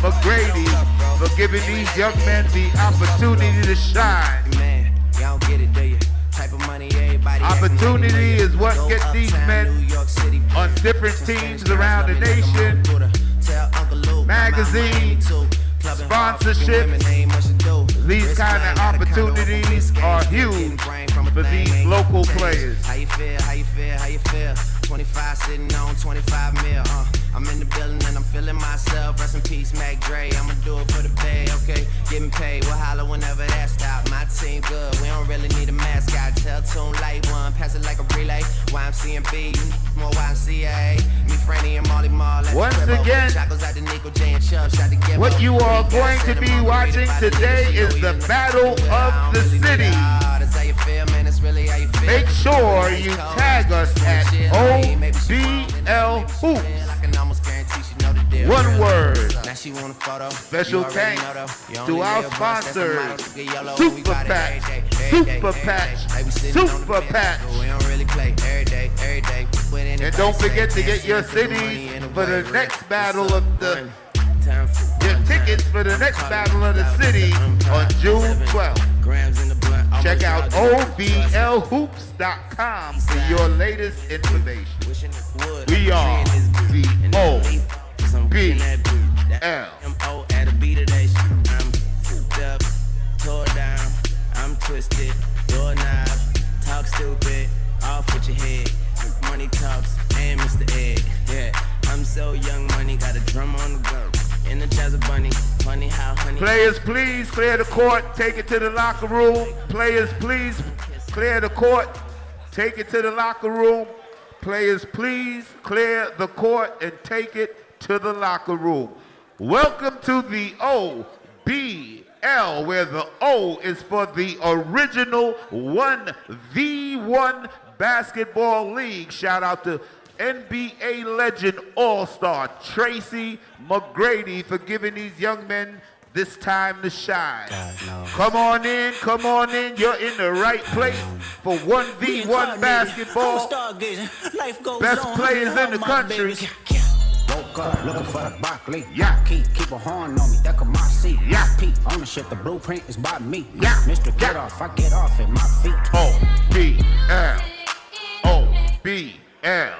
McGrady for giving these young men the opportunity to shine. Man, y'all don't get it, do you? Type of money everybody. Opportunity is what gets these men on different teams around the nation. Magazines, sponsorships. These kind of opportunities are huge for these local players. How you feel? How you feel? How you feel? 25 sitting on 25 mil. I'm in the building and I'm feeling myself. Rest in peace, Mac Dre. I'ma do it for the pay, okay? Getting paid, we'll holler whenever that stop. My team good, we don't really need a mascot. Tell tune light one, pass it like a relay. YMCMB, more YMCA. Me, Franny, and Molly Mall. Once again, what you are going to be watching today is the Battle of the City. Make sure you tag us at OBL Hoops. One word. Special thanks to our sponsors, Super Patch, Super Patch, Super Patch. And don't forget to get your cities for the next battle of your tickets for the next battle of the city on June 12th. Check out OBLHoops.com for your latest information. We are the OBL. I'm twisted, doorknob, talk stupid, off with your head. Money talks, and Mr. Egg. Yeah, I'm so young, money got a drum on the go. In the jazz of bunny, funny how honey. Players, please clear the court, take it to the locker room. Players, please clear the court, take it to the locker room. Players, please clear the court and take it to the locker room. Welcome to the OBL, where the O is for the original 1v1 basketball league. Shout out to NBA legend all-star Tracy McGrady for giving these young men this time to shine. Come on in, you're in the right place for 1v1 basketball. Best players in the country. Woke up looking for the Barkley. Yeah. Keep a horn on me, that could my seat. Yeah. Pete, ownership, the blueprint is by me. Yeah. Mr. Get Off, I get off at my feet. OBL. OBL.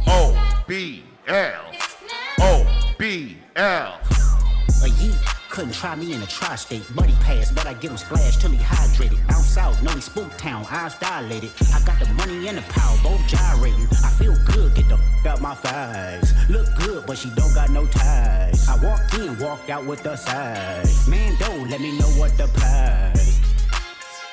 OBL. OBL. A yeet couldn't try me in a tri-state. Buddy pass, but I get him splashed till he hydrated. Bounce out, know he spook town, eyes dilated. I got the money and the power, both gyrating. I feel good, get the out my thighs. Look good, but she don't got no ties. I walked in, walked out with the size. Man, don't let me know what the price.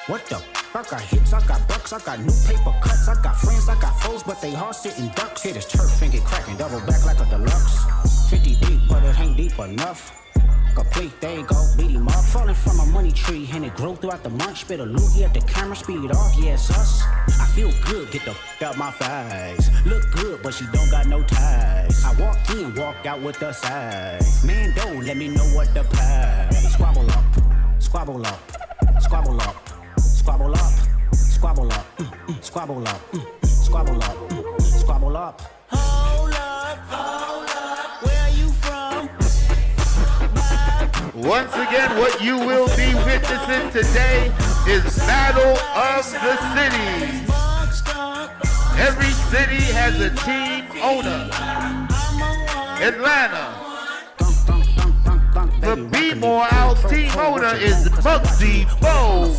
What the I got hits, I got bucks, I got new paper cuts, I got friends, I got foes, but they all sitting ducks. Hit his turf and get cracking, double back like a deluxe. 50 deep, but it ain't deep enough. Complete, there you go, beat him up. Falling from a money tree, and it grew throughout the month. Spit a loogie at the camera, speed off, yes, us. I feel good, get the out my thighs. Look good, but she don't got no ties. I walked in, walked out with the size. Man, don't let me know what the price. Squabble up, squabble up, squabble up. Squabble up, squabble up, squabble up, squabble up, squabble up. Hold up, where are you from? Once again, what you will be witnessing today is Battle of the Cities. Every city has a team owner. Atlanta. The B-More, our team owner is Muggsy Bogues.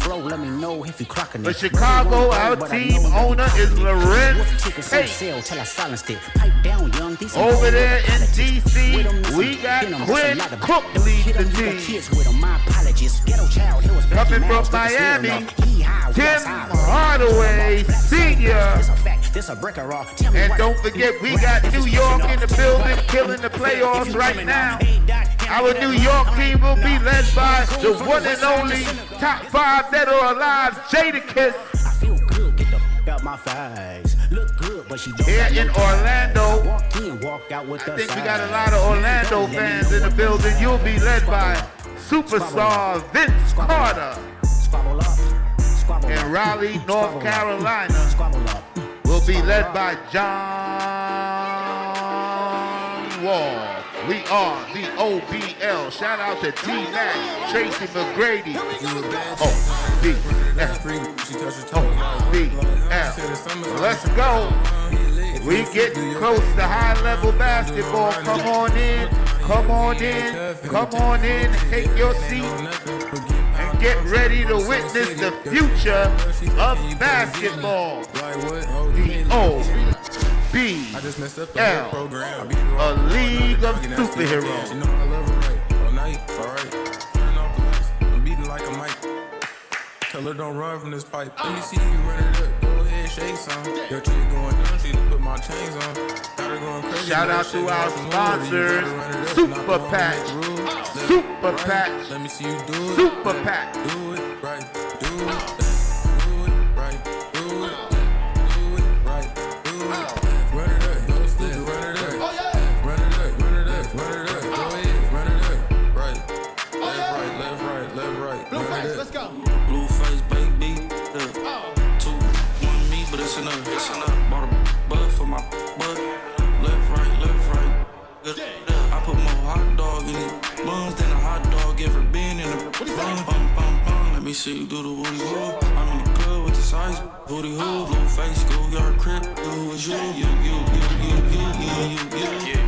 For Chicago, our team owner is Lorenz Tate. Over there in D.C., we got Quinn Cook lead the team. Coming from Miami, Tim Hardaway Sr. And don't forget, we got New York in the building, killing the playoffs right now. Our New York team will be led by the one and only top 5 that are alive, Jadakiss. Here in Orlando, I think we got a lot of Orlando fans in the building. You'll be led by superstar Vince Carter. In Raleigh, North Carolina, will be led by John Wall. We are the OBL. Shout out to T-Mac, Tracy McGrady. OBL. Let's go. We getting close to high-level basketball. Come on in. Come on in. Come on in. Take your seat. And get ready to witness the future of basketball. The OBL. A league of superheroes. You know I love her right all night, alright. Turn off the lights, I'm beating like a mic. Tell her don't run from this pipe. Let me see you run it up. Go ahead, shake some. Your chick going down, she just put my chains on. Got her going crazy. Shout out to our sponsors, Super Patch. Super Patch. Let me see you do it. Super Patch. Do it right. Do it. Do it right. Do it. Do it right. Do it. Run it up. Run it up. Run it up. Run it up. Run it up. Go ahead. Run it up. Right. Left, right. Left, right. Left, right. Blue face, let's go. Blue face, baby. 2, 1 me, but it's enough. It's enough. Bought a bud for my butt. Left, right, left, right. Good. I put more hot dog in it. Buns than a hot dog ever been in a bun. Bum, bum, bum. Let me see you do the woody woo. I'm in the club with the size. Woody woo. Blue face, schoolyard crib. Who is you? You.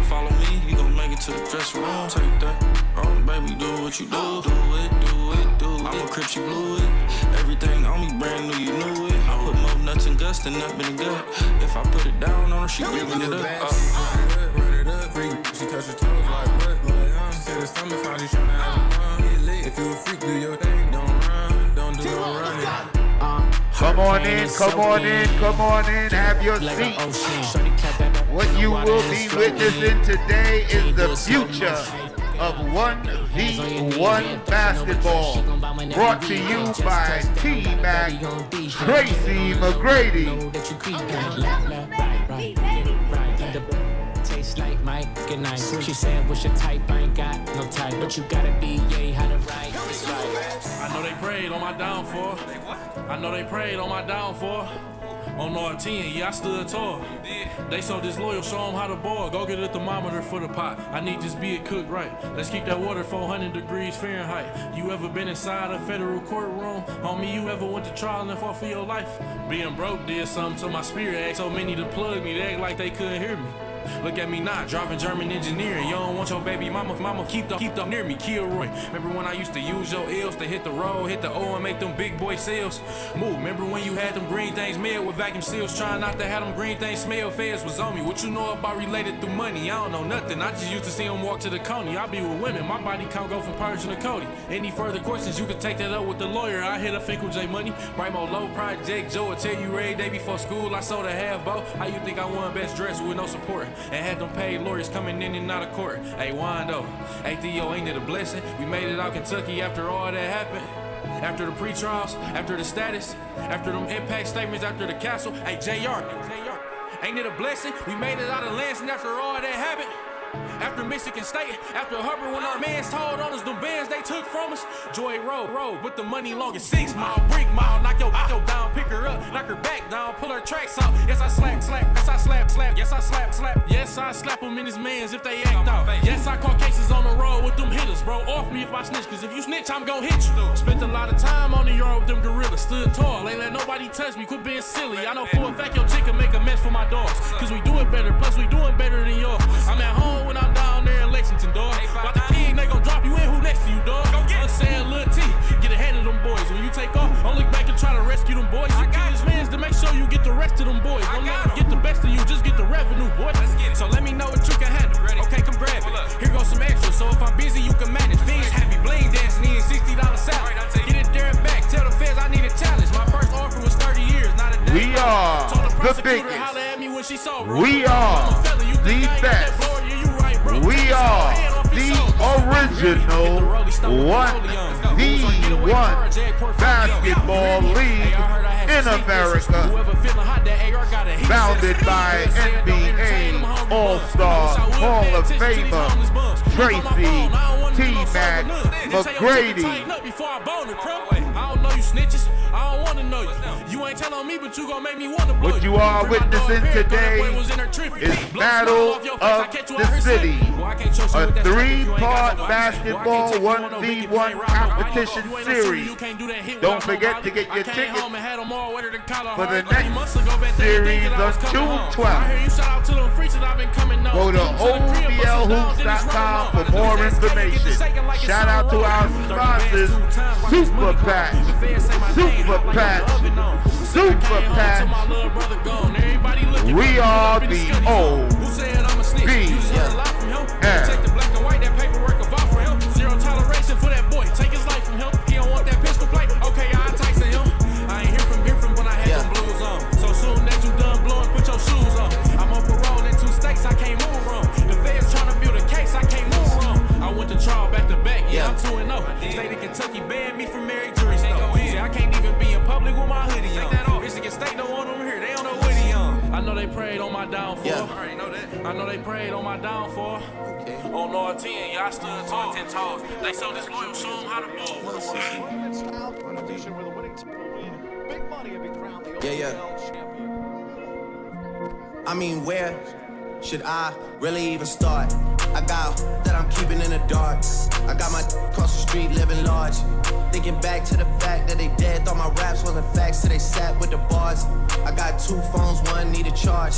Follow me, you gon' make it to the dressing room. Take that. Oh, baby, do what you do. Do it. I'm a crip, she blew it. Everything on me brand new, you knew it. I put more nuts and guts than up in the gut. If I put it down on her, she giving it up. Run it up, freak. She touch her toes like what? She said it's summertime, she tryna have fun. If you a freak, do your thing. Don't run, don't do no running. Come on in, come on in, come on in, have your seat. What you will be witnessing today is the future of 1v1 basketball. Brought to you by T-Mac, Tracy McGrady. Tastes like Mike, good night. She said, what's your type? I ain't got no type, but you gotta be, yeah, how to write. I know they prayed on my downfall. I know they prayed on my downfall. On R10, yeah, I stood tall. They so disloyal, show them how to boil. Go get a thermometer for the pot. I need this beer cooked right. Let's keep that water 400 degrees Fahrenheit. You ever been inside a federal courtroom? Homie, you ever went to trial and fought for your life? Being broke did something to my spirit. Act so many to plug me, they act like they couldn't hear me. Look at me now, driving German engineering. You don't want your baby mama keep them near me, Kilroy. Remember when I used to use your L's to hit the road, hit the O and make them big boy sales? Move, remember when you had them green things made with vacuum seals, trying not to have them green things smell? Feds was on me. What you know about related through money? I don't know nothing. I just used to see them walk to the coney. I be with women, my body count go from Persian to Cody. Any further questions, you can take that up with the lawyer. I hit a Finkel J Money, Brimo Low Project Joe will tell you every day before school I sold a half boat. How you think I won best dress with no support? And had them paid lawyers coming in and out of court. Hey, Wando, hey Theo, ain't it a blessing? We made it out Kentucky after all that happened. After the pre-trials, after the status, after them impact statements, after the castle. Hey, JR, ain't it a blessing? We made it out of Lansing after all that happened. After Michigan State, after Hubbard, when our mans told on us, them bands they took from us. Joy Road, with the money long as 6 mile, brick mile, knock your down, pick her up, knock her back down, pull her tracks out. Yes, I slap, yes, I slap, yes, I slap. Yes, I slap them in his mans if they act out. Yes, I call cases on the road with them hitters, bro. Off me if I snitch, cause if you snitch, I'm gon' hit you. Spent a lot of time on the yard with them gorillas, stood tall, ain't let nobody touch me, quit being silly. I know for a fact your chick can make a mess for my dogs, cause we do it better, plus we doing better than yours. I'm at home when I'm down there in Lexington, dog. About the king, they gon' drop you in, who next to you, dog? Unsaid Lil T, get ahead of them boys. When you take off, don't look back and try to rescue them boys. You kill his mans to make sure you get the rest of them boys. Don't let them get the best of you, just get the revenue, boy. So let me know what you can handle. Okay, come grab it. Here goes some extra, so if I'm busy, you can manage. Fiends happy, bling dancing, eating $60 salad. Get it there and back, tell the feds I need a challenge. My first offer was 30 years, not a day. We are the biggest. We are the best. We are the original 1v1 basketball league in America, founded by NBA All-Star Hall of Famer Tracy T-Mac McGrady. you snitches. I don't wanna know you. You ain't telling me, but you gon' make me wanna blow you. What you are witnessing today is Battle of the City, a 3-part basketball 1v1 competition series. Don't forget to get your tickets for the next series on June 12th. Go to OBLHoops.com for more information. Shout out to our sponsors, Super Patch, Super Patch, Super Patch. We are the OBL. Zero toleration for that boy. Take his life from him. He don't want that pistol play. Okay, I'll Tyson him. I ain't hear from when I had them blues on. So soon as you done blowing, put your shoes on. I'm on parole in 2 states. I can't move wrong. The feds trying to build a case. I can't move wrong. I went to trial back to back. Yeah, I'm 2-0. State of Kentucky banned me from Mary Jury stuff. I can't even be in public with my hoodie on. Michigan State don't want them here. They don't know what he on. I know they prayed on my downfall. Yeah. I already know that. I know they prayed on my downfall. Okay. On North 10, y'all stood tall 10 toes. They so disloyal, show them how to ball. Yeah. I mean, where should I really even start? I got that I'm keeping in the dark. I got my across the street living large. Thinking back to the fact that they dead. Thought my raps wasn't facts, so they sat with the bars. I got 2 phones, one need a charge.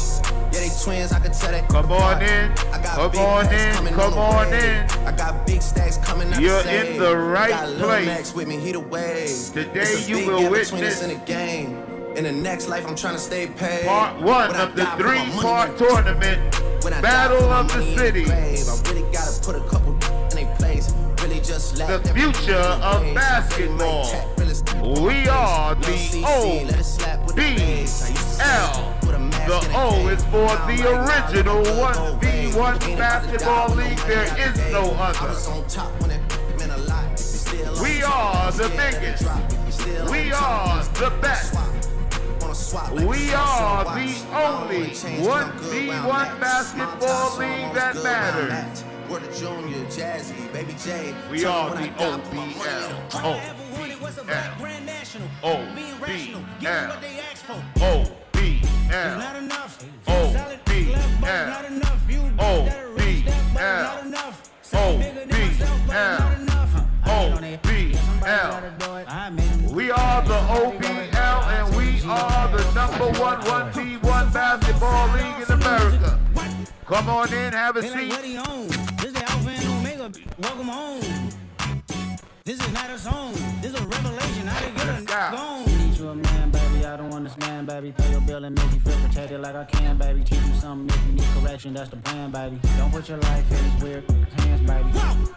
Yeah, they twins, I could tell that. Come on in. I got Come big on packs in. coming Come on in. I got big stacks coming out. You're in the right got place. Max with me, he the wave. Today you will witness in the game. In the next life, I'm trying to stay paid. Part 1 of the 3-part tournament, Battle of the City. I really gotta put a couple in a place. Really just The future of basketball. We are the OBL. The O is for the original 1v1 basketball league. There is no other. We are the biggest. We are the best. We are the only 1v1 basketball league that matters. We are the OBL. We are the OBL, and we are the #1 1v1 basketball league in America. Come on in, have a seat. This is Alpha and Omega. Welcome home. This is not a song. This is a revelation. How to get a gone. Need you a man, baby. I don't understand, baby. Pay your bill and make you feel protected like I can, baby. Teach you something if you need correction. That's the plan, baby. Don't put your life in these weird hands, baby. Whoa.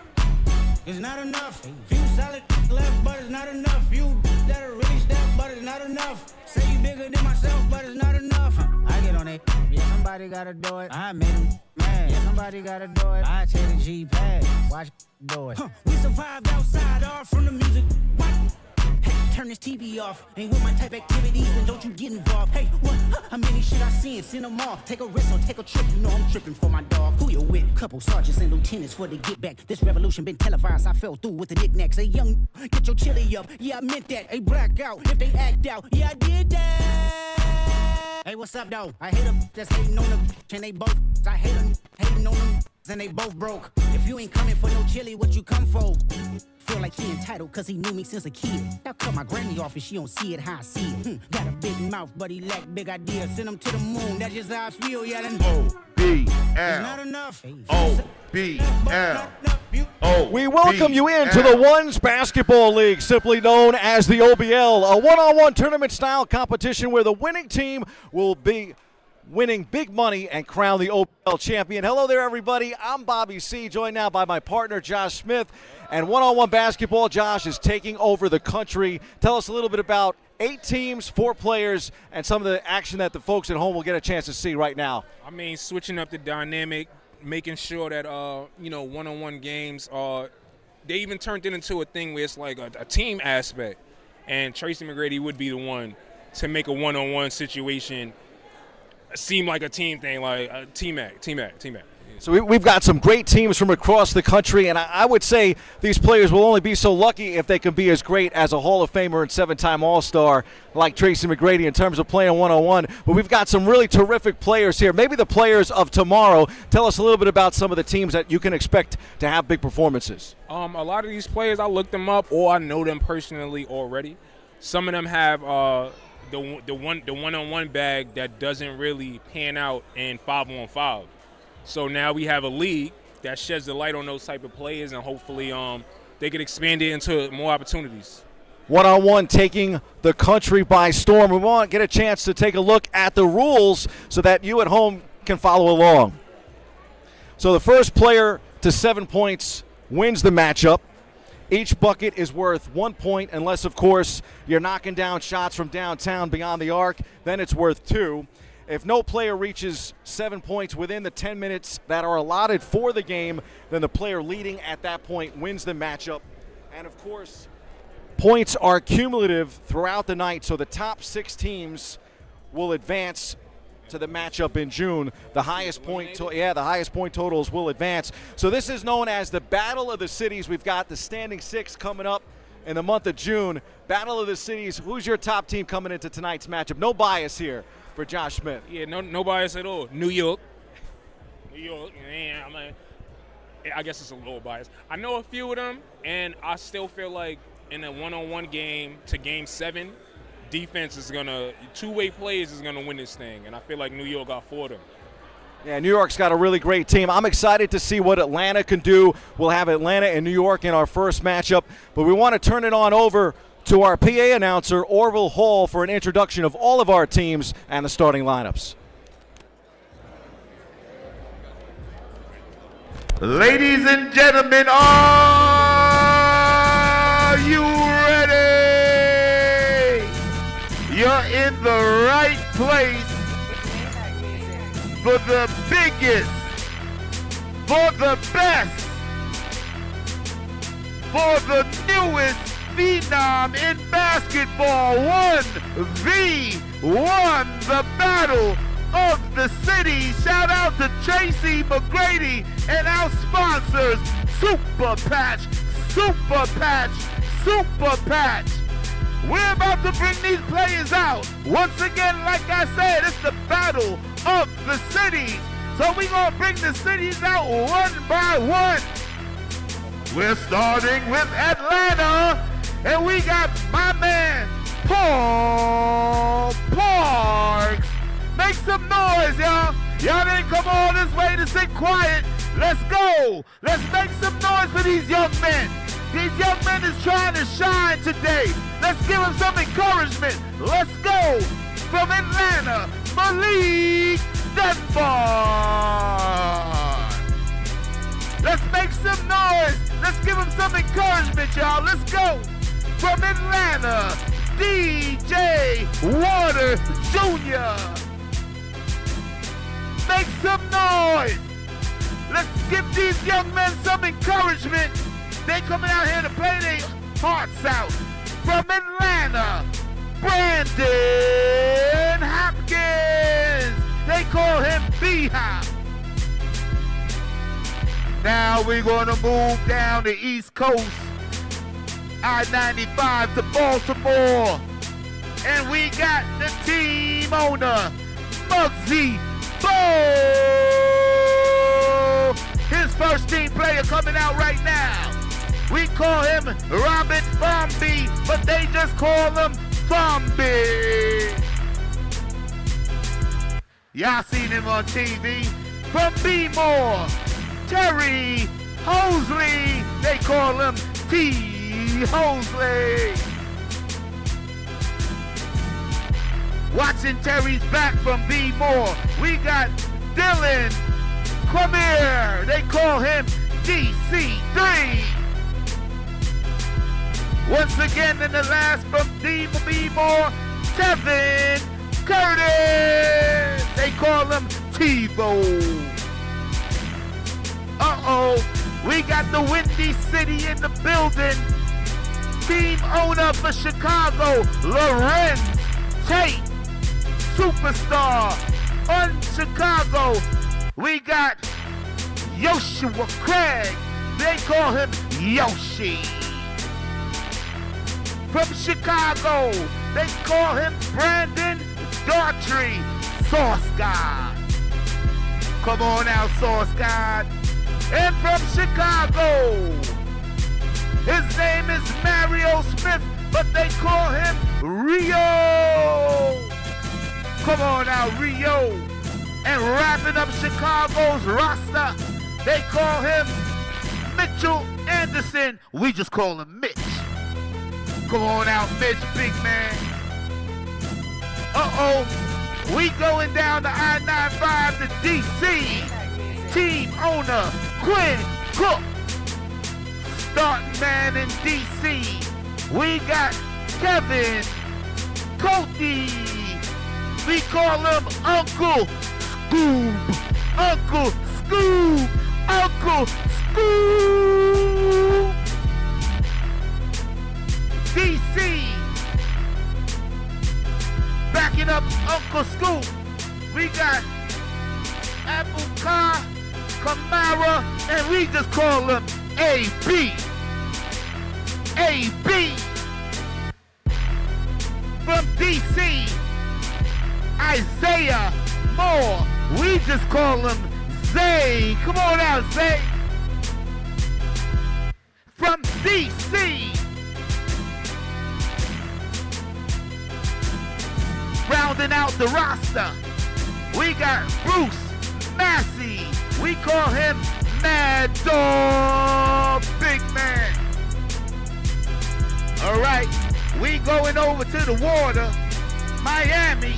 It's not enough. Few solid left, but it's not enough. You that are really step, but it's not enough. Say you bigger than myself, but it's not enough. I get on it. Yeah, somebody gotta do it. I made him mad. Yeah, somebody gotta do it. I take the G-pad. Watch do it. We survived outside, all from the music. What? Hey, turn this TV off. Ain't with my type activities, then don't you get involved. Hey, what? How many shit I seen? Send them all. Take a risk or take a trip. You know I'm tripping for my dog. Who you with? Couple sergeants and lieutenants for the get back. This revolution been televised. I fell through with the knickknacks. A young, get your chili up. Yeah, I meant that. A blackout if they act out. Yeah, I did that. Hey, what's up, though? I hate them that's hating on them, and they both. I hate them hating on them, and they both broke. If you ain't coming for no chili, what you come for? Feel like he entitled cause he knew me since a kid. Now cut my granny off and she don't see it how I see it. Got a big mouth but he lack big ideas. Send him to the moon, that's just how I feel, yelling OBL. It's not enough. OBL. We welcome you into the Ones Basketball League, simply known as the OBL, a one-on-one tournament-style competition where the winning team will be winning big money and crown the OBL champion. Hello there, everybody. I'm Bobby C., joined now by my partner, Josh Smith. And one-on-one basketball, Josh, is taking over the country. Tell us a little bit about 8 teams, 4 players, and some of the action that the folks at home will get a chance to see right now. I mean, switching up the dynamic, making sure that, one-on-one games, they even turned it into a thing where it's like a team aspect. And Tracy McGrady would be the one to make a one-on-one situation seem like a team thing, like team act. So we've got some great teams from across the country, and I would say these players will only be so lucky if they can be as great as a Hall of Famer and 7-time All-Star like Tracy McGrady in terms of playing one-on-one. But we've got some really terrific players here. Maybe the players of tomorrow. Tell us a little bit about some of the teams that you can expect to have big performances. A lot of these players, I looked them up or I know them personally already. Some of them have the one-on-one bag that doesn't really pan out in 5-on-5. So now we have a league that sheds the light on those type of players, and hopefully they can expand it into more opportunities. One-on-one taking the country by storm. We want to get a chance to take a look at the rules so that you at home can follow along. So the first player to 7 points wins the matchup. Each bucket is worth 1 point unless, of course, you're knocking down shots from downtown beyond the arc. Then it's worth 2. If no player reaches 7 points within the 10 minutes that are allotted for the game, then the player leading at that point wins the matchup. And, of course, points are cumulative throughout the night, so the top 6 teams will advance to the matchup in June. The highest point totals will advance. So this is known as the Battle of the Cities. We've got the Standing 6 coming up in the month of June. Battle of the Cities. Who's your top team coming into tonight's matchup? No bias here for Josh Smith. Yeah, no bias at all. New York. Man, I guess it's a little biased. I know a few of them, and I still feel like in a one-on-one game to game 7, defense is two-way plays is gonna win this thing, and I feel like New York got 4 of them. Yeah, New York's got a really great team. I'm excited to see what Atlanta can do. We'll have Atlanta and New York in our first matchup, but we want to turn it on over to our PA announcer, Orville Hall, for an introduction of all of our teams and the starting lineups. Ladies and gentlemen, are you ready? You're in the right place for the biggest, for the best, for the newest phenom in basketball. 1v1, the Battle of the City. Shout out to Tracy McGrady and our sponsors, Super Patch, Super Patch, Super Patch. We're about to bring these players out. Once again, like I said, it's the Battle of the Cities. So we're going to bring the cities out one by one. We're starting with Atlanta. And we got my man, Paul Parks. Make some noise, y'all. Y'all didn't come all this way to sit quiet. Let's go. Let's make some noise for these young men. These young men is trying to shine today. Let's give them some encouragement. Let's go. From Atlanta, Malik Denbar. Let's make some noise. Let's give them some encouragement, y'all. Let's go. From Atlanta, DJ Water Jr. Make some noise. Let's give these young men some encouragement. They coming out here to play their hearts out. From Atlanta, Brandon Hopkins. They call him B-Hop. Now we're going to move down the East Coast. I-95 to Baltimore. And we got the team owner, Muggsy Bowe. His first team player coming out right now. We call him Robert Bombi, but they just call him Bombi. Y'all seen him on TV. From B-More, Terry Hosley. They call him T. Hosley. Watching Terry's back from B-More. We got Dylan Quamir. They call him DC3. Once again in the last from B-More, Tevin Curtis. They call him TiVo. Uh-oh. We got the Windy City in the building. Team owner for Chicago, Lorenz Tate, superstar on Chicago. We got Joshua Craig, they call him Yoshi. From Chicago, they call him Brandon Daughtry, Sauce God. Come on now, Sauce God. And from Chicago, his name is Mario Smith, but they call him Rio. Come on now, Rio. And wrapping up Chicago's roster, they call him Mitchell Anderson. We just call him Mitch. Come on out, Mitch, big man. Uh-oh, we going down the I-95 to D.C. Team owner, Quinn Cook. Starting man in D.C. We got Kevin Cote. We call him Uncle Scoob. Uncle Scoob. Uncle Scoob. DC. Backing up Uncle Scoop. We got Apple Car, Camara, and we just call him AB. AB. From DC, Isaiah Moore. We just call him Zay. Come on out, Zay. From DC, rounding out the roster, we got Bruce Massey. We call him Mad Dog, big man. All right, we going over to the water. Miami,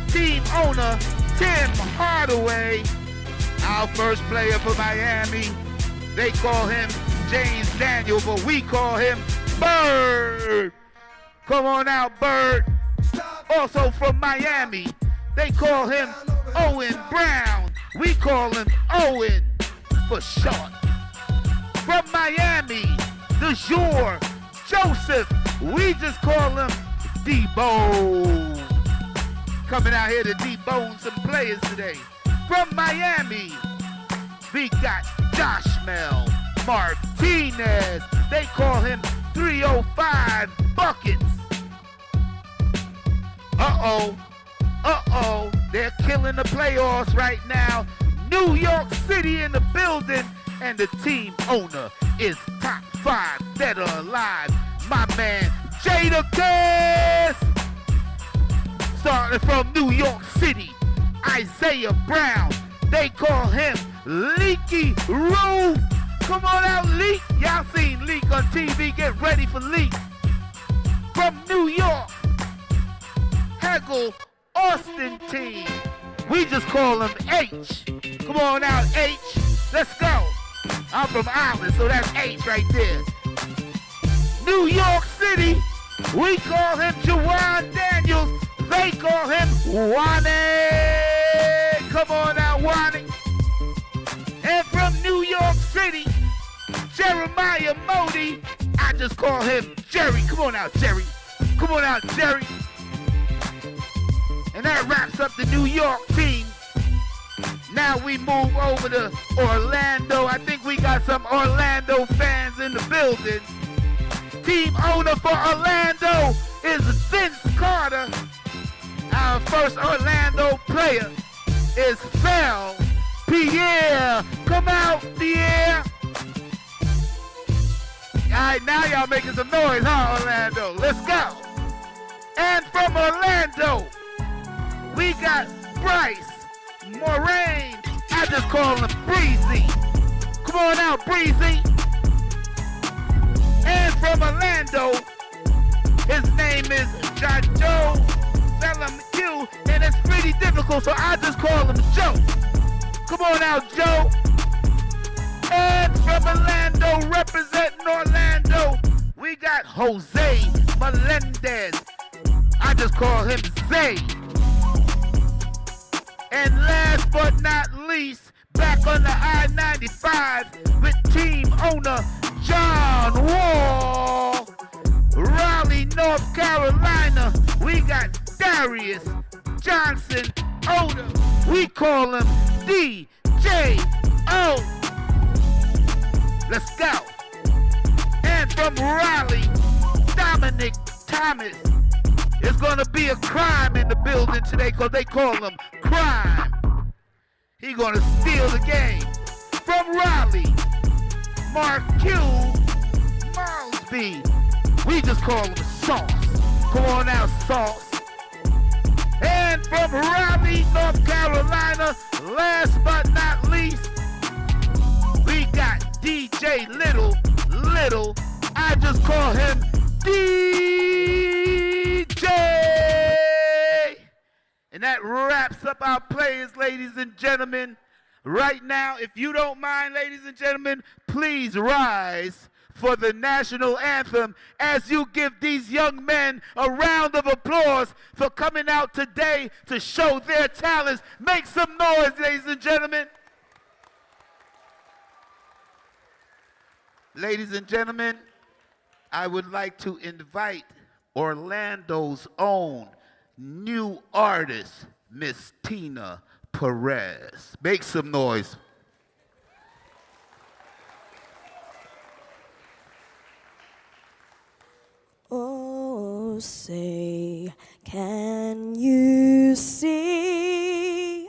team owner Tim Hardaway, our first player for Miami. They call him James Daniel, but we call him Bird. Come on out, Bird. Also from Miami, they call him Owen Brown. We call him Owen for short. From Miami, the Jour Joseph, we just call him D-Bone. Coming out here to D-Bone some players today. From Miami, we got Josh Mel Martinez. They call him 305 Buckets. Uh-oh, they're killing the playoffs right now. New York City in the building, and the team owner is top 5 dead or alive. My man, Jadakiss. Starting from New York City, Isaiah Brown. They call him Leaky Roof. Come on out, Leak. Y'all seen Leak on TV. Get ready for Leak. From New York, Hegel Austin team. We just call him H. Come on out, H. Let's go. I'm from Ireland, so that's H right there. New York City, we call him Jawan Daniels. They call him Wani. Come on out, Wani. And from New York City, Jeremiah Modi. I just call him Jerry. Come on out, Jerry. Come on out, Jerry. And that wraps up the New York team. Now we move over to Orlando. I think we got some Orlando fans in the building. Team owner for Orlando is Vince Carter. Our first Orlando player is Fel Pierre. Come out, Pierre. All right, now y'all making some noise, huh, Orlando? Let's go. And from Orlando, we got Bryce Moraine. I just call him Breezy. Come on out, Breezy. And from Orlando, his name is Joe Q, and it's pretty difficult, so I just call him Joe. Come on out, Joe. And from Orlando, representing Orlando, we got Jose Melendez. I just call him Zay. And last but not least, back on the I-95 with team owner John Wall. Raleigh, North Carolina, we got Darius Johnson Oda. We call him DJ-O. Let's go. And from Raleigh, Dominic Thomas. It's gonna be a crime in the building today because they call him Crime. He gonna steal the game. From Raleigh, Mark Q. Mosby. We just call him Sauce. Come on out, Sauce. And from Raleigh, North Carolina, last but not least, we got DJ Little. I just call him DJ. And that wraps up our players, ladies and gentlemen. Right now, if you don't mind, ladies and gentlemen, please rise for the national anthem as you give these young men a round of applause for coming out today to show their talents. Make some noise, ladies and gentlemen. Ladies and gentlemen, I would like to invite Orlando's own new artist, Miss Tina Perez. Make some noise. Oh, say, can you see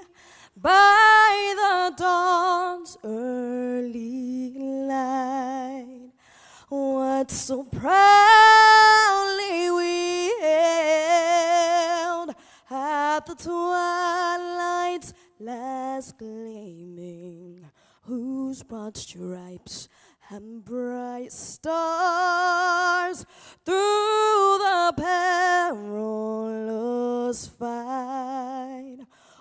by the dawn's early light what so proudly we hailed at the twilight's last gleaming, whose broad stripes and bright stars through the perilous fight,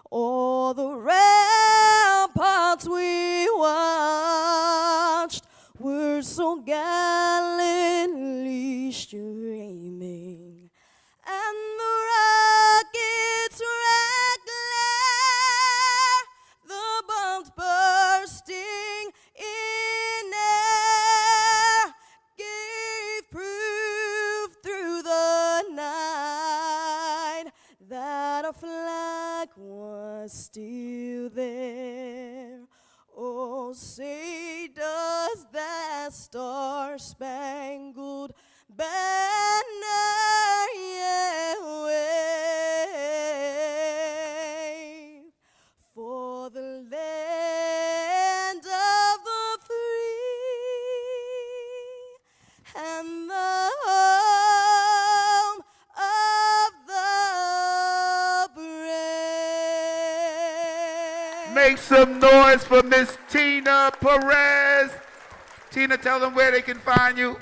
all the ramparts we watched were so gallantly streaming, and the rockets' red glare, the bombs bursting in air, gave proof through the night that our flag was still there. Oh, say does that star-spangled banner yet wave for the land of the free and the home of the brave. Make some noise for Miss Tina Perez. Tina, tell them where they can find you.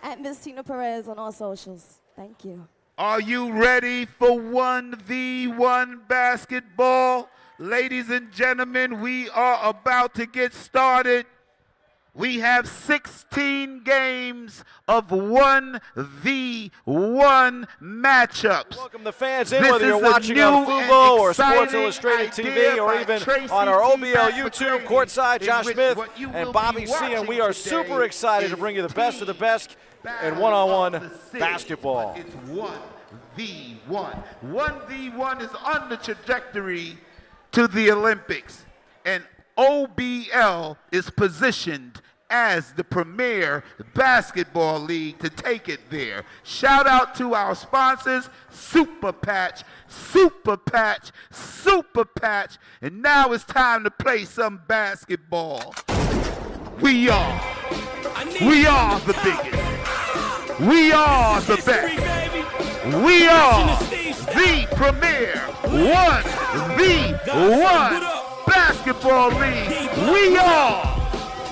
At Miss Tina Perez on all socials. Thank you. Are you ready for 1v1 basketball? Ladies and gentlemen, we are about to get started. We have 16 games of 1v1 matchups. Welcome the fans in, whether you're watching on Fubo or Sports Illustrated TV or even on our OBL YouTube, courtside, Josh Smith and Bobby C. And we are super excited to bring you the best of the best in one-on-one basketball. It's 1v1. 1v1 is on the trajectory to the Olympics. And OBL is positioned as the premier basketball league to take it there. Shout out to our sponsors, Super Patch, Super Patch, Super Patch. And now it's time to play some basketball. We are the biggest. We are the best. We are the premier 1v1 basketball league. We are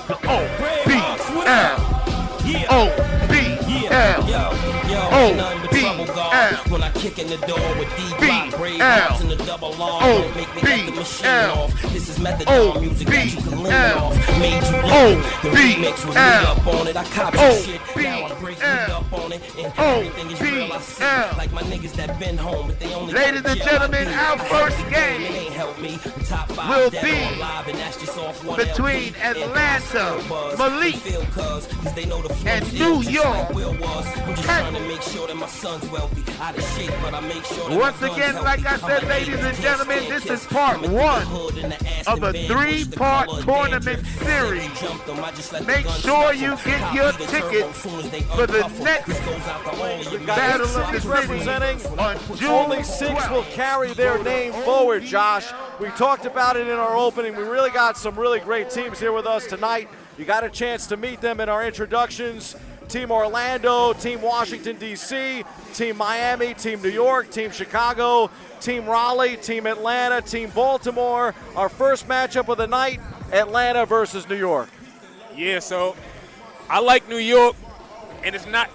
the OBL. OBL. OBL. When I kick in the door with D-Block, brave OBL. in the double long, don't make me cut the machine off. This is methadone music that you can lean off. Made you lean. The remix was me up on it. I copy shit. Now I break me up on it. And everything is real. I see like my niggas that been home, but they only. Ladies and gentlemen, our first game will be between Atlanta, Malik, and New York. Once again, like I said, ladies and gentlemen, this is part 1 of a 3-part tournament series. Make sure you get your tickets for the next Battle of the representing on June only 6 12th. will carry their name forward, Josh. We talked about it in our opening. We really got some really great teams here with us tonight. You got a chance to meet them in our introductions. Team Orlando, Team Washington, D.C., Team Miami, Team New York, Team Chicago, Team Raleigh, Team Atlanta, Team Baltimore. Our first matchup of the night, Atlanta versus New York. Yeah, so I like New York, and it's not.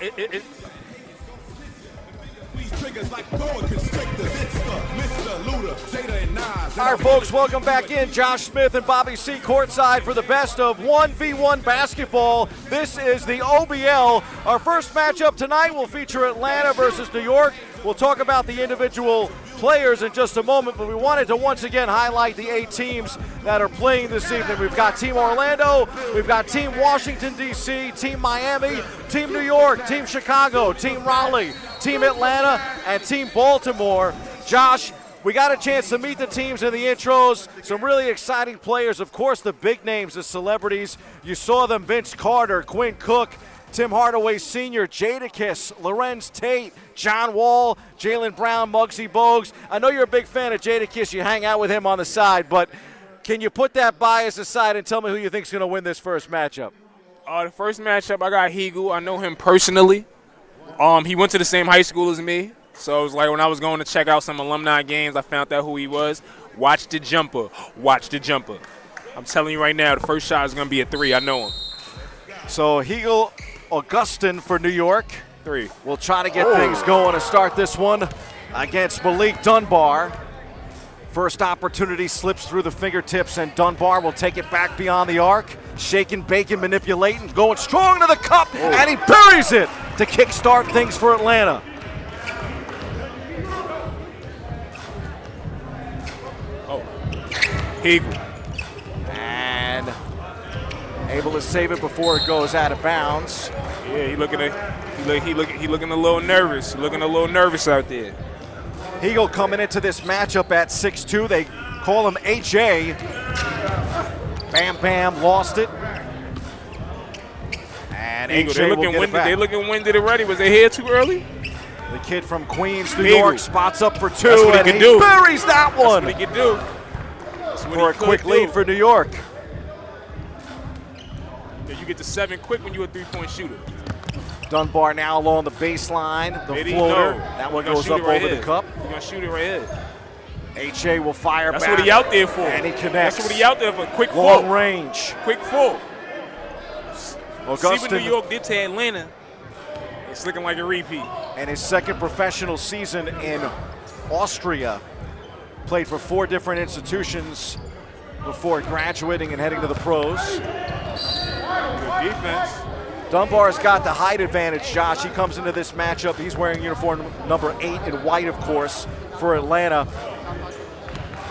All right, folks, welcome back in. Josh Smith and Bobby C. courtside for the best of 1v1 basketball. This is the OBL. Our first matchup tonight will feature Atlanta versus New York. We'll talk about the individual players in just a moment, but we wanted to once again highlight the 8 teams that are playing this evening. We've got Team Orlando, we've got Team Washington, D.C., Team Miami, Team New York, Team Chicago, Team Raleigh, Team Atlanta, and Team Baltimore. Josh, we got a chance to meet the teams in the intros. Some really exciting players. Of course, the big names, the celebrities. You saw them: Vince Carter, Quinn Cook, Tim Hardaway Sr., Jadakiss, Lorenz Tate, John Wall, Jaylen Brown, Muggsy Bogues. I know you're a big fan of Jadakiss. You hang out with him on the side, but can you put that bias aside and tell me who you think's going to win this first matchup? The first matchup, I got Hegel. I know him personally. He went to the same high school as me. So it was like when I was going to check out some alumni games, I found out who he was. Watch the jumper. Watch the jumper. I'm telling you right now, the first shot is going to be a 3. I know him. So Hegel Augustin for New York. 3. We'll try to get things going to start this one against Malik Dunbar. First opportunity slips through the fingertips, and Dunbar will take it back beyond the arc. Shaking, baking, manipulating, going strong to the cup, and he buries it to kickstart things for Atlanta. Hegel. And able to save it before it goes out of bounds. Yeah, he looking a little nervous. Looking a little nervous out there. Hegel coming into this matchup at 6'2". They call him H.A. Bam Bam lost it. And Hegel, H.A. will get it back. They looking winded already. Was they here too early? The kid from Queens, New Hegel. York, spots up for 2, That's what he and can do. buries that one. That's what he can do. For a quick lead for New York. Yeah, you get to 7 quick when you're a 3-point shooter. Dunbar now along the baseline, the Maybe floater. no. That one He's gonna goes shoot up it right over here. the cup. He's going to shoot it right here. H.A. will fire That's back. what he out there for. And he connects. That's what he out there for. Quick Long full. range. Quick full. Augustin. See what New York did to Atlanta. It's looking like a repeat. And his second professional season in Austria. Played for 4 different institutions before graduating and heading to the pros. Good defense. Dunbar's got the height advantage, Josh. He comes into this matchup. He's wearing uniform number 8 in white, of course, for Atlanta.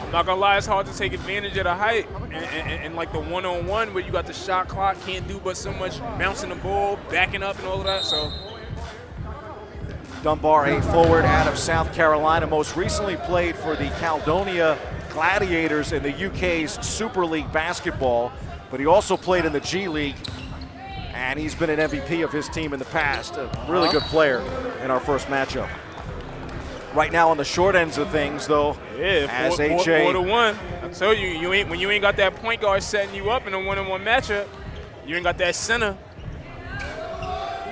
I'm not gonna lie, it's hard to take advantage of the height and like the one-on-one where you got the shot clock, can't do but so much bouncing the ball, backing up and all of that, so. Dunbar, a forward out of South Carolina, most recently played for the Caledonia Gladiators in the UK's Super League basketball, but he also played in the G League, and he's been an MVP of his team in the past. A really good player in our first matchup. Right now on the short ends of things, though, yeah, as 4 to 1. I tell you, when you ain't got that point guard setting you up in a one-on-one matchup, you ain't got that center.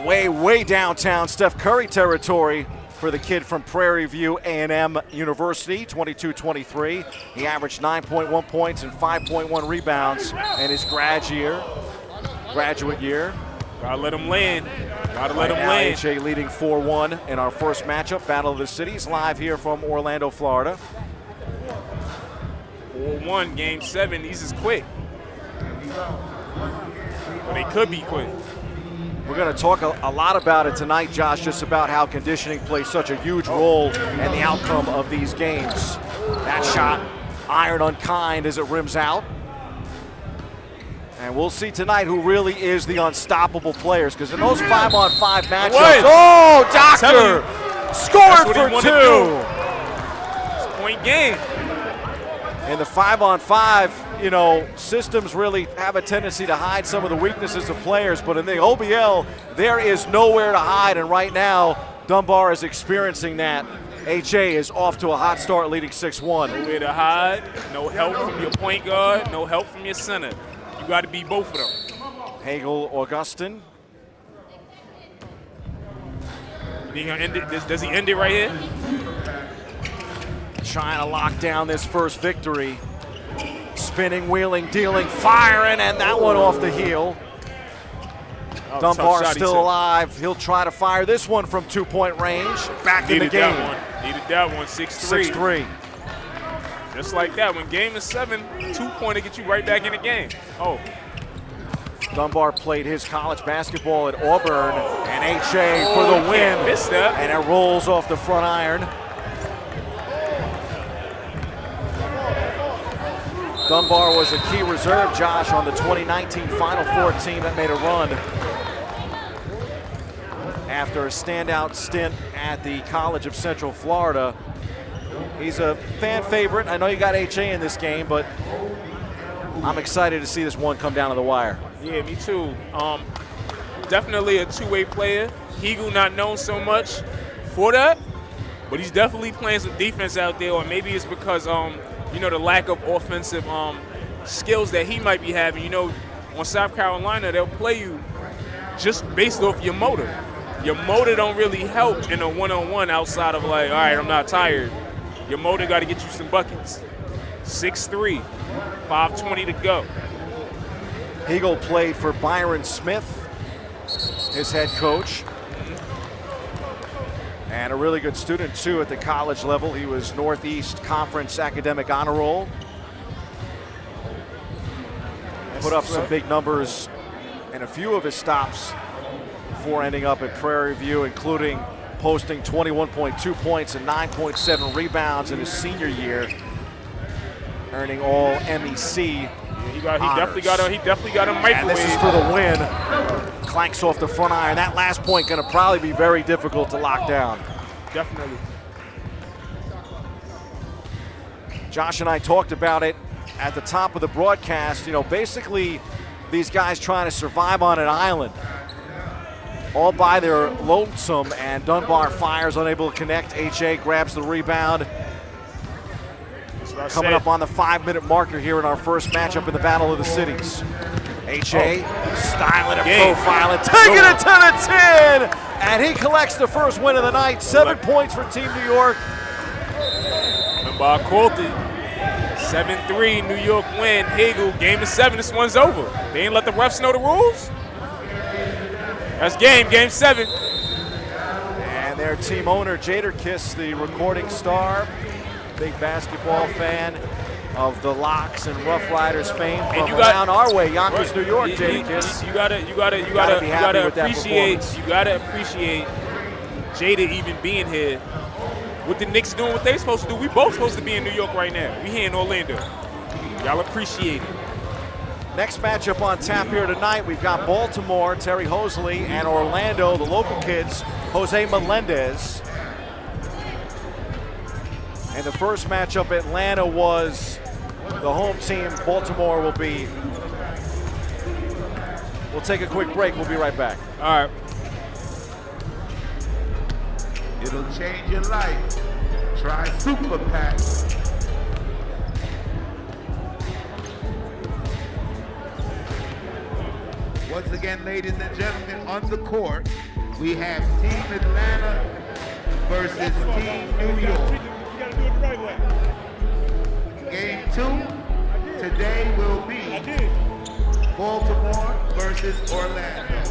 Way downtown Steph Curry territory for the kid from Prairie View A&M University, 22-23. He averaged 9.1 points and 5.1 rebounds in his graduate year. Gotta let him land. Gotta Right let him now, land. H.A. leading 4-1 in our first matchup, Battle of the Cities, live here from Orlando, Florida. 4-1, game 7. These is quick. Well, they could be quick. We're going to talk a lot about it tonight, Josh, just about how conditioning plays such a huge role in the outcome of these games. That shot, iron unkind as it rims out. And we'll see tonight who really is the unstoppable players, because in those 5-on-5 matchups, What? oh, I'm telling Doctor scored what he for wanna 2. do. It's point game. In the 5-on-5, you know, systems really have a tendency to hide some of the weaknesses of players, but in the OBL, there is nowhere to hide, and right now, Dunbar is experiencing that. HA is off to a hot start, leading 6-1. Nowhere to hide, no help from your point guard, no help from your center. You got to be both of them. Hagel, Augustin. Does he end it right here? Trying to lock down this first victory. Spinning, wheeling, dealing, firing, and that one off the heel. Oh, Dunbar tough shot, still alive. He'll try to fire this one from 2-point range. Back in the game. Needed that one, 6-3. 6-3. Just like that, when game is 7, 2-pointer get you right back in the game. Oh. Dunbar played his college basketball at Auburn, and HA for the win. Missed that. And it rolls off the front iron. Dunbar was a key reserve, Josh, on the 2019 Final Four team that made a run after a standout stint at the College of Central Florida. He's a fan favorite. I know you got HA in this game, but I'm excited to see this one come down to the wire. Yeah, me too. Definitely a two-way player. Hegel not known so much for that, but he's definitely playing some defense out there, or maybe it's because you know, the lack of offensive skills that he might be having. You know, on South Carolina, they'll play you just based off your motor. Your motor don't really help in a one-on-one outside of like, all right, I'm not tired. Your motor got to get you some buckets. 6'3", 5:20 to go. Hegel played for Byron Smith, his head coach. And a really good student, too, at the college level. He was Northeast Conference Academic Honor Roll. Put up some big numbers in a few of his stops before ending up at Prairie View, including posting 21.2 points and 9.7 rebounds in his senior year, earning all MEC. He definitely got a microwave. And this is for the win. Clanks off the front iron. That last point going to probably be very difficult to lock down. Definitely. Josh and I talked about it at the top of the broadcast. You know, basically these guys trying to survive on an island, all by their lonesome, and Dunbar fires, unable to connect. HA grabs the rebound. Coming up on the 5-minute marker here in our first matchup in the Battle of the Cities. HA styling and profiling, taking it to the 10, and he collects the first win of the night. 7 points for Team New York. Dunbar quoted. 7-3, New York win. Hegel, game is 7, this one's over. They ain't let the refs know the rules? That's game 7. And their team owner, Jadakiss, the recording star, big basketball fan of the Locks and Rough Riders fame from around our way, Yonkers, New York. Jadakiss, you gotta appreciate Jada even being here. What the Knicks doing what they supposed to do. We both supposed to be in New York right now. We here in Orlando. Y'all appreciate it. Next matchup on tap here tonight, we've got Baltimore, Terry Hosley, and Orlando, the local kids, Jose Melendez. And the first matchup, Atlanta was the home team. Baltimore will be. We'll take a quick break. We'll be right back. All right. It'll change your life. Try Super Pack. Once again, ladies and gentlemen, on the court, we have Team Atlanta versus Team New York. Game 2 today will be Baltimore versus Orlando.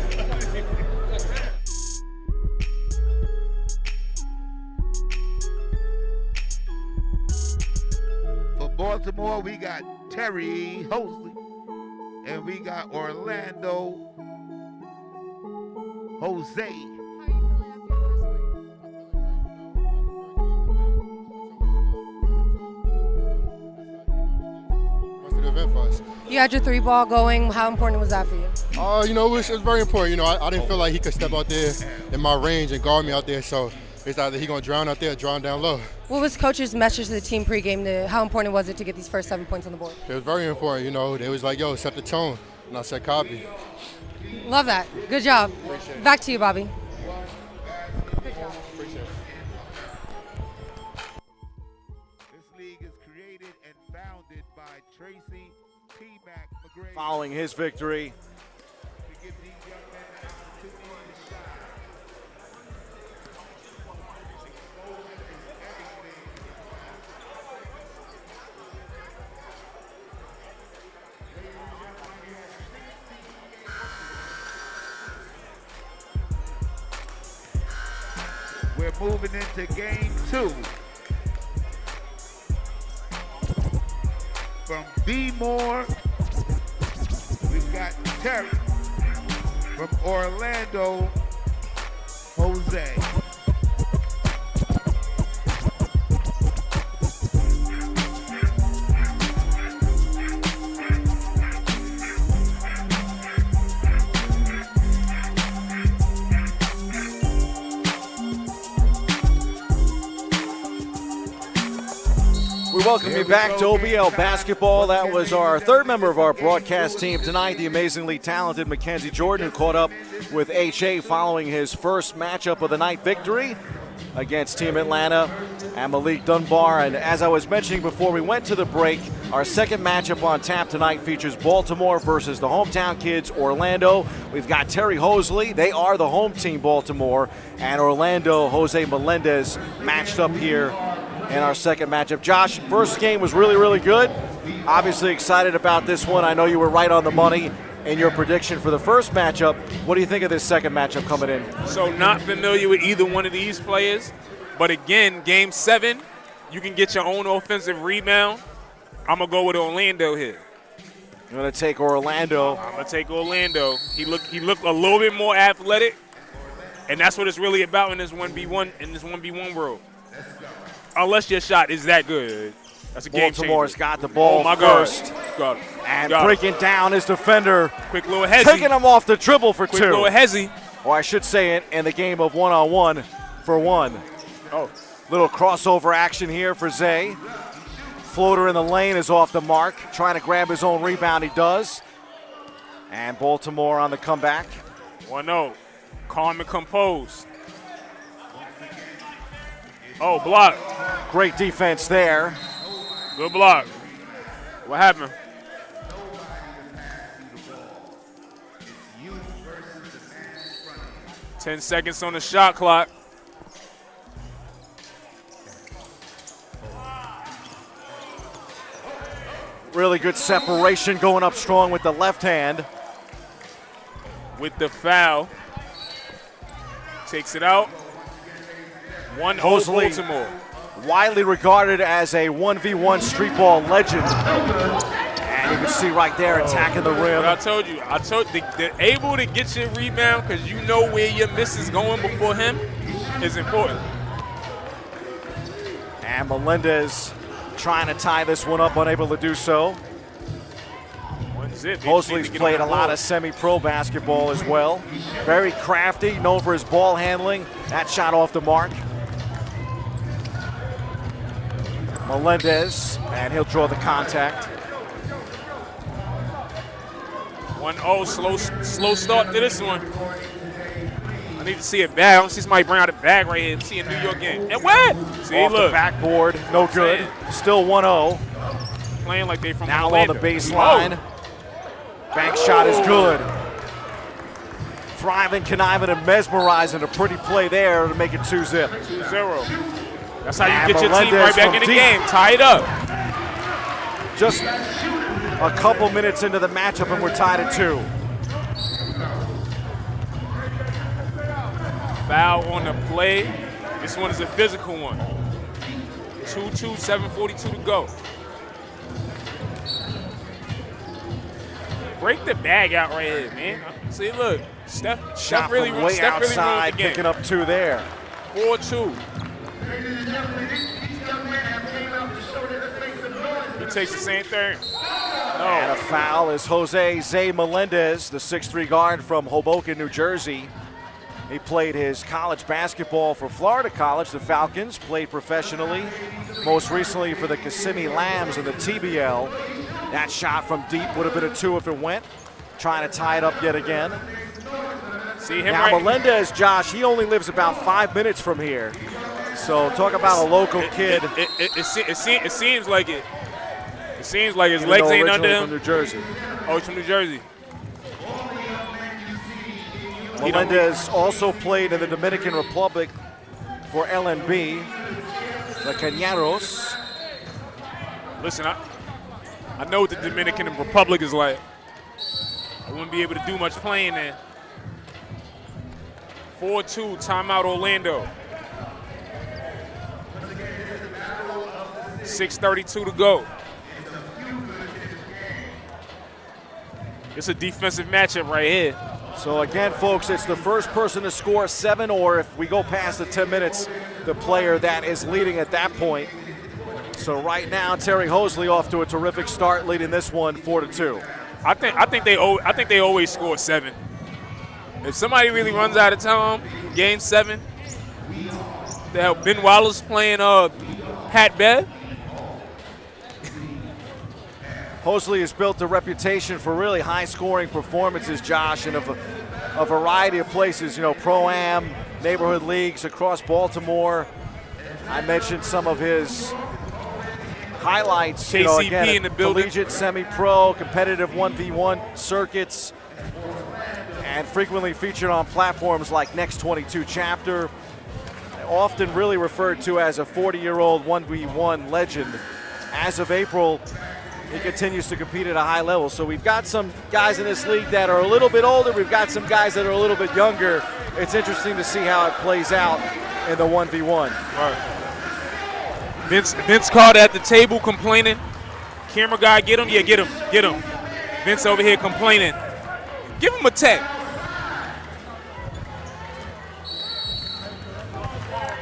For Baltimore, we got Terry Hosley, and we got Orlando Jose. Event for us. You had your 3-ball going. How important was that for you? You know, it was very important. You know, I didn't feel like he could step out there in my range and guard me out there. So it's either he gonna drown out there or drown down low. What was coach's message to the team pregame? How important was it to get these first 7 points on the board? It was very important. You know, they was like, "Yo, set the tone," and I said, "Copy." Love that. Good job. Back to you, Bobby. Following his victory, we're moving into game 2. From B-More, we've got Terry. From Orlando, Jose. we welcome you back to OBL basketball. That was our third member of our broadcast team tonight, the amazingly talented Mackenzie Jordan, who caught up with HA following his first matchup of the night victory against Team Atlanta and Malik Dunbar. And as I was mentioning before we went to the break, our second matchup on tap tonight features Baltimore versus the hometown kids, Orlando. We've got Terry Hosley. They are the home team, Baltimore, and Orlando, Jose Melendez, matched up here in our second matchup. Josh, first game was really, really good. Obviously excited about this one. I know you were right on the money in your prediction for the first matchup. What do you think of this second matchup coming in? So not familiar with either one of these players, but again, game 7, you can get your own offensive rebound. I'm going to go with Orlando here. You're going to take Orlando. I'm going to take Orlando. He looked a little bit more athletic, and that's what it's really about in this 1v1 world. Unless your shot is that good. That's a game changer. Baltimore's got the ball first. God. And breaking down his defender. Quick little hezzy. Taking him off the dribble for Quick 2. little hezzy. Or I should say it in the game of 1-on-1 for 1. Oh. Little crossover action here for Zay. Floater in the lane is off the mark. Trying to grab his own rebound, he does. And Baltimore on the comeback. 1-0. Calm and composed. Oh, block. Great defense there. Good block. What happened? Ten seconds on the shot clock. Really good separation, going up strong with the left hand. With the foul. Takes it out. 1-0 Baltimore. Widely regarded as a 1v1 street ball legend. And you can see right there attacking the rim. But I told you, they're able to get your rebound because you know where your miss is going before him is important. And Melendez trying to tie this one up, unable to do so. Mosley's played a lot of semi-pro basketball as well. Very crafty, known for his ball handling. That shot off the mark. Melendez, and he'll draw the contact. 1-0, slow start to this one. I need to see a bag. I don't see somebody bring out a bag right here. See a New York game. And what? See, off the backboard, no good. Still 1-0. Playing like they from now Orlando. On the baseline. Bank shot is good. Thriving, conniving, and mesmerizing. A pretty play there to make it 2-0. 2-0. That's how you get your team right back in the game. Tie it up. Just a couple minutes into the matchup and we're tied at 2. Foul on the play. This one is a physical one. 2-2, 7:42 to go. Break the bag out right here, man. See, look. Steph really from way outside, the game. picking up 2 there. 4-2. He takes the same thing. And a foul is Jose Zay Melendez, the 6'3" guard from Hoboken, New Jersey. He played his college basketball for Florida College, the Falcons, played professionally, most recently for the Kissimmee Lambs in the TBL. That shot from deep would have been a 2 if it went. Trying to tie it up yet again. See him now Melendez, Josh, he only lives about 5 minutes from here. So talk about a local kid. It seems like it. It seems like his legs ain't under him. From New Jersey. Oh, he's from New Jersey. Melendez also played in the Dominican Republic for LNB, the Cañeros. Listen, I know what the Dominican Republic is like. I wouldn't be able to do much playing there. 4-2, timeout Orlando. 6:32 to go. It's a defensive matchup right here. So again, folks, it's the first person to score 7, or if we go past the 10 minutes, the player that is leading at that point. So right now, Terry Hosley off to a terrific start, leading this one 4-2. I think they always score 7. If somebody really runs out of time, game 7. They have Ben Wallace playing Pat Bev. Hosley has built a reputation for really high-scoring performances, Josh, in a variety of places, you know, Pro-Am, neighborhood leagues across Baltimore. I mentioned some of his highlights, KCP you know, again, in the building. Collegiate, semi-pro, competitive 1v1 circuits, and frequently featured on platforms like Next 22 Chapter, often really referred to as a 40-year-old 1v1 legend. As of April, he continues to compete at a high level. So we've got some guys in this league that are a little bit older. We've got some guys that are a little bit younger. It's interesting to see how it plays out in the 1v1. Right. Vince Carter at the table complaining. Camera guy, get him? Yeah, get him. Vince over here complaining. Give him a tech.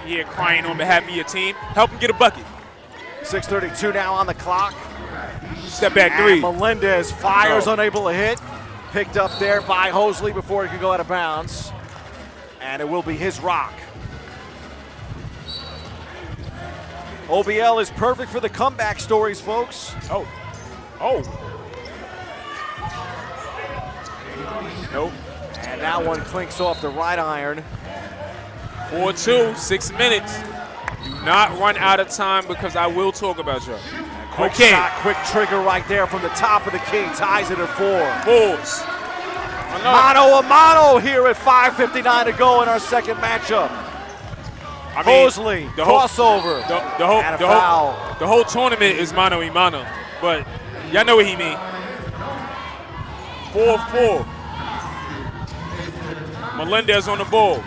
Yeah, crying on behalf of your team. Help him get a bucket. 6:32 now on the clock. Step back 3. And Melendez fires, unable to hit. Picked up there by Hosley before he could go out of bounds. And it will be his rock. OBL is perfect for the comeback stories, folks. Oh. Nope. And that one clinks off the right iron. 4-2, 6 minutes. Do not run out of time because I will talk about you. Quick shot, quick trigger right there from the top of the key. Ties it at 4. Bulls. Mano a mano here at 5:59 to go in our second matchup. Hosley, crossover, and a foul. The whole tournament is mano a mano, but y'all know what he mean. 4-4. Melendez on the ball.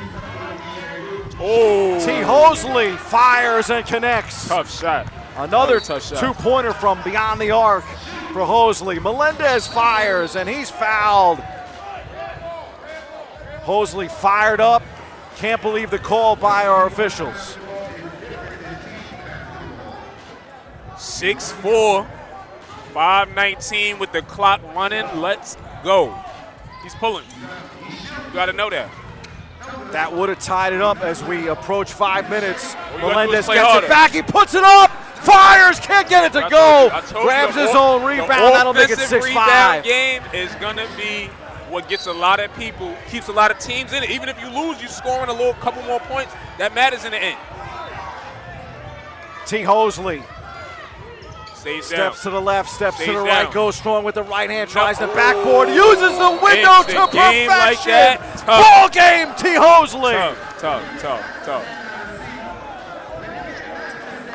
Oh. T. Hosley fires and connects. Tough shot. Another two-pointer from beyond the arc for Hosley. Melendez fires, and he's fouled. Hosley fired up. Can't believe the call by our officials. 6-4, 5:19 with the clock running. Let's go. He's pulling. You got to know that. That would have tied it up as we approach 5 minutes. Melendez gets it back. He puts it up. Fires. Can't get it to go. Grabs his own rebound. That'll make it 6-5. Rebound game is going to be what gets a lot of people, keeps a lot of teams in it. Even if you lose, you scoring a couple more points. That matters in the end. T. Hosley. Steps to the left, steps to the down. right, goes strong with the right hand, tries the backboard, uses the window to perfection. Like that, ball game, T. Hosley. Tough.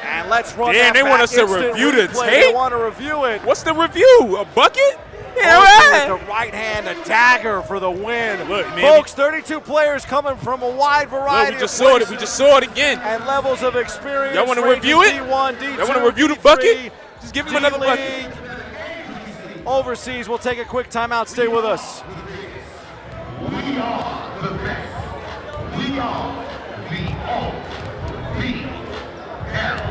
And let's run Damn, that they back. want us to Instant review the replay. tape? They want to review it. What's the review? A bucket? Yeah, right. With the right hand, a dagger for the win. Look, man, folks, 32 players coming from a wide variety we just of places. We just saw it again. And levels of experience. Y'all want to review it? D1, D2, Y'all want to review the D3, bucket? Just give him another D-League. bucket. Overseas, we'll take a quick timeout. Stay with us. We are the best. We are the OBL. OBL.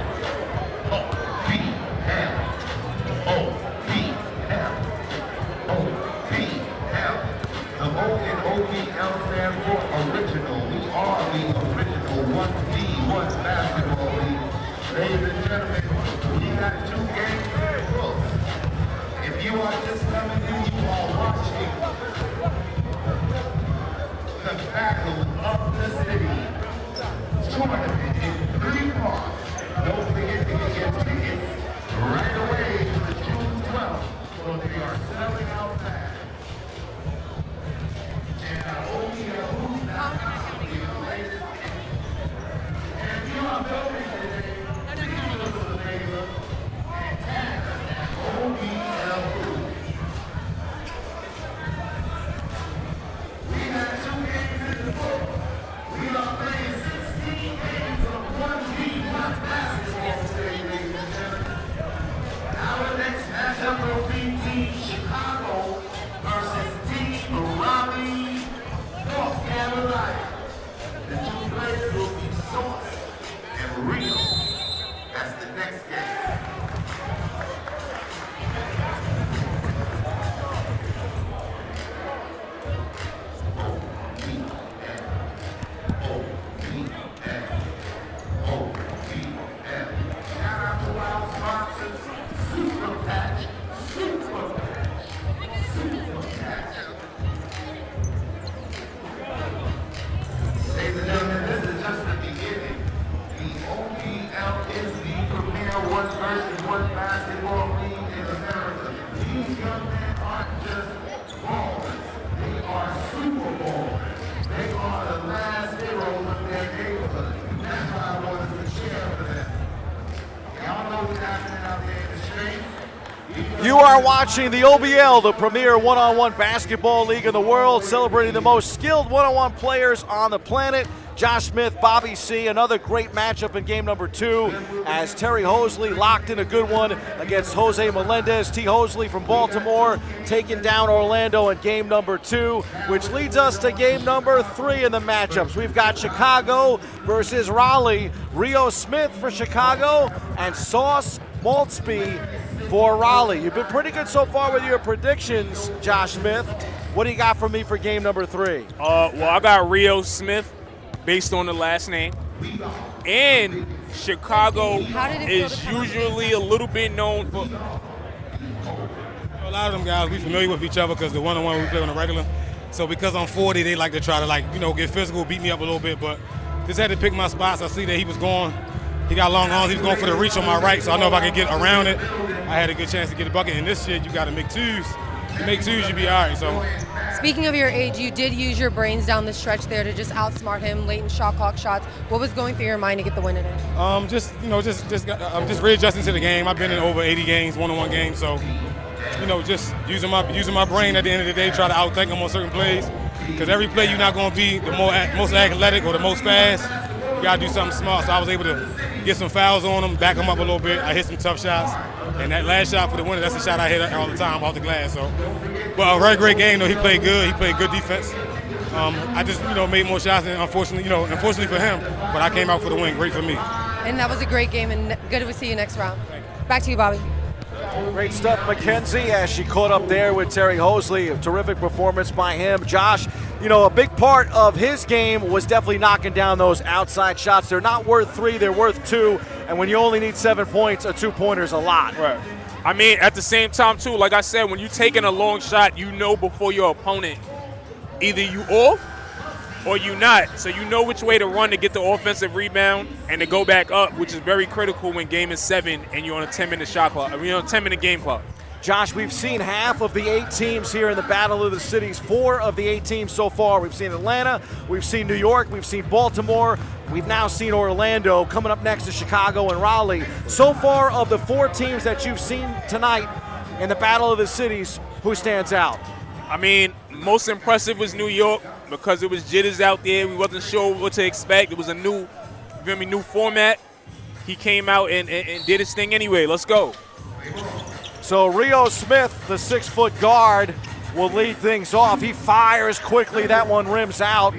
OBL. You are watching the OBL, the premier one-on-one basketball league in the world, celebrating the most skilled one-on-one players on the planet. Josh Smith, Bobby C, another great matchup in game number 2 as Terry Hosley locked in a good one against Jose Melendez. T. Hosley from Baltimore taking down Orlando in game number 2, which leads us to game number 3 in the matchups. We've got Chicago versus Raleigh. Rio Smith for Chicago and Sauce Maltzby for Raleigh. You've been pretty good so far with your predictions, Josh Smith. What do you got for me for game number 3? Well, I got Rio Smith based on the last name. And Chicago is usually a little bit known for... A lot of them guys, we familiar with each other because the one-on-one we play on the regular. So because I'm 40, they like to try to get physical, beat me up a little bit. But just had to pick my spots. I see that he was going. He got long arms. He was going for the reach on my right, so I know if I could get around it, I had a good chance to get a bucket. And this shit, you got to make twos. You make twos, you be all right. So. Speaking of your age, you did use your brains down the stretch there to just outsmart him, late in shot clock shots. What was going through your mind to get the win today? I'm just readjusting to the game. I've been in over 80 games, one-on-one games, so just using my brain at the end of the day, try to outthink them on certain plays. Because every play you're not going to be the most athletic or the most fast. You got to do something smart. So I was able to get some fouls on him, back him up a little bit. I hit some tough shots. And that last shot for the winner, that's the shot I hit all the time off the glass. So, but a very great game, though. He played good. He played good defense. I just, made more shots than unfortunately for him. But I came out for the win. Great for me. And that was a great game, and good to see you next round. Back to you, Bobby. Great stuff, Mackenzie, as she caught up there with Terry Hosley. A terrific performance by him. Josh, a big part of his game was definitely knocking down those outside shots. They're not worth 3, they're worth 2. And when you only need 7 points, a 2-pointer is a lot. Right. I mean, at the same time, too, like I said, when you're taking a long shot, you know before your opponent, either you off or you not. So you know which way to run to get the offensive rebound and to go back up, which is very critical when game is 7 and you're on a 10-minute shot clock. You're on a 10-minute game clock. Josh, we've seen half of the 8 teams here in the Battle of the Cities. 4 of the 8 teams so far. We've seen Atlanta, we've seen New York, we've seen Baltimore, we've now seen Orlando. Coming up next is Chicago and Raleigh. So far, of the 4 teams that you've seen tonight in the Battle of the Cities, who stands out? I mean, most impressive was New York because it was jitters out there. We wasn't sure what to expect. It was a new format. He came out and did his thing anyway. Let's go. So Rio Smith, the 6-foot guard, will lead things off. He fires quickly. That one rims out.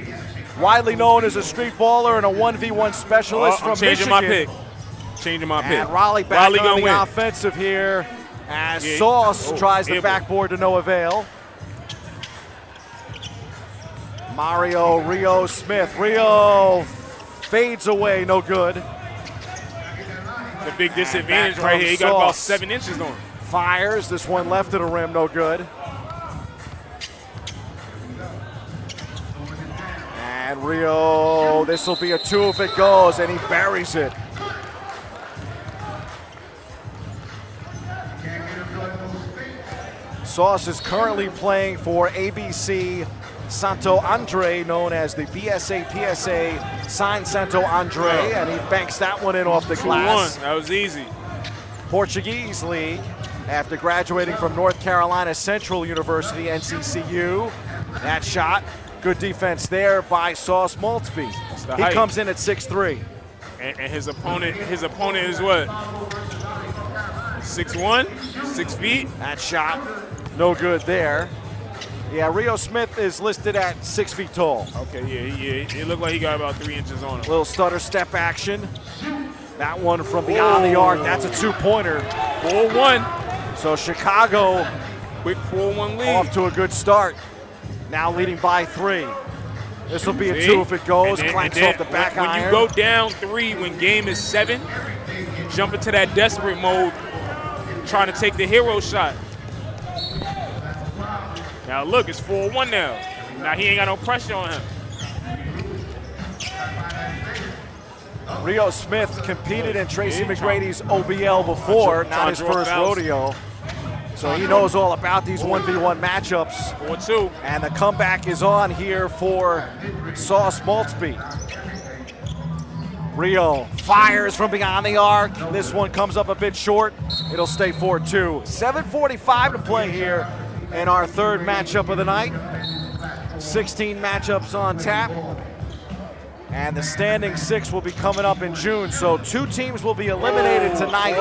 Widely known as a street baller and a 1v1 specialist from changing Michigan. Changing my pick. And Raleigh back on the offensive here as Sauce tries the backboard to no avail. Rio Smith. Rio fades away, no good. The big disadvantage right here. He got about 7 inches on him. Fires. This one left of the rim, no good. And Rio, this will be a 2 if it goes, and he buries it. Sauce is currently playing for ABC Santo Andre, known as the BSA PSA San Santo Andre, and he banks that one in off the glass. 2-1. That was easy. Portuguese League, after graduating from North Carolina Central University, NCCU. That shot, good defense there by Sauce Maltzby. He comes in at 6'3". And his opponent is what? 6'1", 6 feet. That shot, no good there. Yeah, Rio Smith is listed at 6 feet tall. Okay, yeah. It looked like he got about 3 inches on him. Little stutter step action. That one from beyond the arc, that's a 2-pointer. 4-1. So Chicago, quick 4-1 lead. Off to a good start. Now leading by 3. This will be a 2 if it goes. Clanks off the back iron. When you go down 3 when game is 7, jump into that desperate mode, trying to take the hero shot. Now look, it's 4-1 now. Now he ain't got no pressure on him. Rio Smith competed in Tracy McGrady's OBL before, not his first rodeo. So he knows all about these 1v1 matchups. 4-2. And the comeback is on here for Sauce Maltzby. Rio fires from beyond the arc. This one comes up a bit short. It'll stay 4-2. 7:45 to play here in our third matchup of the night. 16 matchups on tap. And the standing 6 will be coming up in June. So 2 teams will be eliminated tonight.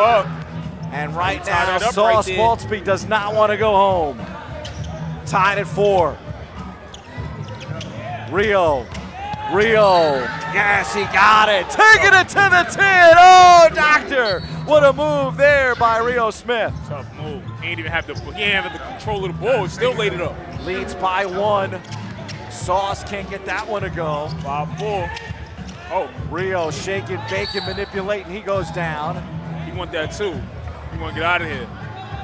And right now, Sauce Maltsby does not want to go home. Tied at 4. Rio, yes, he got it. Taking it to the 10. Oh, doctor, what a move there by Rio Smith. Tough move. He ain't even have the control of the ball. He still laid it up. Leads by 1. Sauce can't get that one to go. 5-4. Oh, Rio shaking, baking, manipulating. He goes down. He want that too. He want to get out of here.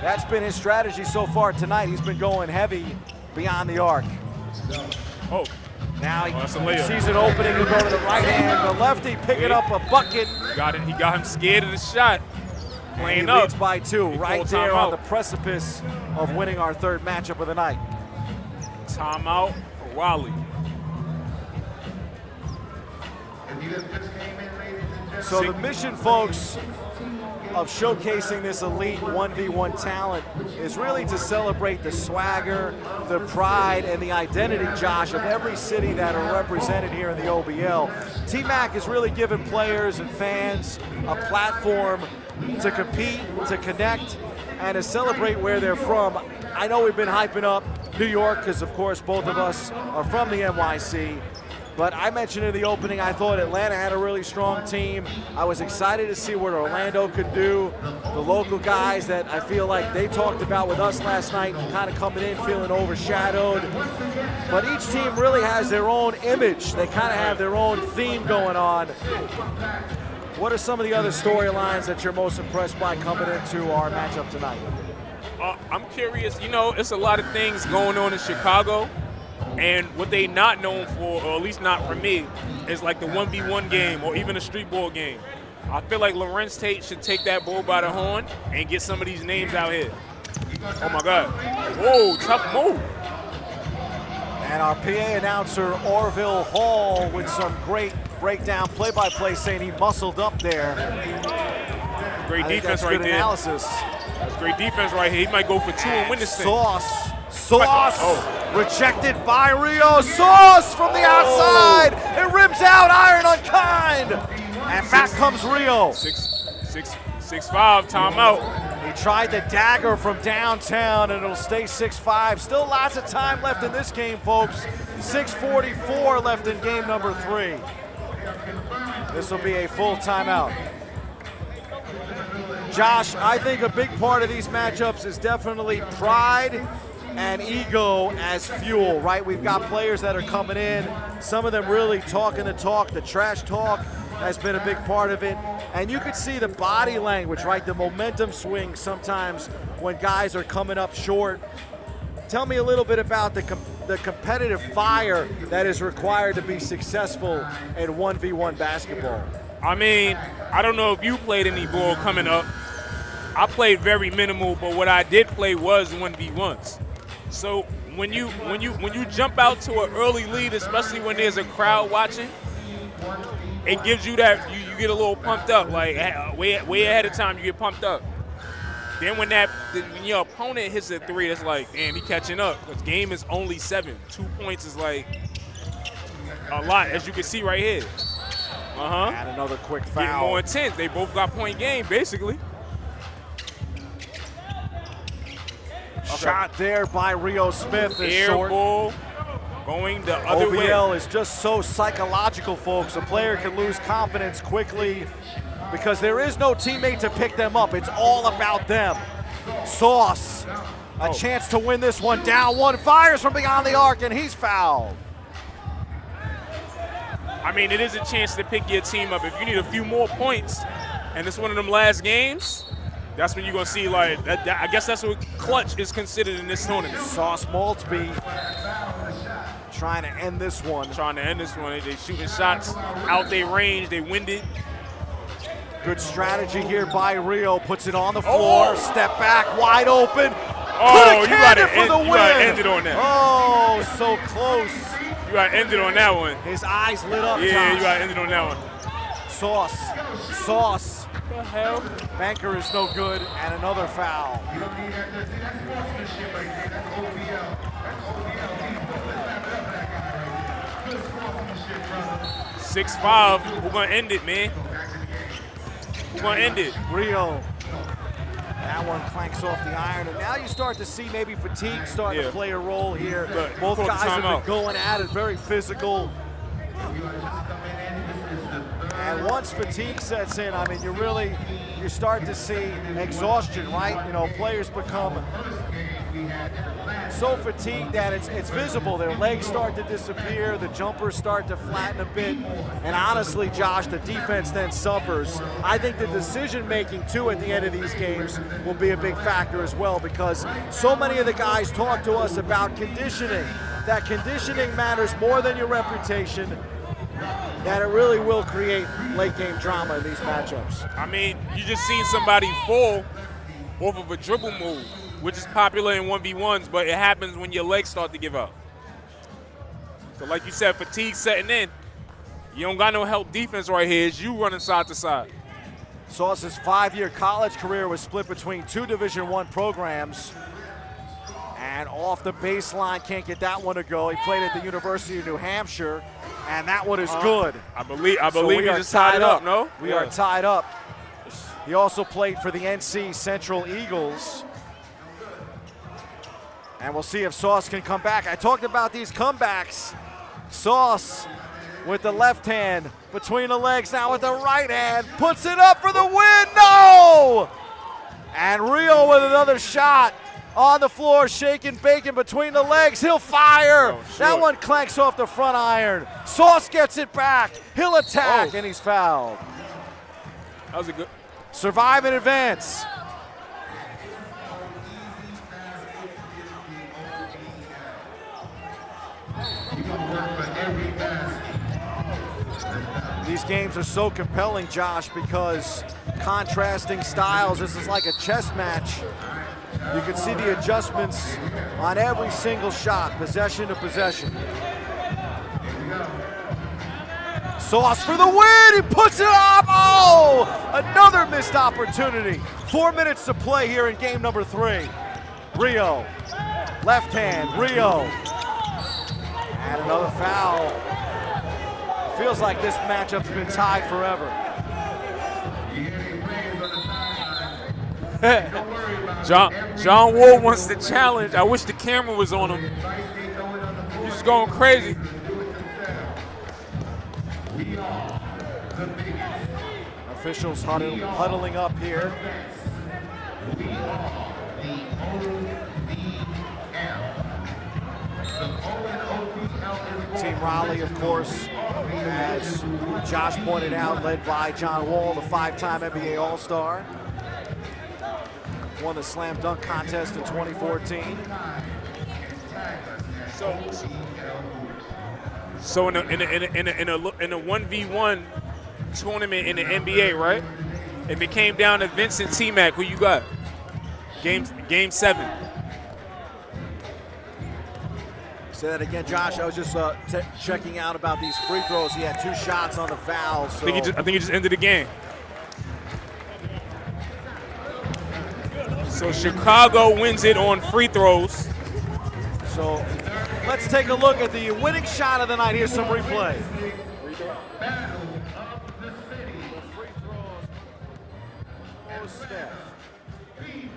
That's been his strategy so far tonight. He's been going heavy beyond the arc. Oh. Now he that's a layup. sees an opening to go to the right hand. The lefty picking up a bucket. Got it. He got him scared of the shot. Playing he up. leads by 2, right there on the precipice of winning our third matchup of the night. Timeout for Raleigh. So the mission, folks, of showcasing this elite 1v1 talent is really to celebrate the swagger, the pride, and the identity, Josh, of every city that are represented here in the OBL. T-Mac is really giving players and fans a platform to compete, to connect, and to celebrate where they're from. I know we've been hyping up New York because, of course, both of us are from the NYC. But I mentioned in the opening, I thought Atlanta had a really strong team. I was excited to see what Orlando could do. The local guys that I feel like they talked about with us last night, kind of coming in feeling overshadowed. But each team really has their own image. They kind of have their own theme going on. What are some of the other storylines that you're most impressed by coming into our matchup tonight? I'm curious. You know, it's a lot of things going on in Chicago. And what they not known for, or at least not for me, is like the 1v1 game or even a street ball game. I feel like Lorenz Tate should take that bull by the horn and get some of these names out here. Oh my God. Whoa, tough move. And our PA announcer, Orville Hall, with some great breakdown play-by-play saying he muscled up there. Great defense right there. Analysis. That's great defense right here. He might go for 2 and win this thing. Sauce rejected by Rio. Sauce from the outside. It rims out, iron unkind. And back comes Rio. 6'5", timeout. He tried the dagger from downtown and it'll stay 6'5". Still lots of time left in this game, folks. 6:44 left in game number 3. This will be a full timeout. Josh, I think a big part of these matchups is definitely pride and ego as fuel, right? We've got players that are coming in, some of them really talking the talk. The trash talk has been a big part of it. And you could see the body language, right? The momentum swing sometimes when guys are coming up short. Tell me a little bit about the competitive fire that is required to be successful in 1v1 basketball. I mean, I don't know if you played any ball coming up. I played very minimal, but what I did play was 1v1s. So when you jump out to an early lead, especially when there's a crowd watching, it gives you that you get a little pumped up, like way ahead of time. You get pumped up. Then when your opponent hits a 3, it's like, damn, he catching up. Because game is only 7. 2 points is like a lot, as you can see right here. And another quick foul. Getting more intense. They both got point game, basically. Shot there by Rio Smith is Air short. ball going the other way. OBL is just so psychological, folks. A player can lose confidence quickly because there is no teammate to pick them up. It's all about them. Sauce, a chance to win this one. Down 1, fires from beyond the arc, and he's fouled. I mean, it is a chance to pick your team up. If you need a few more points, and it's one of them last games, that's when you're going to see, like, I guess that's what clutch is considered in this tournament. Sauce Maltsby trying to end this one. They shooting shots out their range. They winded. Good strategy here by Rio. Puts it on the floor. Step back, wide open. Oh, you got to end it on that. Oh, so close. You got to end it on that one. His eyes lit up, Yeah, Josh. you got to end it on that one. Sauce. Sauce. The hell? Banker is no good, and another foul. You don't need that. See, that's sportsmanship right there. That's OBL. That's OBL. Good sportsmanship, brother. 6-5. We're going to end it, man. We're going to end it. Rio. That one clanks off the iron, and now you start to see maybe fatigue starting to play a role here. But both guys have been out. going at it, very physical. And once fatigue sets in, I mean, you start to see exhaustion, right? You know, players become so fatigued that it's visible. Their legs start to disappear, the jumpers start to flatten a bit, and honestly, Josh, the defense then suffers. I think the decision-making, too, at the end of these games will be a big factor as well, because so many of the guys talk to us about conditioning, that conditioning matters more than your reputation, that it really will create late-game drama in these matchups. I mean, you just seen somebody fall off of a dribble move, which is popular in 1v1s, but it happens when your legs start to give up. So like you said, fatigue setting in. You don't got no help defense right here. It's you running side to side. Sauce's 5-year college career was split between 2 Division I programs. And off the baseline, can't get that one to go. He played at the University of New Hampshire, and that one is good. I believe So we just tied it up, no? We are tied up. He also played for the NC Central Eagles. And we'll see if Sauce can come back. I talked about these comebacks. Sauce with the left hand between the legs, now with the right hand, puts it up for the win, no! And Rio with another shot on the floor, shaking bacon between the legs, he'll fire. That one clanks off the front iron. Sauce gets it back, he'll attack, and he's fouled. That was a good. Survive and advance. These games are so compelling, Josh, because contrasting styles. This is like a chess match. You can see the adjustments on every single shot, possession to possession. Sauce for the win, he puts it up, oh! Another missed opportunity. 4 minutes to play here in game number 3. Rio, left hand, Rio. And another foul. Feels like this matchup's been tied forever. John Wall wants the challenge. I wish the camera was on him. He's just going crazy. Officials huddling up here. Team Raleigh, of course, as Josh pointed out, led by John Wall, the 5-time NBA All-Star. Won the slam dunk contest in 2014. So in a 1v1 tournament in the NBA, right? If it came down to Vincent T-Mac, who you got? Game 7. Say that again, Josh. I was just checking out about these free throws. He had 2 shots on the foul. So. I think he just ended the game. So Chicago wins it on free throws. So let's take a look at the winning shot of the night. Here's some replay.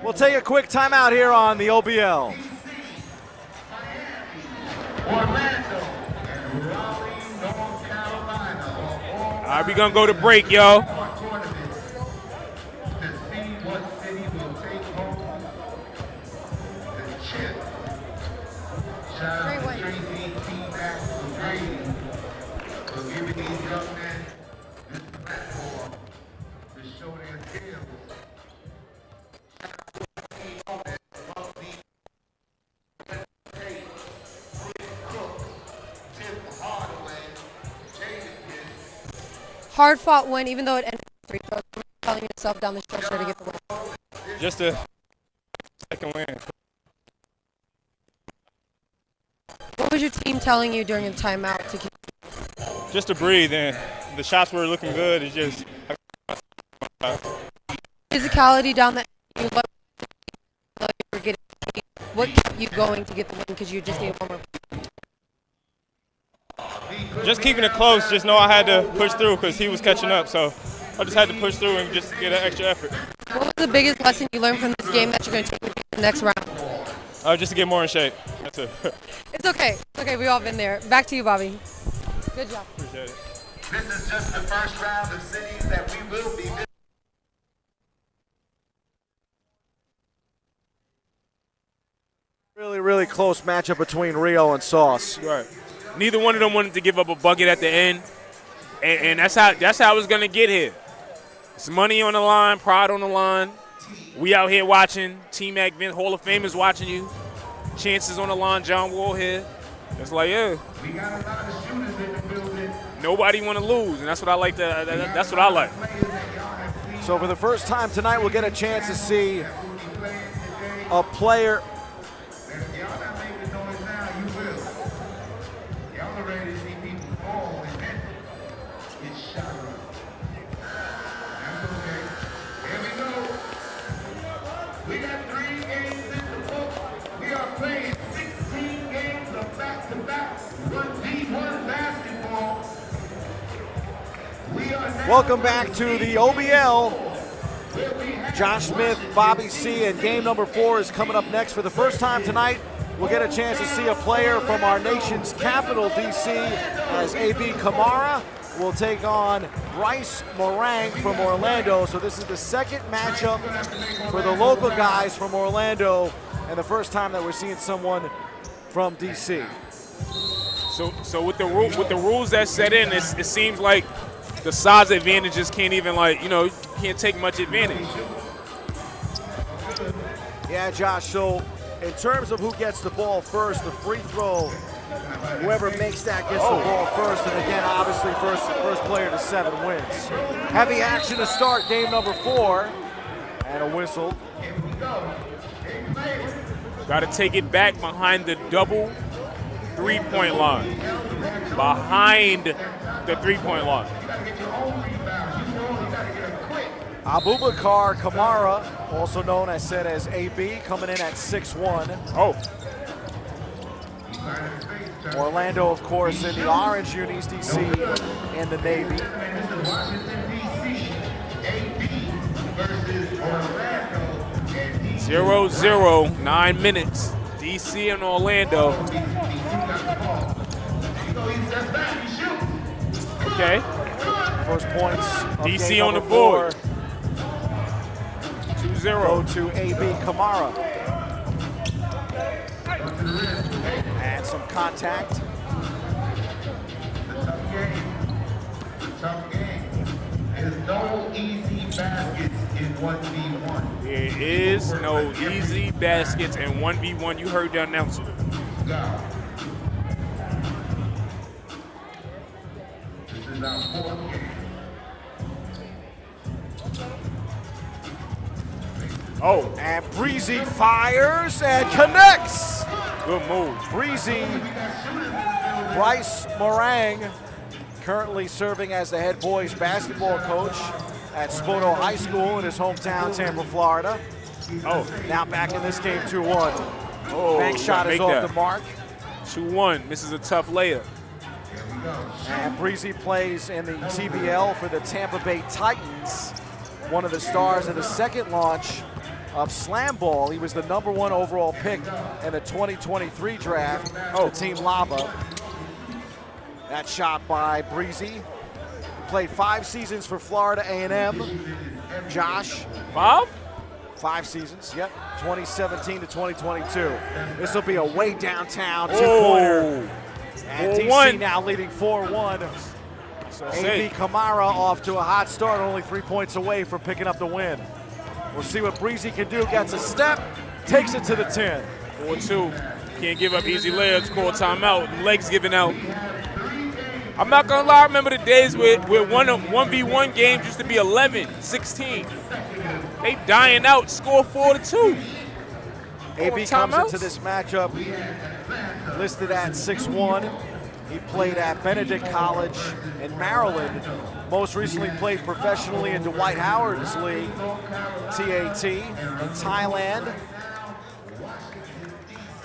We'll take a quick timeout here on the OBL. Orlando and Raleigh, North Carolina. All right, we're going to go to break, yo. Hard-fought win, even though it ended with free throws. Telling yourself down the stretch there to get the win. Just a second win. What was your team telling you during the timeout to keep? Just to breathe and the shots were looking good. It's just Physicality down the you love you were getting. What kept you going to get the win? Because you just need one more. just keeping it close. Just know I had to push through because he was catching up. So I just had to push through and just get an extra effort. What was the biggest lesson you learned from this game that you're going to take with you to the next round? Just to get more in shape. That's it. It's okay. It's okay. We've all been there. Back to you, Bobby. Good job. Appreciate it. This is just the first round of cities that we will be. Really, really close matchup between Rio and Sauce. Right. Neither one of them wanted to give up a bucket at the end, and that's how it's gonna get here. It's money on the line, pride on the line. We out here watching. T-Mac, Hall of Famers watching you. Chances on the line. John Wall here. It's like, yeah. We got a lot of shooters in the building. Nobody want to lose, and that's what I like. That's what I like. So for the first time tonight, we'll get a chance to see a player. If y'all not making noise now, you will. Y'all are ready to see people fall and then get shot up. That's okay. Here we go. We got 3 games in the book. We are playing 16 games of back-to-back 1v1 basketball. We are now Welcome back to the OBL. Josh Smith, Bobby C, and game number 4 is coming up next. For the first time tonight, we'll get a chance to see a player from our nation's capital, D.C., as A.B. Kamara will take on Bryce Morang from Orlando. So this is the second matchup for the local guys from Orlando, and the first time that we're seeing someone from D.C. So with the rules that set in, it seems like the size advantages can't even you can't take much advantage. Yeah, Josh, so in terms of who gets the ball first, the free throw, whoever makes that gets the ball first, and again, obviously first player to 7 wins. Heavy action to start game number 4, and a whistle. Got to take it back behind the double 3-point line. Behind the 3-point line. Abubakar Kamara, also known as AB, coming in at 6'1". Oh. Orlando, of course, in the orange unis, DC in the navy. 0-0, 9 minutes. DC and Orlando. Okay. First points. DC on the board. 2-0. Go to AB Kamara. And some contact. Tough game. There's no easy baskets in 1v1. There is no easy baskets in 1v1. You heard the announcer. This is our 4th game. Oh, and Breezy fires and connects. Good move. Breezy, Bryce Morang, currently serving as the head boys basketball coach at Spoto High School in his hometown, Tampa, Florida. Oh, now back in this game, 2-1. Oh, bank shot is off the mark. 2-1. This is a tough layup. And Breezy plays in the TBL for the Tampa Bay Titans, one of the stars of the second launch of Slam Ball. He was the #1 overall pick in the 2023 draft to Team Lava. That shot by Breezy. He played 5 seasons for Florida A&M. Josh. 5 seasons, yep. 2017 to 2022. This will be a way downtown 2-pointer. And DC now leading 4-1. AB Kamara off to a hot start, only 3 points away from picking up the win. We'll see what Breezy can do. Gets a step, takes it to the 10. 4-2. Can't give up easy layups, call timeout, legs giving out. I'm not gonna lie, I remember the days where 1v1 games used to be 11, 16. They dying out, score 4-2. AB comes into this matchup listed at 6'1", He played at Benedict College in Maryland. Most recently played professionally in Dwight Howard's league, TAT, in Thailand.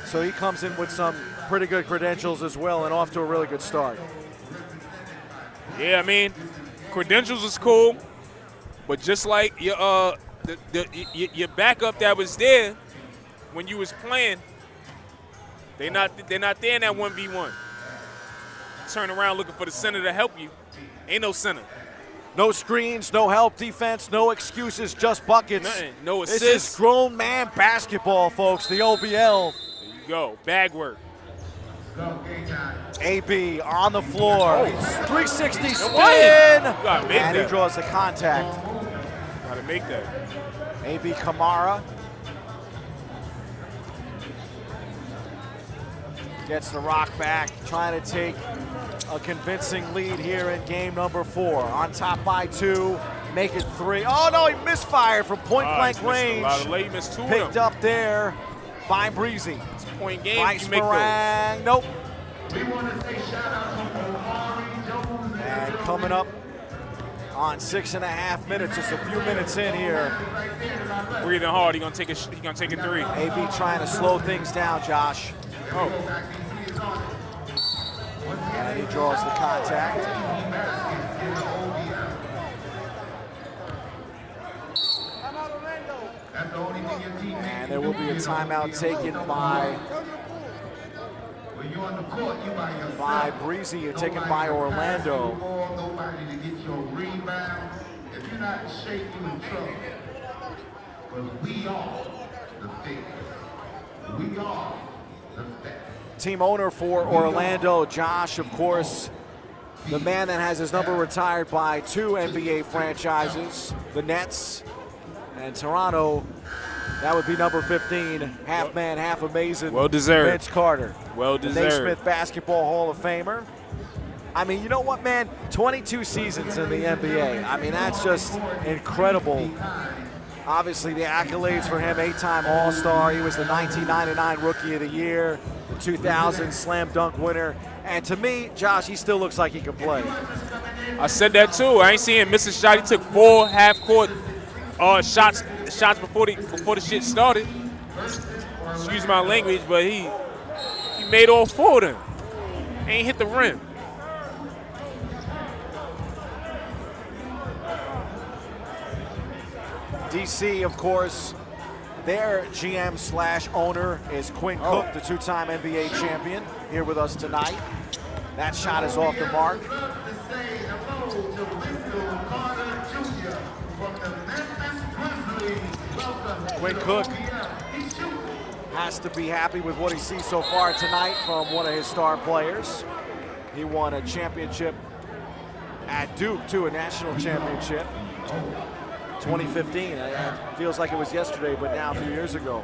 So he comes in with some pretty good credentials as well and off to a really good start. Yeah, I mean, credentials is cool, but just like your backup that was there when you was playing, they're not there in that 1v1. Turn around looking for the center to help you. Ain't no center. No screens, no help defense, no excuses, just buckets. Nothing. No assists. This is grown man basketball, folks, the OBL. There you go, bag work. AB on the floor. 360 spin. Gotta make and that. he draws the contact. Gotta make that. AB Kamara gets the rock back, trying to take a convincing lead here in game number 4. On top by 2, make it 3. Oh no, he misfired from point-blank range. A lot of late missed 2 of Picked them. up there by Breezy. It's a point game. Bryce You make those. Morang, nope. And coming up on 6.5 minutes, just a few minutes in here. Breathing hard. He gonna take a 3. AB trying to slow things down, Josh. Oh. And he draws the contact. And there will be a timeout taken by Breezy and taken by Orlando. If you're not in shape, you're in trouble. But we are the biggest. We are the best. Team owner for Orlando, Josh, of course, the man that has his number retired by 2 NBA franchises, the Nets and Toronto. That would be number 15, half man, half amazing. Well deserved. Vince Carter. Well the deserved. Naismith Basketball Hall of Famer. I mean, you know what, man? 22 seasons in the NBA. I mean, that's just incredible. Obviously, the accolades for him, 8-time All-Star. He was the 1999 Rookie of the Year, the 2000 Slam Dunk winner. And to me, Josh, he still looks like he can play. I said that too. I ain't seen him miss a shot. He took 4 half-court shots before the shit started. Excuse my language, but he made all 4 of them. Ain't hit the rim. DC, of course, their GM/owner is Quinn Cook, the 2-time NBA champion, here with us tonight. That shot is off the mark. Quinn Cook has to be happy with what he sees so far tonight from one of his star players. He won a championship at Duke, too, a national championship. 2015. It feels like it was yesterday, but now a few years ago.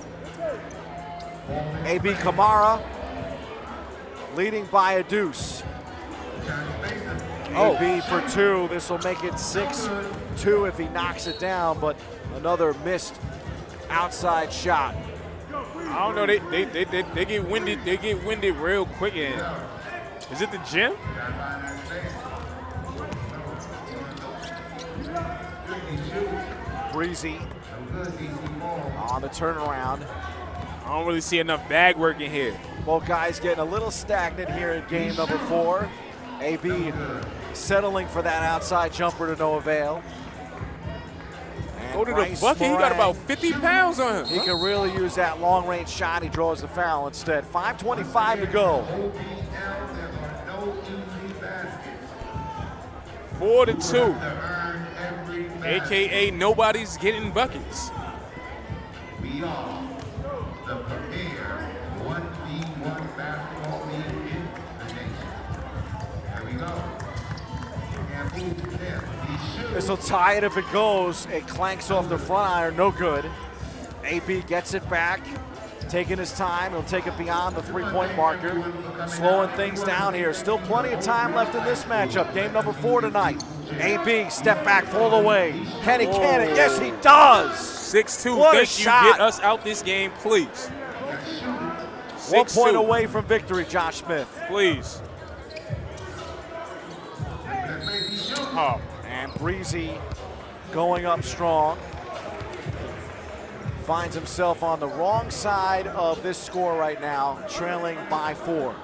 AB Kamara leading by a deuce. AB for 2. This will make it 6-2 if he knocks it down, but another missed outside shot. I don't know. They get winded. They get winded real quick. And is it the gym? Breezy on the turnaround. I don't really see enough bag work in here. Both guys getting a little stagnant here in game number 4. AB settling for that outside jumper to no avail. And Go to Bryce the bucket. He got Morang, about 50 pounds on him. he can really use that long-range shot. He draws the foul instead. 5:25 to go. 4-2. AKA nobody's getting buckets. We are the premier 1v1 basketball league in the nation. Here we go. And move them. This will tie it if it goes. It clanks off the front iron, no good. AB gets it back, taking his time. He'll take it beyond the 3-point marker, slowing things down here. Still plenty of time left in this matchup. Game number 4 tonight. AB, step back, fall away. Can he can it? Yes, he does. 6-2. What a Thank you. shot. Get us out this game, please. 1 point 6-2. away from victory, Josh Smith. Please. Oh. And Breezy going up strong. Finds himself on the wrong side of this score right now, trailing by 4.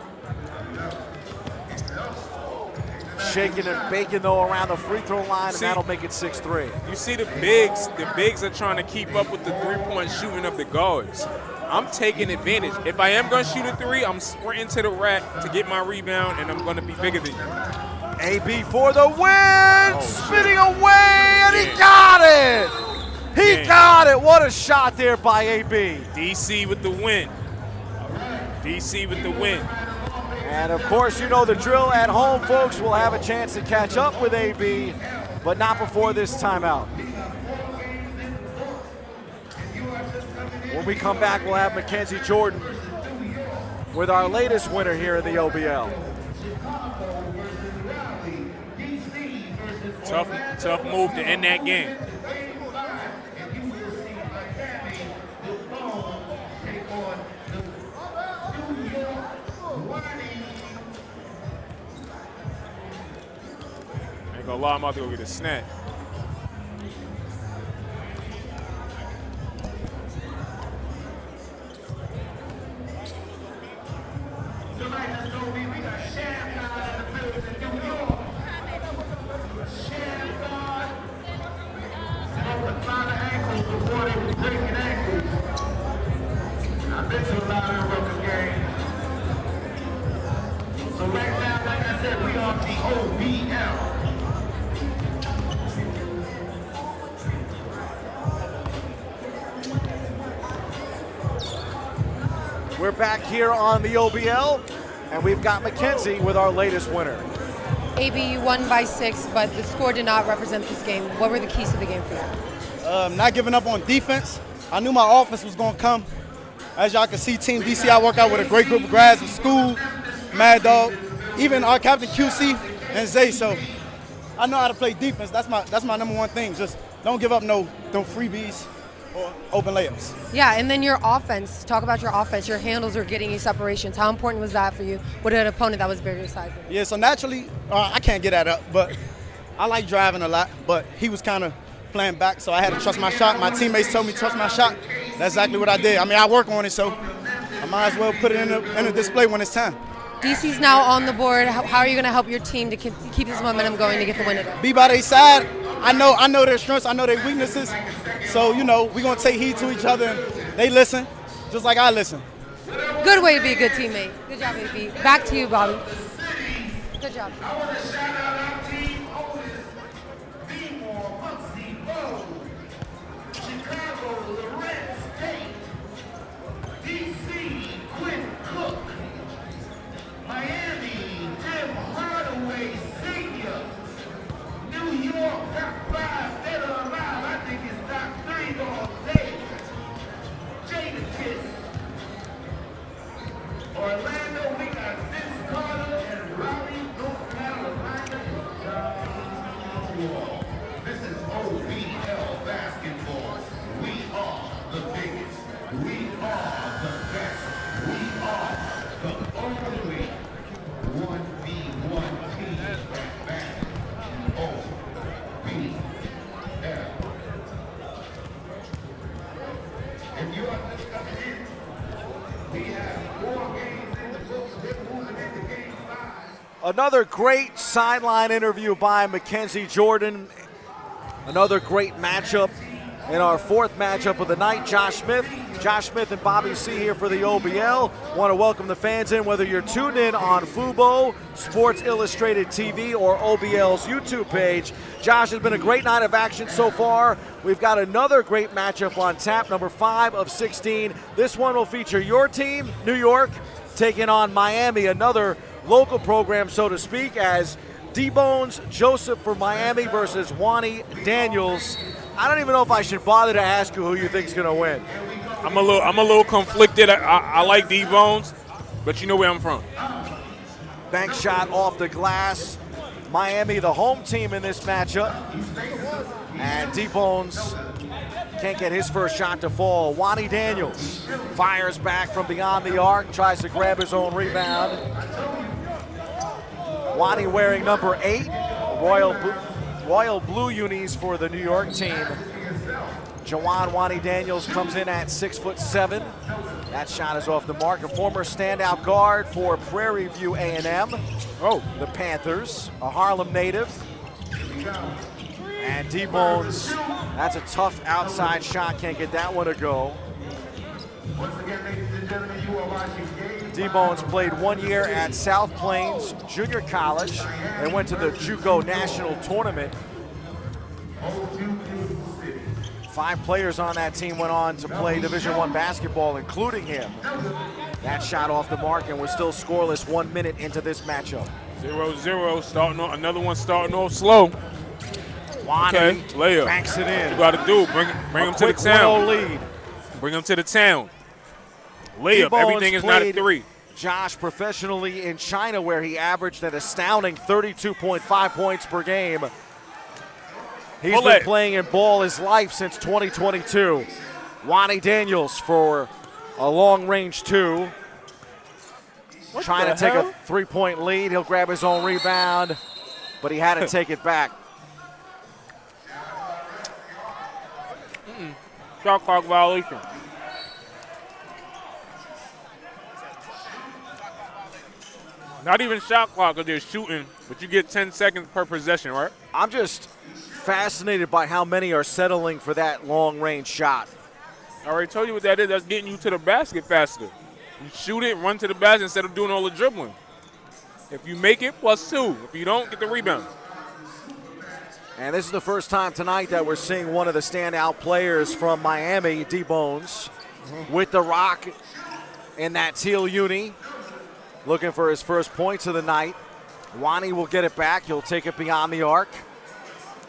Shaking and baking though around the free throw line, and that'll make it 6-3. You see the bigs are trying to keep up with the three-point shooting of the guards. I'm taking advantage. If I am going to shoot a 3, I'm sprinting to the rack to get my rebound, and I'm going to be bigger than you. AB for the win, spinning away, and he got it. He got it. What a shot there by AB. DC with the win. DC with the win. And of course, you know the drill at home, folks. Will have a chance to catch up with AB, but not before this timeout. When we come back, we'll have Mackenzie Jordan with our latest winner here in the OBL. Tough move to end that game. Ain't gonna lie, I'm about to go get a snack. We're back here on the OBL, and we've got Mackenzie with our latest winner. AB, you won by 6, but the score did not represent this game. What were the keys to the game for you? Not giving up on defense. I knew my offense was going to come. As y'all can see, Team DC, I work out with a great group of guys from school, Mad Dog, even our captain QC and Zay. So I know how to play defense. That's my number one thing. Just don't give up no freebies or open layups. Yeah, and then your offense. Talk about your offense. Your handles are getting you separations. How important was that for you with an opponent that was bigger size? Yeah, so naturally, I can't get that up, but I like driving a lot, but he was kind of playing back, so I had to trust my shot. My teammates told me to trust my shot. That's exactly what I did. I mean, I work on it, so I might as well put it in the display when it's time. DC's now on the board. How are you going to help your team to keep this momentum going to get the win today? Be by their side. I know their strengths. I know their weaknesses. So, we're going to take heed to each other, and they listen, just like I listen. Good way to be a good teammate. Good job, AB. Back to you, Bobby. Good job. Orlando, we got Vince Carter and Raleigh, North Carolina. This is OBL basketball. We are the biggest. We are the best. We are the only 1v1 team back. OBL. If you are just coming in, we have 4 games in the books. We're moving into game 5. Another great sideline interview by Mackenzie Jordan. Another great matchup in our 4th matchup of the night. Josh Smith and Bobby C here for the OBL. Want to welcome the fans in, whether you're tuned in on Fubo, Sports Illustrated TV, or OBL's YouTube page. Josh, has been a great night of action so far. We've got another great matchup on tap, number 5 of 16. This one will feature your team, New York, taking on Miami, another local program, so to speak, as D-Bones Joseph for Miami versus Wani Daniels. I don't even know if I should bother to ask you who you think is going to win. I'm a little conflicted. I like D-Bones, but you know where I'm from. Bank shot off the glass. Miami, the home team in this matchup. And D-Bones can't get his first shot to fall. Wani Daniels fires back from beyond the arc, tries to grab his own rebound. Wani wearing number 8, royal royal blue unis for the New York team. Jawan Wani Daniels comes in at 6'7". That shot is off the mark. A former standout guard for Prairie View A&M. Oh, the Panthers, a Harlem native. And D-Bones, that's a tough outside shot. Can't get that one to go. D-Bones played 1 year at South Plains Junior College and went to the JUCO National Tournament. 5 players on that team went on to play Division I basketball, including him. That shot off the mark, and we're still scoreless 1 minute into this matchup. 0-0, starting on another one starting off slow. Wani okay, layup. Banks it in. You got to do, bring him to the town. Lead. Bring him to the town. Layup, everything is not a 3. Josh professionally in China, where he averaged an astounding 32.5 points per game. He's been playing in ball his life since 2022. Wani Daniels for a long-range 2. Trying to take a 3-point lead. He'll grab his own rebound, but he had to take it back. Shot clock violation. Not even shot clock because they're shooting, but you get 10 seconds per possession, right? I'm just fascinated by how many are settling for that long-range shot. I already told you what that is. That's getting you to the basket faster. You shoot it, run to the basket instead of doing all the dribbling. If you make it, +2. If you don't, get the rebound. And this is the first time tonight that we're seeing one of the standout players from Miami, D-Bones, with the rock in that teal uni, looking for his first points of the night. Wani will get it back. He'll take it beyond the arc.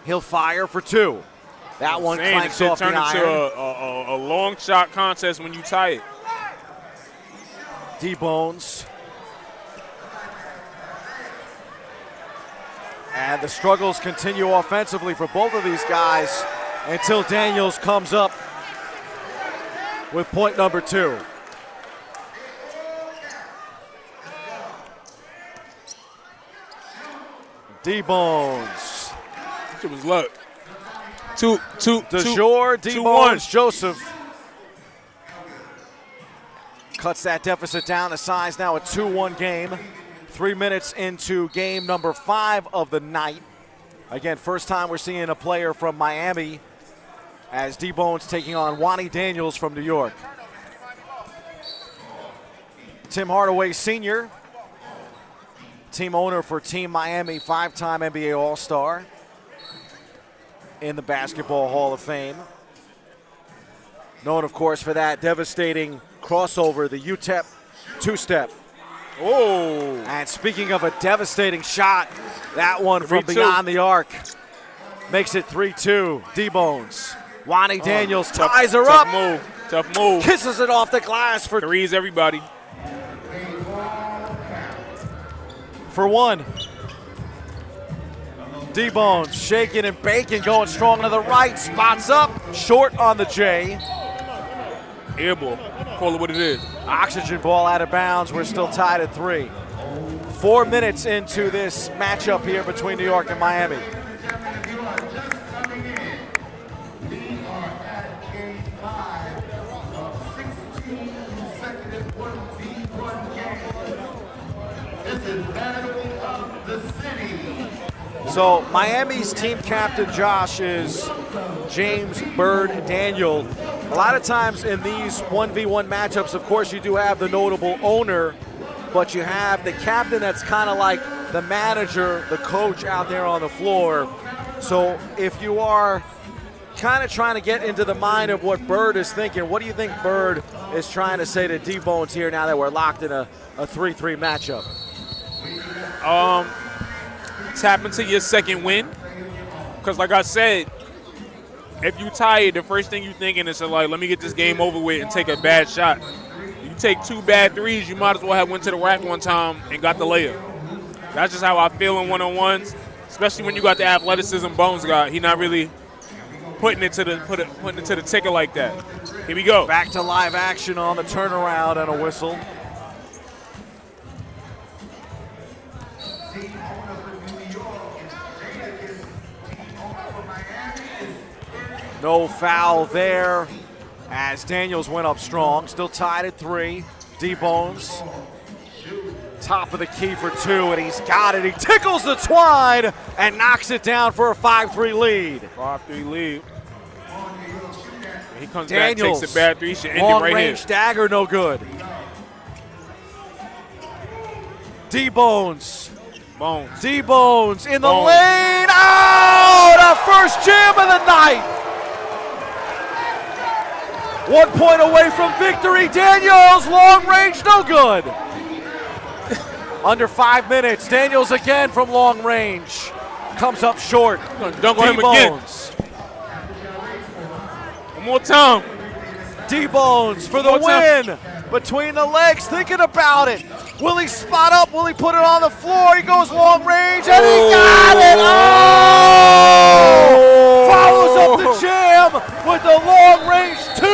He'll fire for 2. That one clanks off the iron. It turns into a long shot contest when you tie it. D-Bones. And the struggles continue offensively for both of these guys until Daniels comes up with point number 2. D-Bones. It was luck. DeJour, D-Bones, Joseph. Cuts that deficit down to size now a 2-1 game. 3 minutes into game number 5 of the night. Again, first time we're seeing a player from Miami as D-Bones taking on Wani Daniels from New York. Tim Hardaway Sr., team owner for Team Miami, 5-time NBA All-Star in the Basketball Hall of Fame. Known, of course, for that devastating crossover, the UTEP two-step. Oh! And speaking of a devastating shot, that one from beyond the arc makes it 3-2. D-Bones. Wani Daniels ties her up. Tough move. Kisses it off the glass for 3s, everybody. For 1. D-Bones shaking and baking, going strong to the right. Spots up, short on the J. Air ball. Call it what it is. Oxygen ball out of bounds. We're still tied at 3. 4 minutes into this matchup here between New York and Miami. So Miami's team captain, Josh, is James Bird Daniel. A lot of times in these 1v1 matchups, of course, you do have the notable owner, but you have the captain that's kind of like the manager, the coach out there on the floor. So if you are kind of trying to get into the mind of what Bird is thinking, what do you think Bird is trying to say to D-Bones here now that we're locked in a 3-3 matchup? Tap into your second win. Because like I said, if you tie it, the first thing you're thinking is like, let me get this game over with and take a bad shot. You take 2 bad 3s, you might as well have went to the rack one time and got the layup. That's just how I feel in one-on-ones, especially when you got the athleticism Bones got. He not really putting it to the ticker like that. Here we go. Back to live action on the turnaround and a whistle. No foul there as Daniels went up strong. Still tied at 3. D-Bones, top of the key for 2, and he's got it. He tickles the twine and knocks it down for a 5-3 lead. 5-3 lead. He comes Daniels, back, takes a bad 3. He should end it long right range here. dagger, no good. D-Bones. D-Bones in the lane. Oh, the first jam of the night. 1 point away from victory. Daniels, long range, no good. Under 5 minutes. Daniels again from long range. Comes up short. Dunk on him again. One more time. D-Bones for the win. Between the legs, thinking about it. Will he spot up? Will he put it on the floor? He goes long range, and he got it! Oh! Follows up the jam with the long range 2.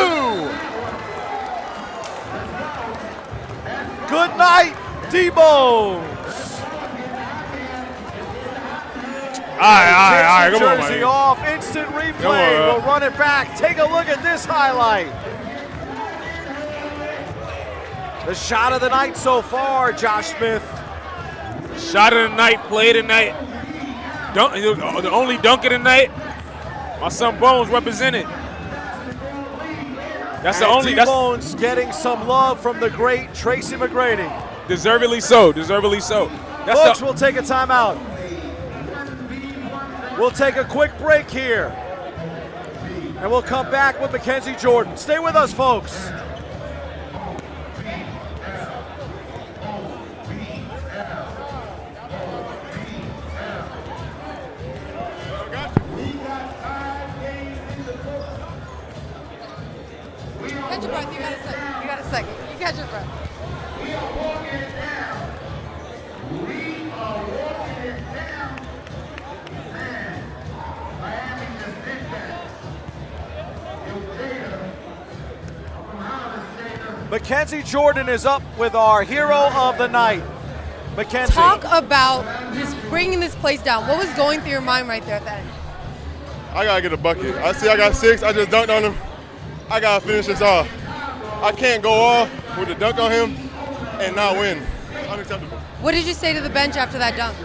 Good night, D-Bones. All right, come on, Jersey man. off, instant replay. We'll run it back. Take a look at this highlight. The shot of the night so far, Josh Smith. Shot of the night, play of the night. The only dunk of the night. My son Bones represented. That's the only. D-Bones getting some love from the great Tracy McGrady. Deservedly so. Deservedly so. Folks, we'll take a timeout. We'll take a quick break here, and we'll come back with Mackenzie Jordan. Stay with us, folks. Catch your breath. You got a second. You got a second. You catch your breath. Mackenzie Jordan is up with our hero of the night. Mackenzie. Talk about just bringing this place down. What was going through your mind right there at that end? I gotta get a bucket. I see I got 6. I just dunked on him. I gotta finish this off. I can't go off with a dunk on him and not win. Unacceptable. What did you say to the bench after that dunk?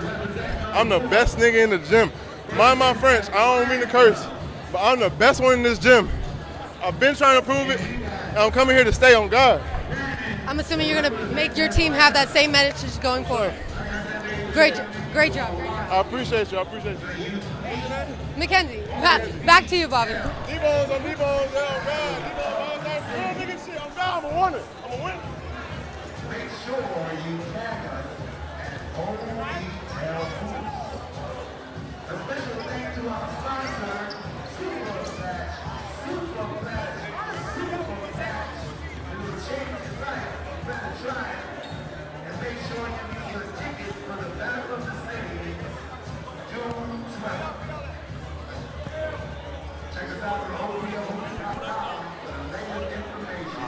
I'm the best nigga in the gym. Mind my French, I don't mean to curse, but I'm the best one in this gym. I've been trying to prove it, and I'm coming here to stay on God. I'm assuming you're going to make your team have that same message going forward. Great job. Great job. I appreciate you. Mackenzie, back to you, Bobby. D-Bones on D-Bones, oh God. D-Bones, that's real nigga shit. I'm down, I'm a winner. I'm a winner. Make sure you tag us at OBL. A special thank you to our sponsor, Super Patch. You will change your life. You better try it. And make sure you get your tickets for the Battle of the City, June 12th. Check us out on OBL.com for the latest information.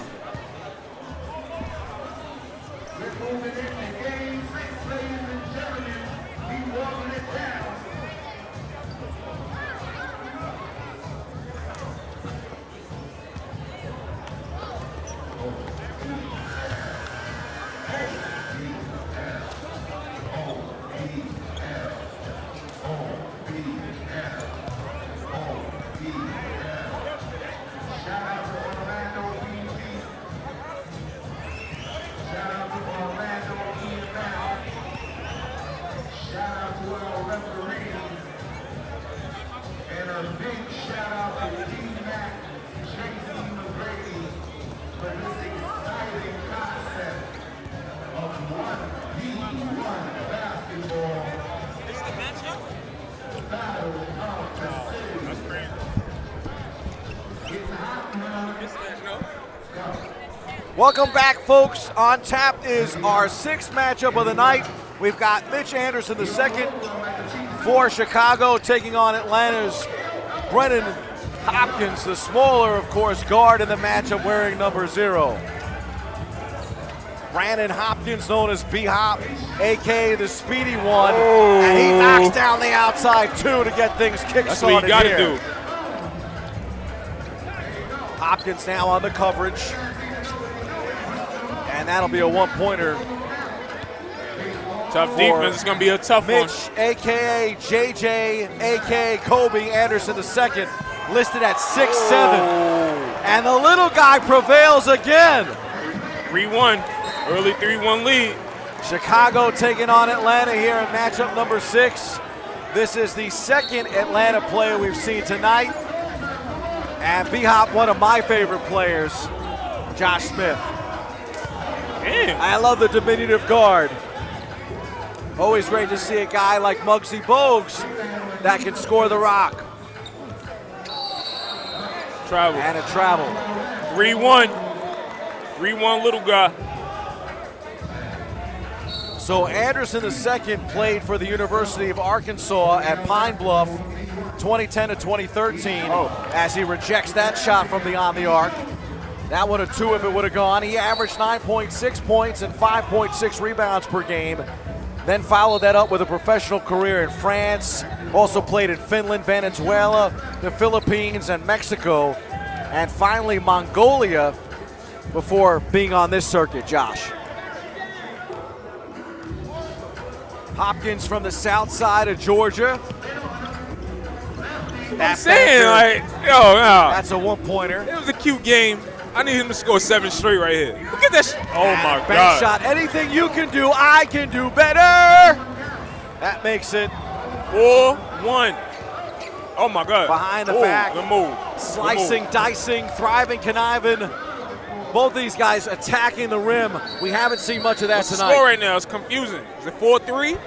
We're moving into game 6, ladies and gentlemen. We walking it down. Welcome back, folks. On tap is our 6th matchup of the night. We've got Mitch Anderson, the second for Chicago, taking on Atlanta's Brennan Hopkins, the smaller, of course, guard in the matchup wearing number 0. Brandon Hopkins, known as B-Hop, a.k.a. the speedy one, and he knocks down the outside 2 to get things kick-started. That's what you got to do. Hopkins now on the coverage. And that'll be a one-pointer. Tough defense. It's going to be a tough one. Mitch, a.k.a. JJ, a.k.a. Kobe Anderson II, listed at 6'7". And the little guy prevails again. 3-1. Early 3-1 lead. Chicago taking on Atlanta here in matchup number 6. This is the second Atlanta player we've seen tonight. And B-Hop, one of my favorite players, Josh Smith. Damn. I love the diminutive guard. Always great to see a guy like Muggsy Bogues that can score the rock. Travel. And a travel. 3-1. 3-1 little guy. So Anderson II played for the University of Arkansas at Pine Bluff 2010 to 2013 as he rejects that shot from beyond the arc. That would have 2 if it would have gone. He averaged 9.6 points and 5.6 rebounds per game. Then followed that up with a professional career in France. Also played in Finland, Venezuela, the Philippines, and Mexico. And finally Mongolia before being on this circuit, Josh. Hopkins from the south side of Georgia. I'm saying, like, yo, that's a one-pointer. It was a cute game. I need him to score 7 straight right here. Look at that. Oh, my Bank God. shot. Anything you can do, I can do better. That makes it 4-1. Oh, my God. Behind the back. Good move. Slicing, dicing, thriving, conniving. Both these guys attacking the rim. We haven't seen much of that What's tonight. the score right now? It's confusing. Is it 4-3?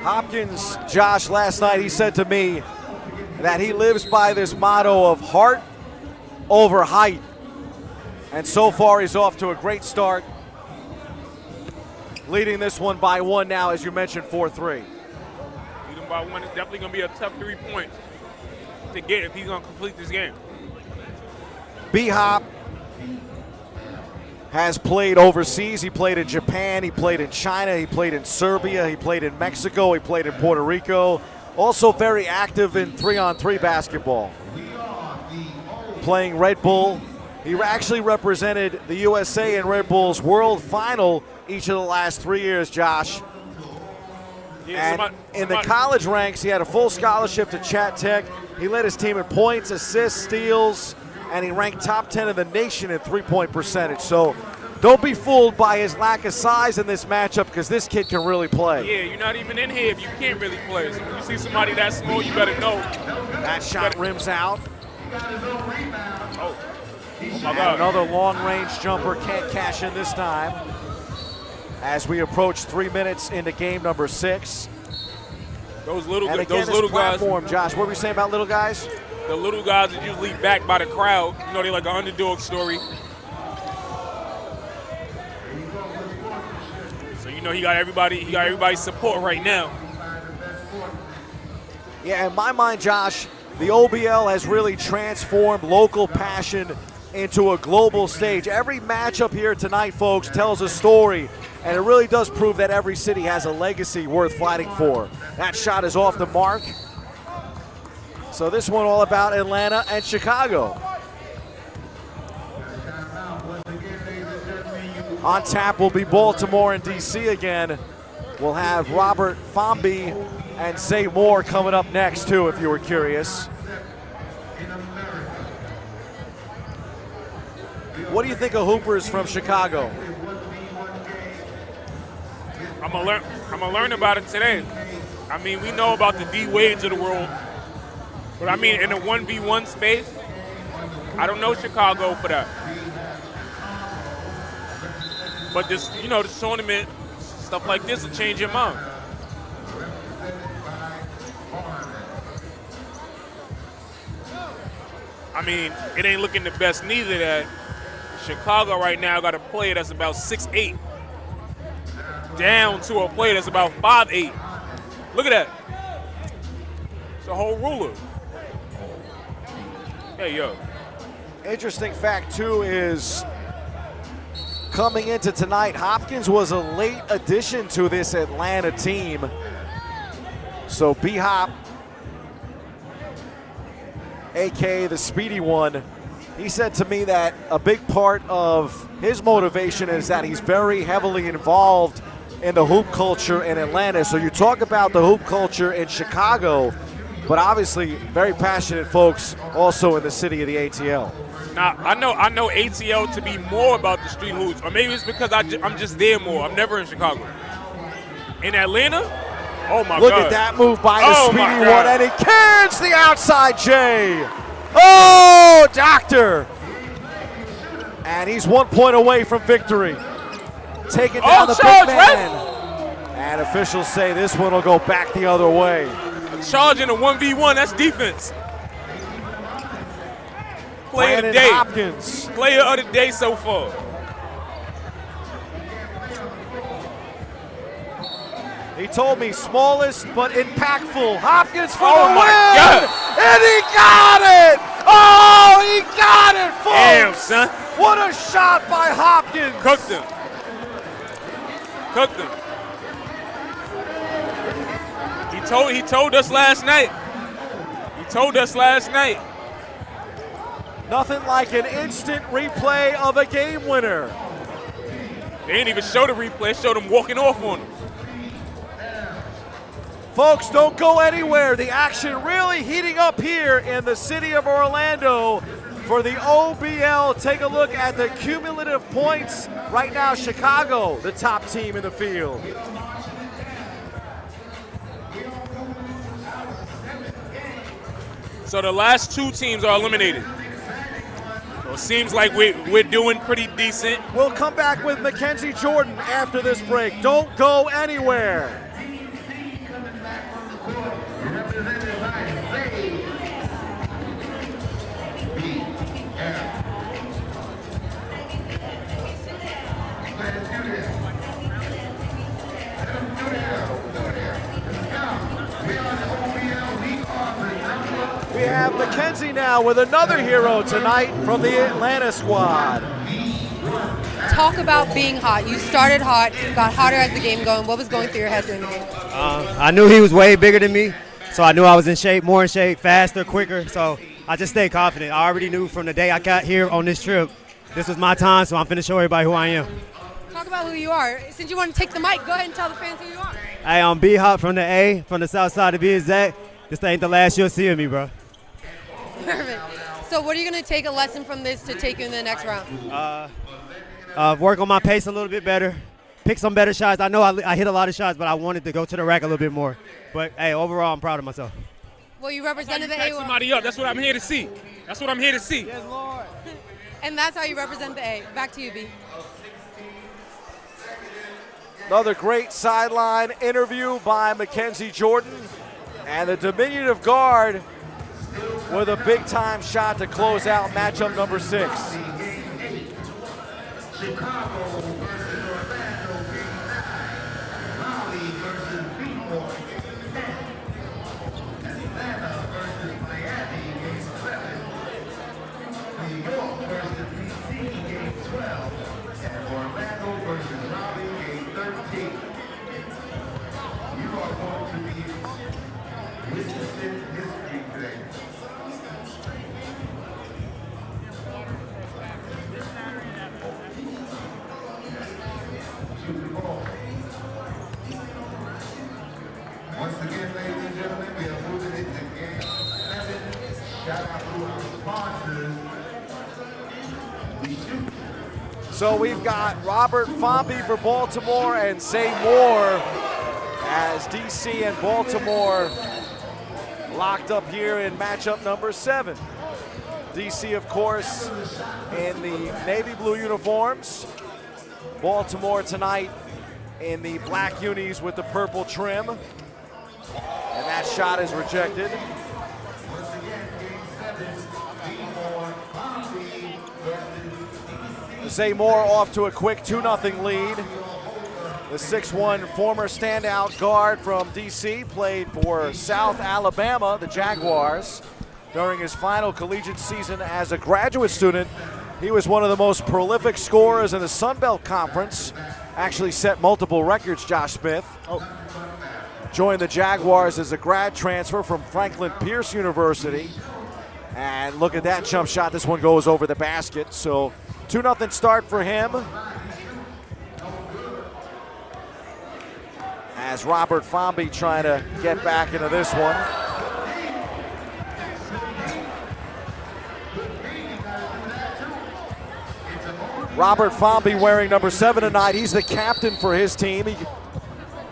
Hopkins, Josh, last night he said to me that he lives by this motto of heart over height. And so far he's off to a great start. Leading this one by 1 now, as you mentioned, 4-3. Lead him by 1. It's definitely going to be a tough 3 points to get if he's going to complete this game. B-Hop has played overseas. He played in Japan, he played in China, he played in Serbia, he played in Mexico, he played in Puerto Rico. Also very active in 3-on-3 basketball. Playing Red Bull. He actually represented the USA in Red Bull's World Final each of the last 3 years, Josh. And in the college ranks, he had a full scholarship to Chat Tech. He led his team in points, assists, steals, and he ranked top 10 in the nation in three-point percentage. So don't be fooled by his lack of size in this matchup, because this kid can really play. Yeah, you're not even in here if you can't really play. So when you see somebody that small, you better know. That shot rims out. Oh my God. Another long-range jumper, can't cash in this time. As we approach 3 minutes into game number 6. Those little guys. guys. Josh, what were you saying about little guys? The little guys are usually backed by the crowd. You know, they like an underdog story. So you know he got everybody's support right now. Yeah, in my mind, Josh, the OBL has really transformed local passion into a global stage. Every matchup here tonight, folks, tells a story, and it really does prove that every city has a legacy worth fighting for. That shot is off the mark. So this one all about Atlanta and Chicago. On tap will be Baltimore and DC again. We'll have Robert Fomby and Zay Moore coming up next too, if you were curious. What do you think of hoopers from Chicago? I'm gonna learn about it today. I mean, we know about the D Wades of the world, but I mean, in a 1v1 space, I don't know Chicago for that. But this, you know, this tournament, stuff like this will change your mind. I mean, it ain't looking the best neither that Chicago right now got a player that's about 6'8", down to a player that's about 5'8". Look at that. It's a whole ruler. Hey, yo. Interesting fact, too, is coming into tonight, Hopkins was a late addition to this Atlanta team. So B-Hop, a.k.a. the speedy one, he said to me that a big part of his motivation is that he's very heavily involved in the hoop culture in Atlanta. So you talk about the hoop culture in Chicago, but obviously very passionate folks also in the city of the ATL. Now, I know ATL to be more about the street hoops, or maybe it's because I'm just there more. I'm never in Chicago. In Atlanta, oh my God. Look at that move by the speedy my one, God. and he cans the outside J. Oh, doctor. And he's 1 point away from victory. Taking down the charge, big man. And officials say this one will go back the other way. A charge in a 1v1, that's defense. Player of the Brandon day. Hopkins. Player of the day so far. He told me smallest but impactful. Hopkins for Oh the my win! God. And he got it! Oh, he got it, folks! Damn, son. What a shot by Hopkins! Cooked him. Cooked him. He told us last night. He told us last night. Nothing like an instant replay of a game winner. They didn't even show the replay. They showed him walking off on him. Folks, don't go anywhere. The action really heating up here in the city of Orlando for the OBL. Take a look at the cumulative points. Right now, Chicago, the top team in the field. So the last two teams are eliminated. So it seems like we're doing pretty decent. We'll come back with Mackenzie Jordan after this break. Don't go anywhere. We have Mackenzie now with another hero tonight from the Atlanta squad. Talk about being hot. You started hot, got hotter as the game going. What was going through your head during the game? I knew he was way bigger than me, so I knew I was in shape, more in shape, faster, quicker. So I just stayed confident. I already knew from the day I got here on this trip, this was my time, so I'm finna show everybody who I am. Talk about who you are. Since you want to take the mic, go ahead and tell the fans who you are. Hey, I'm B-Hop from the A, from the south side to be exact. This ain't the last you'll see of me, bro. Perfect. So what are you going to take a lesson from this to take you in the next round? Work on my pace a little bit better, pick some better shots. I know I hit a lot of shots, but I wanted to go to the rack a little bit more. But, hey, overall, I'm proud of myself. Well, you represented the Back A. somebody up. That's what I'm here to see. That's what I'm here to see. Yes, Lord. And that's how you represent the A. Back to you, B. Another great sideline interview by Mackenzie Jordan. And the diminutive guard with a big-time shot to close out matchup number 6. Chicago versus Orlando, game 9. Raleigh versus Baltimore, game 10. Atlanta versus Miami, game 7. New York versus DC, game 12. And Orlando versus Raleigh, game 13. You are going to be witnessing history today. Once again, ladies and gentlemen, we are moving into game 7. Shout out to our sponsors. We shoot. So we've got Robert Fomby for Baltimore and Zay Moore as DC and Baltimore locked up here in matchup number 7. DC, of course, in the navy blue uniforms. Baltimore tonight in the black unis with the purple trim. And that shot is rejected. Once again, game 7. Baltimore, Raleigh versus Zay Moore off to a quick 2-0 lead. The 6'1" former standout guard from DC played for South Alabama, the Jaguars, during his final collegiate season as a graduate student He was one of the most prolific scorers in the Sun Belt Conference. Actually set multiple records, Josh Smith. Joined the Jaguars as a grad transfer from Franklin Pierce University. And look at that jump shot. This one goes over the basket. So 2-0 start for him. As Robert Fomby trying to get back into this one. Robert Fomby wearing number 7 tonight. He's the captain for his team. He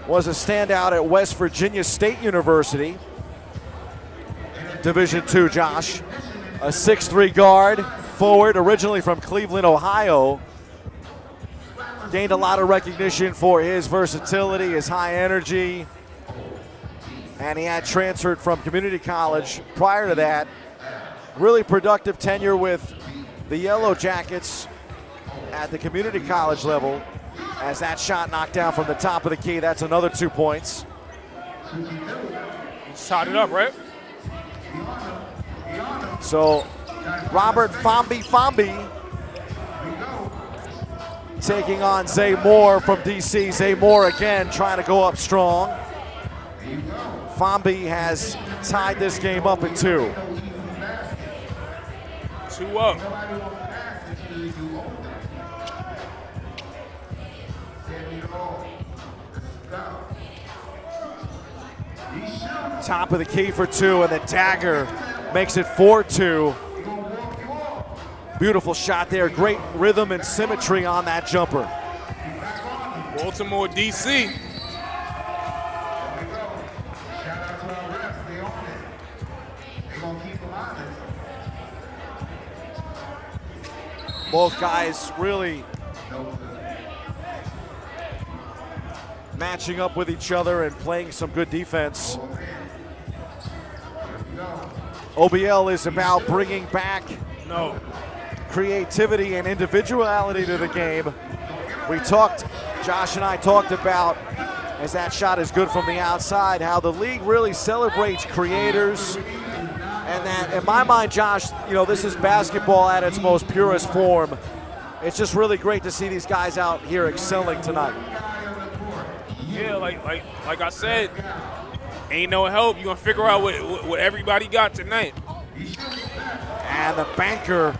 was a standout at West Virginia State University. Division II, Josh. A 6'3" guard, forward, originally from Cleveland, Ohio. Gained a lot of recognition for his versatility, his high energy. And he had transferred from community college prior to that. Really productive tenure with the Yellow Jackets at the community college level. As that shot knocked down from the top of the key, that's another 2 points. He's tied it up, right? So Robert Fomby taking on Zay Moore from DC. Zay Moore again trying to go up strong. Fomby has tied this game up at 2. 2 up. Top of the key for 2, and the dagger makes it 4-2. Beautiful shot there. Great rhythm and symmetry on that jumper. Baltimore, DC. Both guys really matching up with each other and playing some good defense. OBL is about bringing back creativity and individuality to the game. Josh and I talked about, as that shot is good from the outside, how the league really celebrates creators. And that, in my mind, Josh, this is basketball at its most purest form. It's just really great to see these guys out here excelling tonight. Yeah, like I said, ain't no help. You're going to figure out what everybody got tonight. And the banker.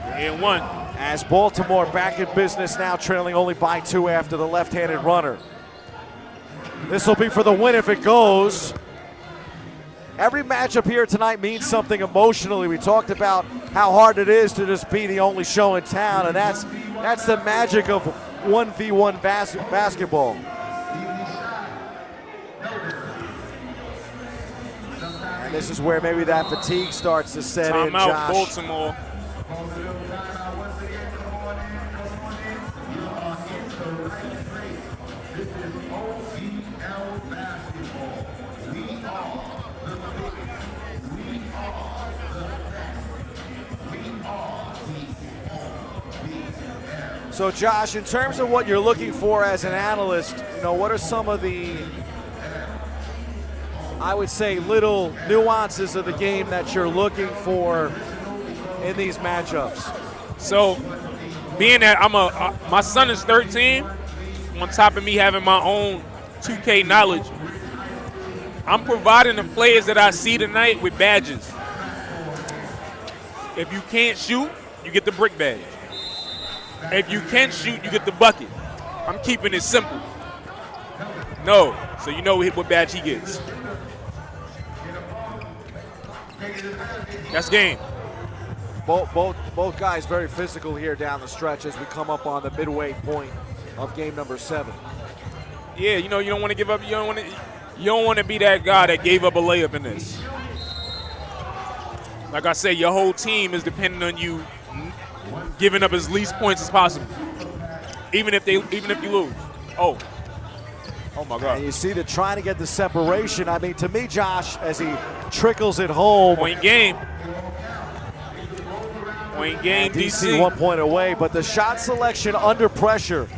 And 1. As Baltimore back in business now, trailing only by 2 after the left-handed runner. This will be for the win if it goes. Every matchup here tonight means something emotionally. We talked about how hard it is to just be the only show in town, and that's the magic of 1v1 basketball. And this is where maybe that fatigue starts to set in, Timeout, Josh. Baltimore. So Josh, in terms of what you're looking for as an analyst, what are some of the, I would say, little nuances of the game that you're looking for in these matchups? So, being that my son is 13, on top of me having my own 2K knowledge, I'm providing the players that I see tonight with badges. If you can't shoot, you get the brick badge. If you can shoot, you get the bucket. I'm keeping it simple. No, so you know what badge he gets. That's game. Both guys very physical here down the stretch as we come up on the midway point of game number 7. Yeah, you don't want to give up. You don't want to be that guy that gave up a layup in this. Like I said, your whole team is dependent on you giving up as least points as possible, even if you lose. Oh my God! And you see that trying to get the separation. I mean, to me, Josh, as he trickles it home. Point game. Point game. DC 1 point away, but the shot selection under pressure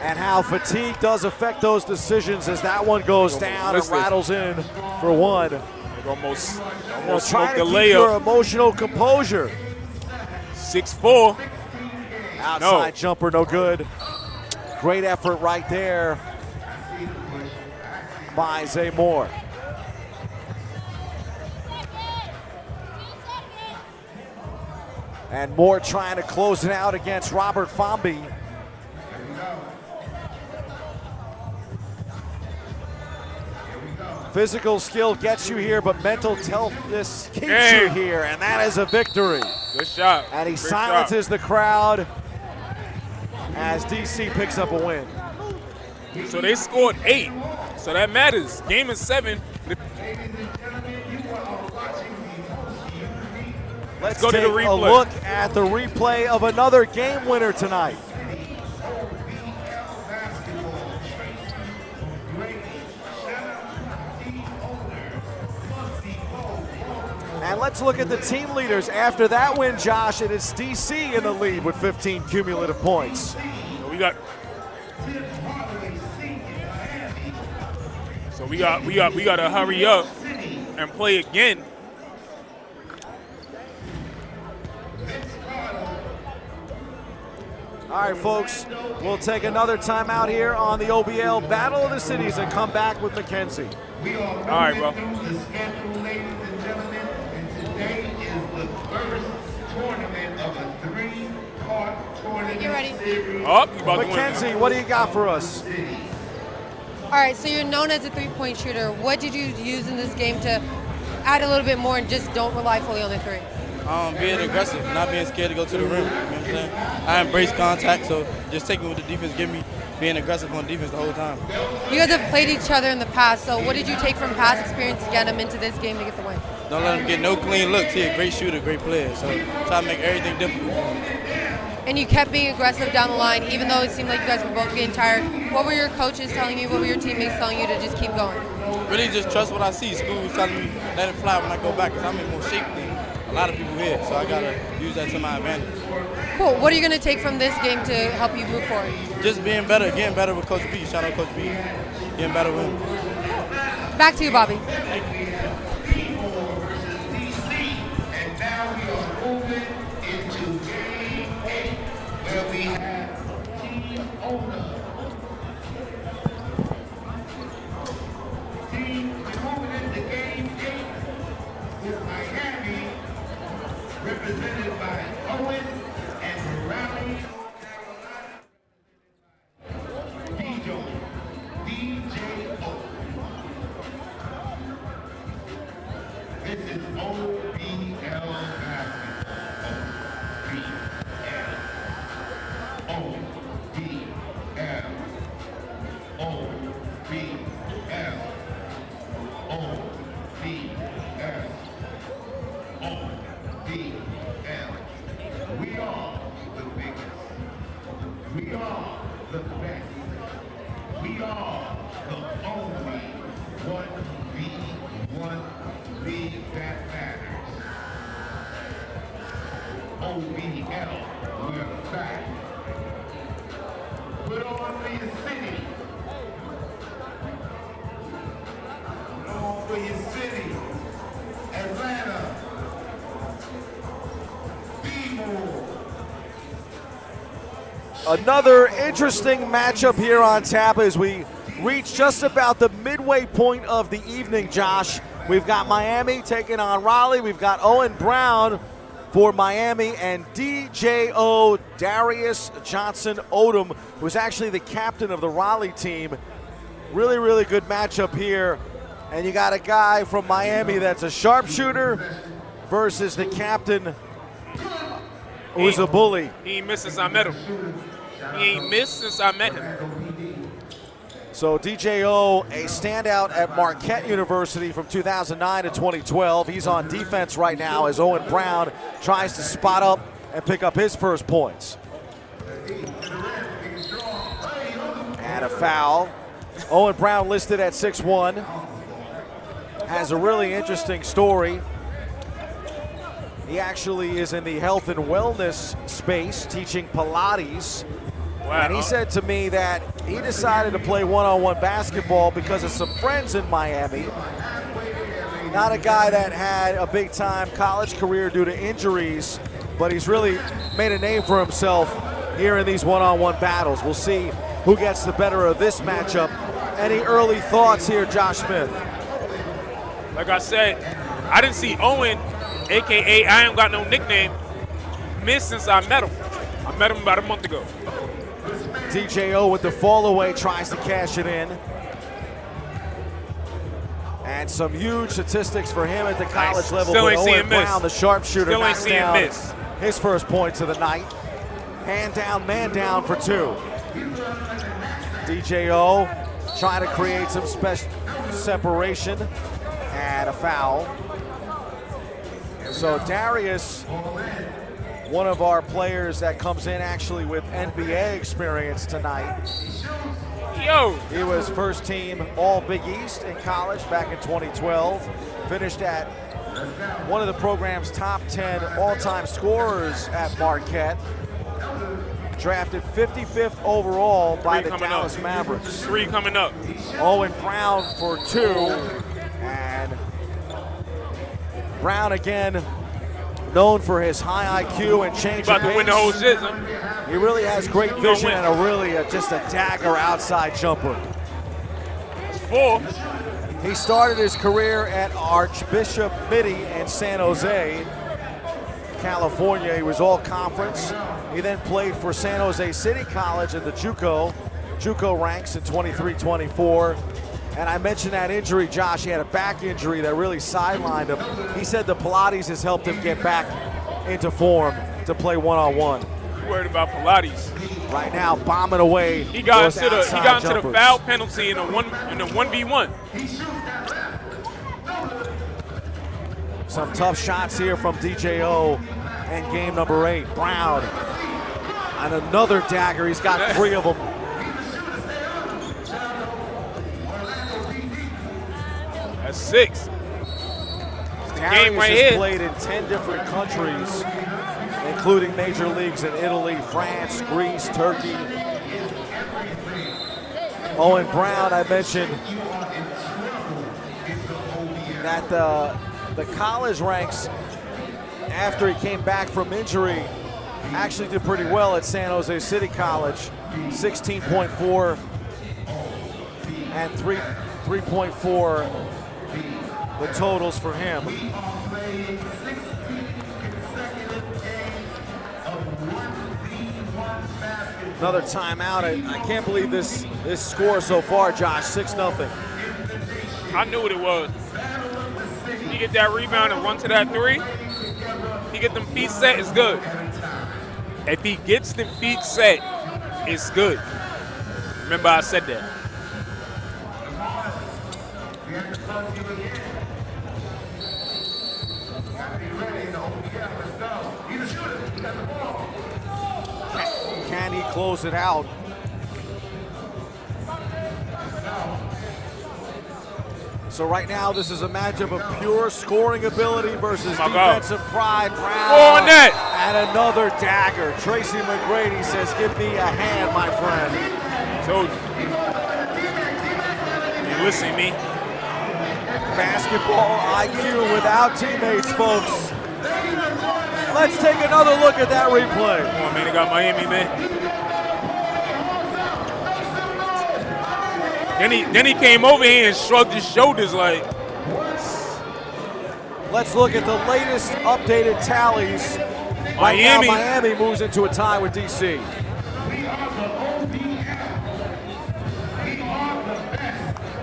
and how fatigue does affect those decisions as that one goes down and rattles in for 1. Almost Trying smoked to the keep your layup. emotional composure. 6'4". Outside jumper, no good. Great effort right there by Zay Moore. And Moore trying to close it out against Robert Fomby. Physical skill gets you here, but mental toughness keeps you here, and that is a victory. Good shot. And he Great silences the crowd as DC picks up a win. So they scored 8, so that matters. Game is 7. Let's go to take the replay. a look at the replay of another game winner tonight. And let's look at the team leaders. After that win, Josh, it is DC in the lead with 15 cumulative points. So we got to hurry up and play again. All right, folks, we'll take another time out here on the OBL Battle of the Cities and come back with Mackenzie. All right, bro. Today is the first tournament of a 3-part tournament. Get ready. Mackenzie, what do you got for us? All right, so you're known as a three-point shooter. What did you use in this game to add a little bit more and just don't rely fully on the three? Being aggressive, not being scared to go to the rim. You know what I'm saying? I embrace contact, so just taking what the defense give me, being aggressive on defense the whole time. You guys have played each other in the past, so what did you take from past experience to get him into this game to get the win? Don't let him get no clean looks. He's a great shooter, great player. So try to make everything difficult for him. And you kept being aggressive down the line, even though it seemed like you guys were both getting tired. What were your coaches telling you? What were your teammates telling you to just keep going? Really just trust what I see. School was telling me let it fly when I go back because I'm in more shape than a lot of people here. So I got to use that to my advantage. Cool. What are you going to take from this game to help you move forward? Just being better, getting better with Coach B. Shout out Coach B. Getting better with him. Back to you, Bobby. And now we are moving into game 8, where we have team owner. We're moving into game 8 with Miami, represented by Owen and Raleigh, DJ-O. This is OBL We are the biggest. We are the best. We are the only 1B that matters. OBL, we're back. Put on for your city. Put on for your city. Atlanta. Another interesting matchup here on tap as we reach just about the midway point of the evening, Josh. We've got Miami taking on Raleigh. We've got Owen Brown for Miami and DJ-O Darius Johnson Odom, who's actually the captain of the Raleigh team. Really, really good matchup here. And you got a guy from Miami that's a sharpshooter versus the captain who's a bully. He ain't missed since I met him. He ain't missed since I met him. So DJ-O, a standout at Marquette University from 2009 to 2012. He's on defense right now as Owen Brown tries to spot up and pick up his first points. And a foul. Owen Brown listed at 6'1". Has a really interesting story. He actually is in the health and wellness space teaching Pilates. Wow. And he said to me that he decided to play one-on-one basketball because of some friends in Miami. Not a guy that had a big-time college career due to injuries, but he's really made a name for himself here in these one-on-one battles. We'll see who gets the better of this matchup. Any early thoughts here, Josh Smith? Like I said, I didn't see Owen, a.k.a. I ain't got no nickname, miss since I met him. I met him about a month ago. DJO with the fall away tries to cash it in. And some huge statistics for him at the college level. Still ain't Owen seeing Brown, miss. the sharpshooter, Still ain't knocks seeing down miss. his first points of the night. Hand down, man down for 2. DJO trying to create some special separation and a foul. So Darius, one of our players that comes in actually with NBA experience tonight. Yo! He was first team All Big East in college back in 2012. Finished at one of the program's top 10 all-time scorers at Marquette. Drafted 55th overall by the Dallas Mavericks. 3 coming up. Owen Brown for 2. And Brown again, known for his high IQ and change About of to win the pace. whole shit, son. He really has great vision and just a dagger outside jumper. 4. He started his career at Archbishop Mitty in San Jose, California. He was all conference. He then played for San Jose City College in the JUCO ranks in 23-24. And I mentioned that injury, Josh. He had a back injury that really sidelined him. He said the Pilates has helped him get back into form to play one-on-one. You worried about Pilates? Right now, bombing away. He got those into outside the jumpers. foul penalty in the 1v1. Some tough shots here from DJO in game number 8. Brown and another dagger. He's got 3 of them. That's 6. Darius game right has here. played in 10 different countries, including major leagues in Italy, France, Greece, Turkey. Owen Brown, I mentioned that the college ranks after he came back from injury actually did pretty well at San Jose City College. 16.4 and 3.4 the totals for him. Another timeout. I can't believe this score so far, Josh. 6-0. I knew what it was. He get that rebound and run to that 3. He get them feet set, it's good. If he gets them feet set, it's good. Remember I said that. Can he close it out? So right now, this is a matchup of pure scoring ability versus defensive pride. Brown on net. And another dagger. Tracy McGrady says, give me a hand, my friend. Told you. You listening to me? Basketball IQ without teammates, folks. Let's take another look at that replay. Come on, man. They got Miami, man. Then he came over here and shrugged his shoulders like. Let's look at the latest updated tallies. Right now, Miami moves into a tie with DC.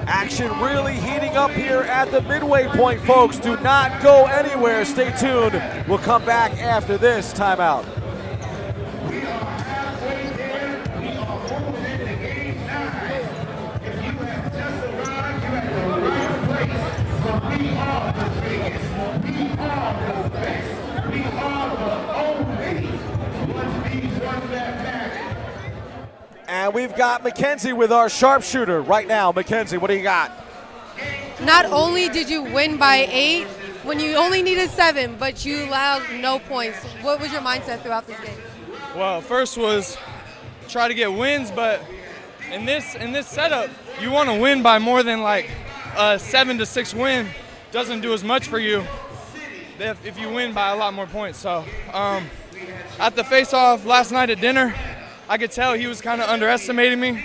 Action really heating up here at the midway point, folks. Do not go anywhere. Stay tuned. We'll come back after this timeout. And we've got Mackenzie with our sharpshooter right now. Mackenzie, what do you got? Not only did you win by 8 when you only needed 7, but you allowed no points. What was your mindset throughout this game? Well, first was try to get wins, but in this setup, you want to win by more than like a 7-6 win. Doesn't do as much for you if you win by a lot more points. So at the face-off last night at dinner, I could tell he was kind of underestimating me.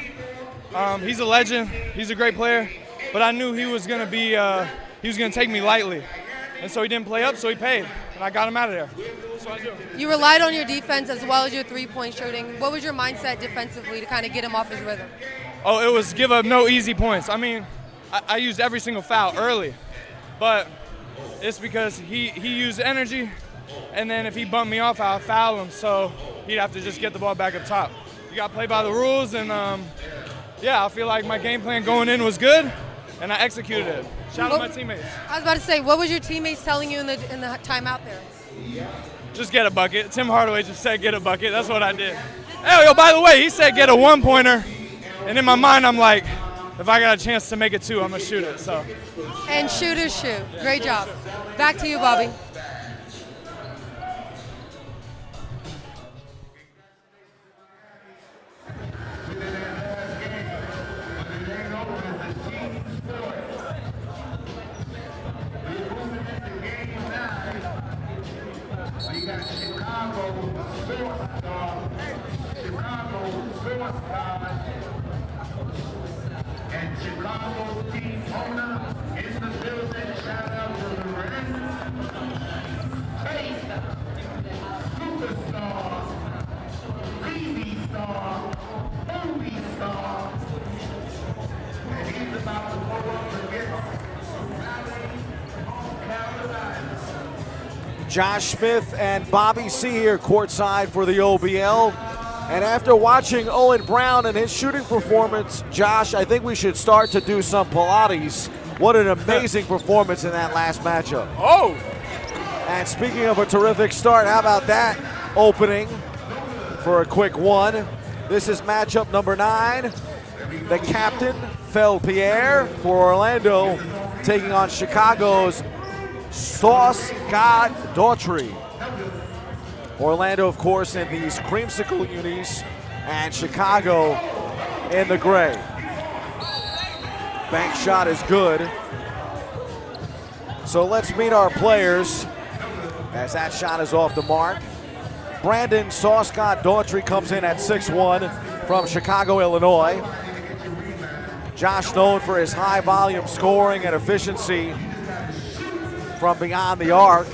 He's a legend. He's a great player, but I knew he was going to take me lightly, and so he didn't play up. So he paid, and I got him out of there. So I do. You relied on your defense as well as your three-point shooting. What was your mindset defensively to kind of get him off his rhythm? Oh, it was give up no easy points. I mean, I used every single foul early, but it's because he used energy, and then if he bumped me off, I'll foul him, so he'd have to just get the ball back up top. You got to play by the rules, and yeah, I feel like my game plan going in was good, and I executed it. Shout out to my teammates. I was about to say, what was your teammates telling you in the timeout there? Just get a bucket. Tim Hardaway just said get a bucket. That's what I did. Hey, yo, by the way, he said get a one-pointer, and in my mind I'm like, if I got a chance to make it two, I'm going to shoot it. So. And shooters shoot. Great job. Back to you, Bobby. And Chicago's team owner in the building. Shout out to the Reds. Faith, superstar, TV star, movie star. And he's about to go up against Raleigh, Carolina. Josh Smith and Bobby C here courtside for the OBL. And after watching Owen Brown and his shooting performance, Josh, I think we should start to do some Pilates. What an amazing performance in that last matchup. Oh! And speaking of a terrific start, how about that opening for a quick one? This is matchup number 9. The captain, Fel Pierre, for Orlando, taking on Chicago's Sauce God Daughtry. Orlando, of course, in these creamsicle unis, and Chicago in the gray. Bank shot is good. So let's meet our players as that shot is off the mark. Brandon Sauce God Daughtry comes in at 6'1" from Chicago, Illinois. Josh, known for his high volume scoring and efficiency from beyond the arc.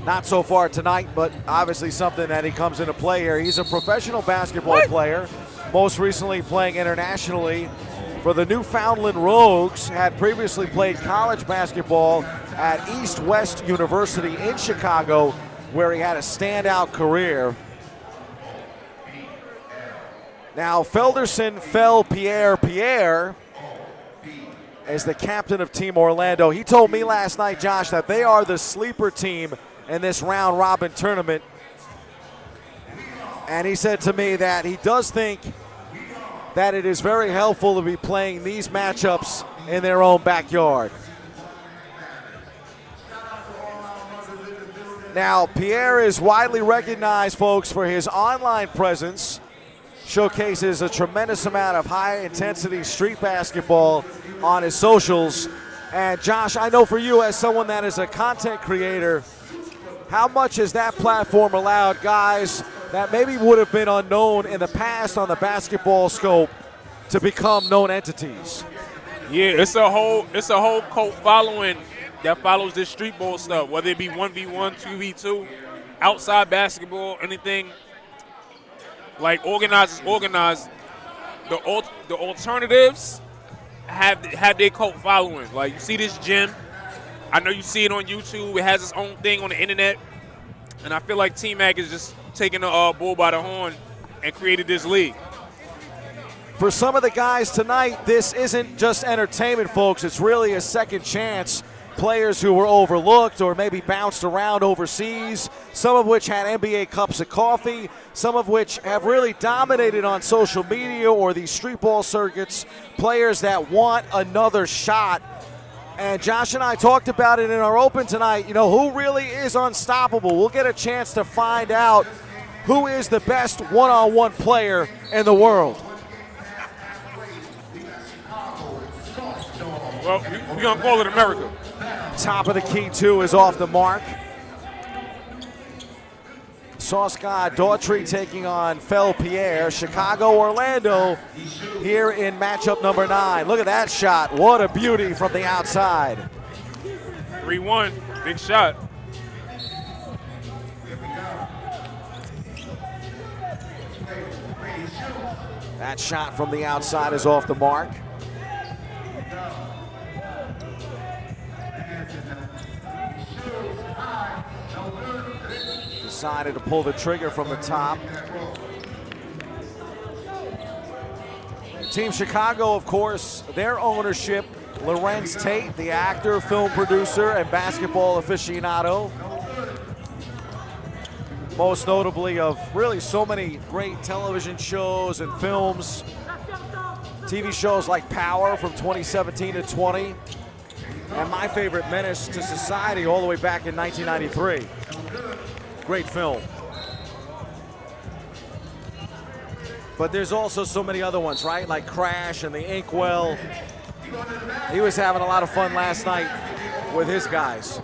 Not so far tonight, but obviously something that he comes into play here. He's a professional basketball player, most recently playing internationally for the Newfoundland Rogues, had previously played college basketball at East West University in Chicago, where he had a standout career. Now, Felderson Fel Pierre is the captain of Team Orlando. He told me last night, Josh, that they are the sleeper team in this round robin tournament. And he said to me that he does think that it is very helpful to be playing these matchups in their own backyard. Now, Pierre is widely recognized, folks, for his online presence. Showcases a tremendous amount of high-intensity street basketball on his socials. And Josh, I know for you, as someone that is a content creator, how much has that platform allowed guys that maybe would have been unknown in the past on the basketball scope to become known entities? Yeah, it's a whole cult following that follows this street ball stuff, whether it be 1v1, 2v2, outside basketball, anything. Like organized. The alternatives have their cult following. Like, you see this gym, I know you see it on YouTube. It has its own thing on the internet, and I feel like T-Mac is just taking the bull by the horn and created this league. For some of the guys tonight, this isn't just entertainment, folks. It's really a second chance. Players who were overlooked or maybe bounced around overseas, some of which had NBA cups of coffee, some of which have really dominated on social media or these street ball circuits, players that want another shot. And Josh and I talked about it in our open tonight. You know, who really is unstoppable? We'll get a chance to find out who is the best one-on-one player in the world. Well, we're going to call it America. Top of the key, too, is off the mark. Sauce-God Daughtry taking on Fel Pierre. Chicago, Orlando here in matchup number 9. Look at that shot. What a beauty from the outside. 3-1, big shot. That shot from the outside is off the mark. Decided to pull the trigger from the top. Team Chicago, of course, their ownership, Lorenz Tate, the actor, film producer, and basketball aficionado. Most notably of really so many great television shows and films. TV shows like Power from 2017 to 20. And my favorite, Menace to Society, all the way back in 1993. Great film. But there's also so many other ones, right? Like Crash and The Inkwell. He was having a lot of fun last night with his guys.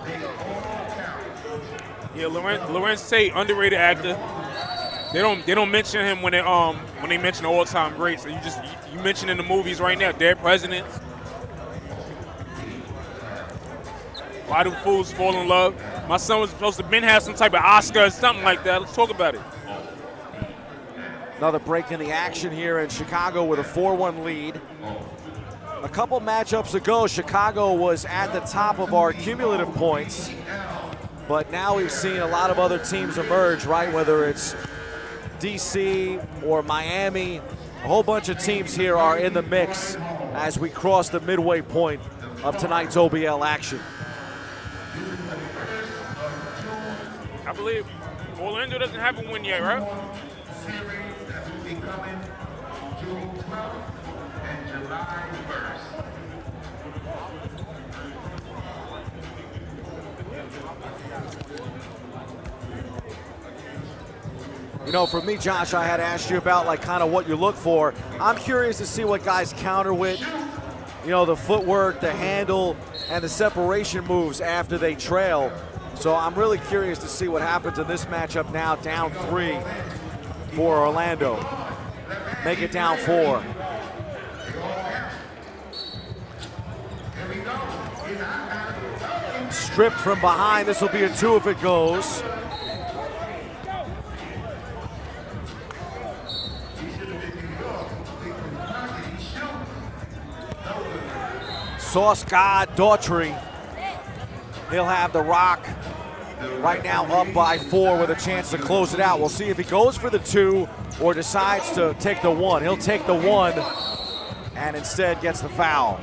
Yeah, Lorenz Tate, underrated actor. They don't mention him when they mention the all-time greats. So you mention in the movies right now, Dead Presidents. Why do fools fall in love? My son was supposed to have some type of Oscar or something like that. Let's talk about it. Another break in the action here in Chicago with a 4-1 lead. A couple matchups ago, Chicago was at the top of our cumulative points, but now we've seen a lot of other teams emerge, right? Whether it's DC or Miami, a whole bunch of teams here are in the mix as we cross the midway point of tonight's OBL action. I believe Orlando doesn't have a win yet, right? June 12th and July 1st. You know, for me, Josh, I had asked you about like kind of what you look for. I'm curious to see what guys counter with. You know, the footwork, the handle, and the separation moves after they trail. So I'm really curious to see what happens in this matchup now, down 3 for Orlando. Make it down 4. Stripped from behind. This will be a 2 if it goes. Sauce-God Daughtry. He'll have the rock. Right now up by 4 with a chance to close it out. We'll see if he goes for the 2 or decides to take the 1. He'll take the 1 and instead gets the foul.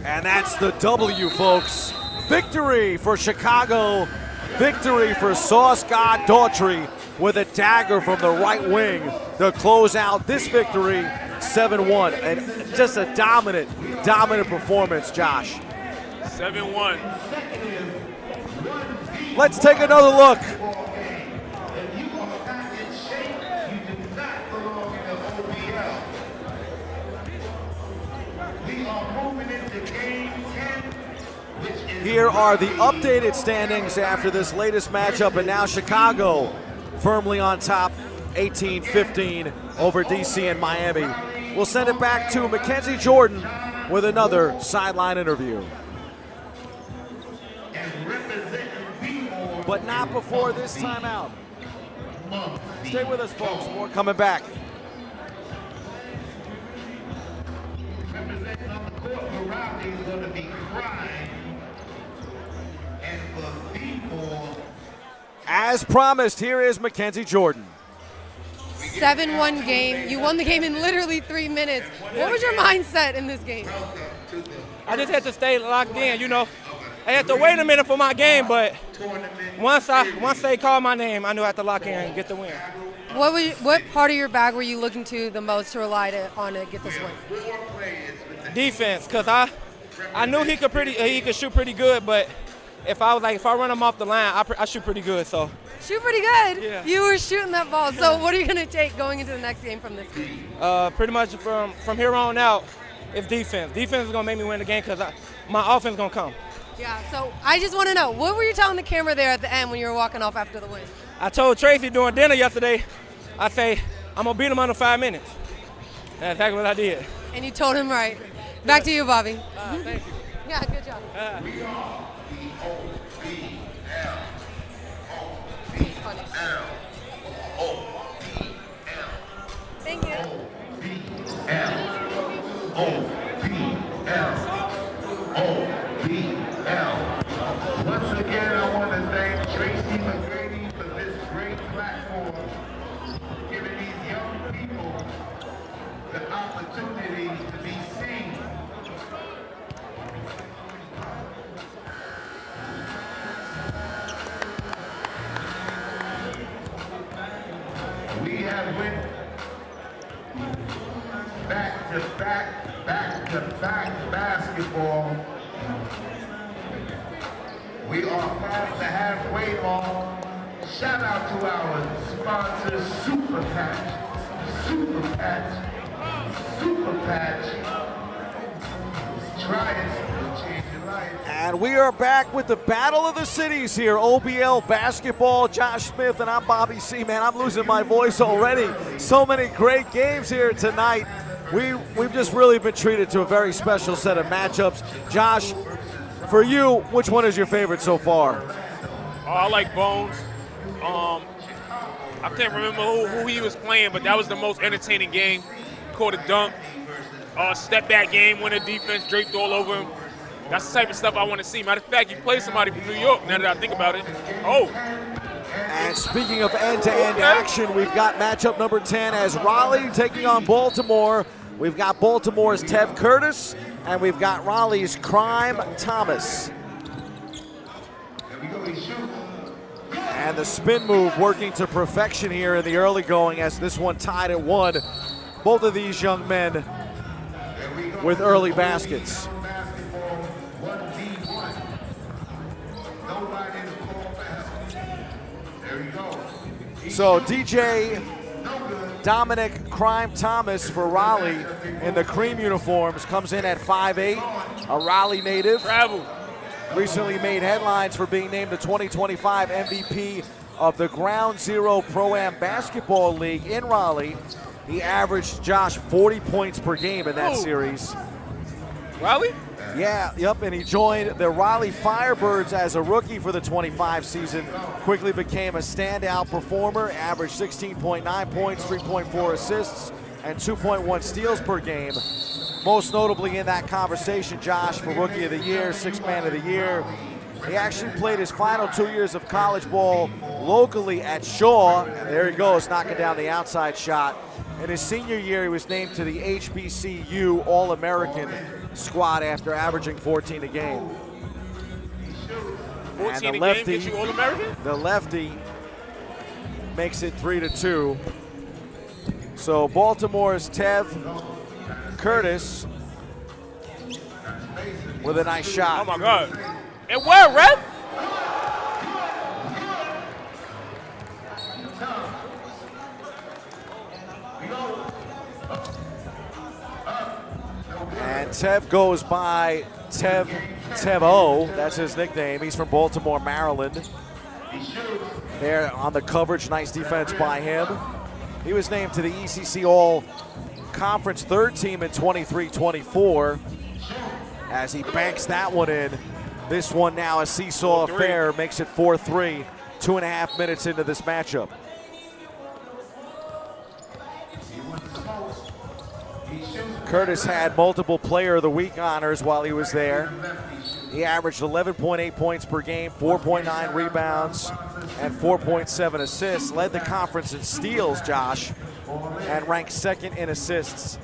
And that's the W, folks. Victory for Chicago. Victory for Sauce-God Daughtry with a dagger from the right wing to close out this victory, 7-1. And just a dominant performance, Josh. 7-1. Let's take another look. Here are the updated standings after this latest matchup, and now Chicago firmly on top, 18-15 over DC and Miami. We'll send it back to Mackenzie Jordan with another sideline interview. But not before this timeout. Stay with us, folks. More coming back. Representing on the court for Raleigh is going to be Crime. And for people, as promised, here is Mackenzie Jordan. 7-1 game. You won the game in literally 3 minutes. What was your mindset in this game? I just had to stay locked in, you know. I had to wait a minute for my game, but once they called my name, I knew I had to lock in and get the win. What part of your bag were you looking to the most to rely on to get this win? Defense, because I knew he could shoot pretty good, but if I run them off the line, I shoot pretty good. So Shoot pretty good. Yeah. You were shooting that ball. So what are you going to take going into the next game from this game? pretty much from here on out, it's defense. Defense is gonna make me win the game because my offense is gonna come. Yeah. So I just want to know, what were you telling the camera there at the end when you were walking off after the win? I told Tracy during dinner yesterday, I say I'm gonna beat him under 5 minutes. That's exactly what I did. And you told him right. Back to you, Bobby. Thank you. Yeah, good job. Thank you. OBL. Once again, I want to thank Tracy McGrady for this great platform, giving these young people the opportunity to be seen. We have went back-to-back basketball. We are past the halfway mark. Shout out to our sponsors, Super Patch. Try it, it'll change your life. And we are back with the Battle of the Cities here. OBL basketball, Josh Smith, and I'm Bobby C. Man, I'm losing my voice already. So many great games here tonight. We've just really been treated to a very special set of matchups. Josh, for you, which one is your favorite so far? I like Bones. I can't remember who he was playing, but that was the most entertaining game. Caught a dunk, step back game, winner defense, draped all over him. That's the type of stuff I want to see. Matter of fact, he played somebody from New York, now that I think about it. Oh. And speaking of end-to-end action, we've got matchup number 10 as Raleigh taking on Baltimore. We've got Baltimore's Tev Curtis, and we've got Raleigh's Crime Thomas. And the spin move working to perfection here in the early going as this one tied at 1. Both of these young men with early baskets. So DJ Dominic Crime Thomas for Raleigh in the cream uniforms comes in at 5'8", a Raleigh native. Travel. Recently made headlines for being named the 2025 MVP of the Ground Zero Pro-Am Basketball League in Raleigh. He averaged, Josh, 40 points per game in that series. Raleigh? Yeah, yep, and he joined the Raleigh Firebirds as a rookie for the 25 season. Quickly became a standout performer, averaged 16.9 points, 3.4 assists, and 2.1 steals per game. Most notably in that conversation, Josh, for Rookie of the Year, Sixth Man of the Year. He actually played his final 2 years of college ball locally at Shaw. And there he goes, knocking down the outside shot. In his senior year, he was named to the HBCU All-American squad after averaging 14 a game. 14 a game gets you All-American? The lefty makes it 3-2. So Baltimore's Tev Curtis with a nice shot. Oh my God. And where, ref? And Tev goes by Tevo. That's his nickname. He's from Baltimore, Maryland. There on the coverage, nice defense by him. He was named to the ECC All-Conference third team in 23-24 as he banks that one in. This one now a seesaw affair, makes it 4-3, 2.5 minutes into this matchup. Curtis had multiple Player of the Week honors while he was there. He averaged 11.8 points per game, 4.9 rebounds, and 4.7 assists. Led the conference in steals, Josh, and ranked second in assists.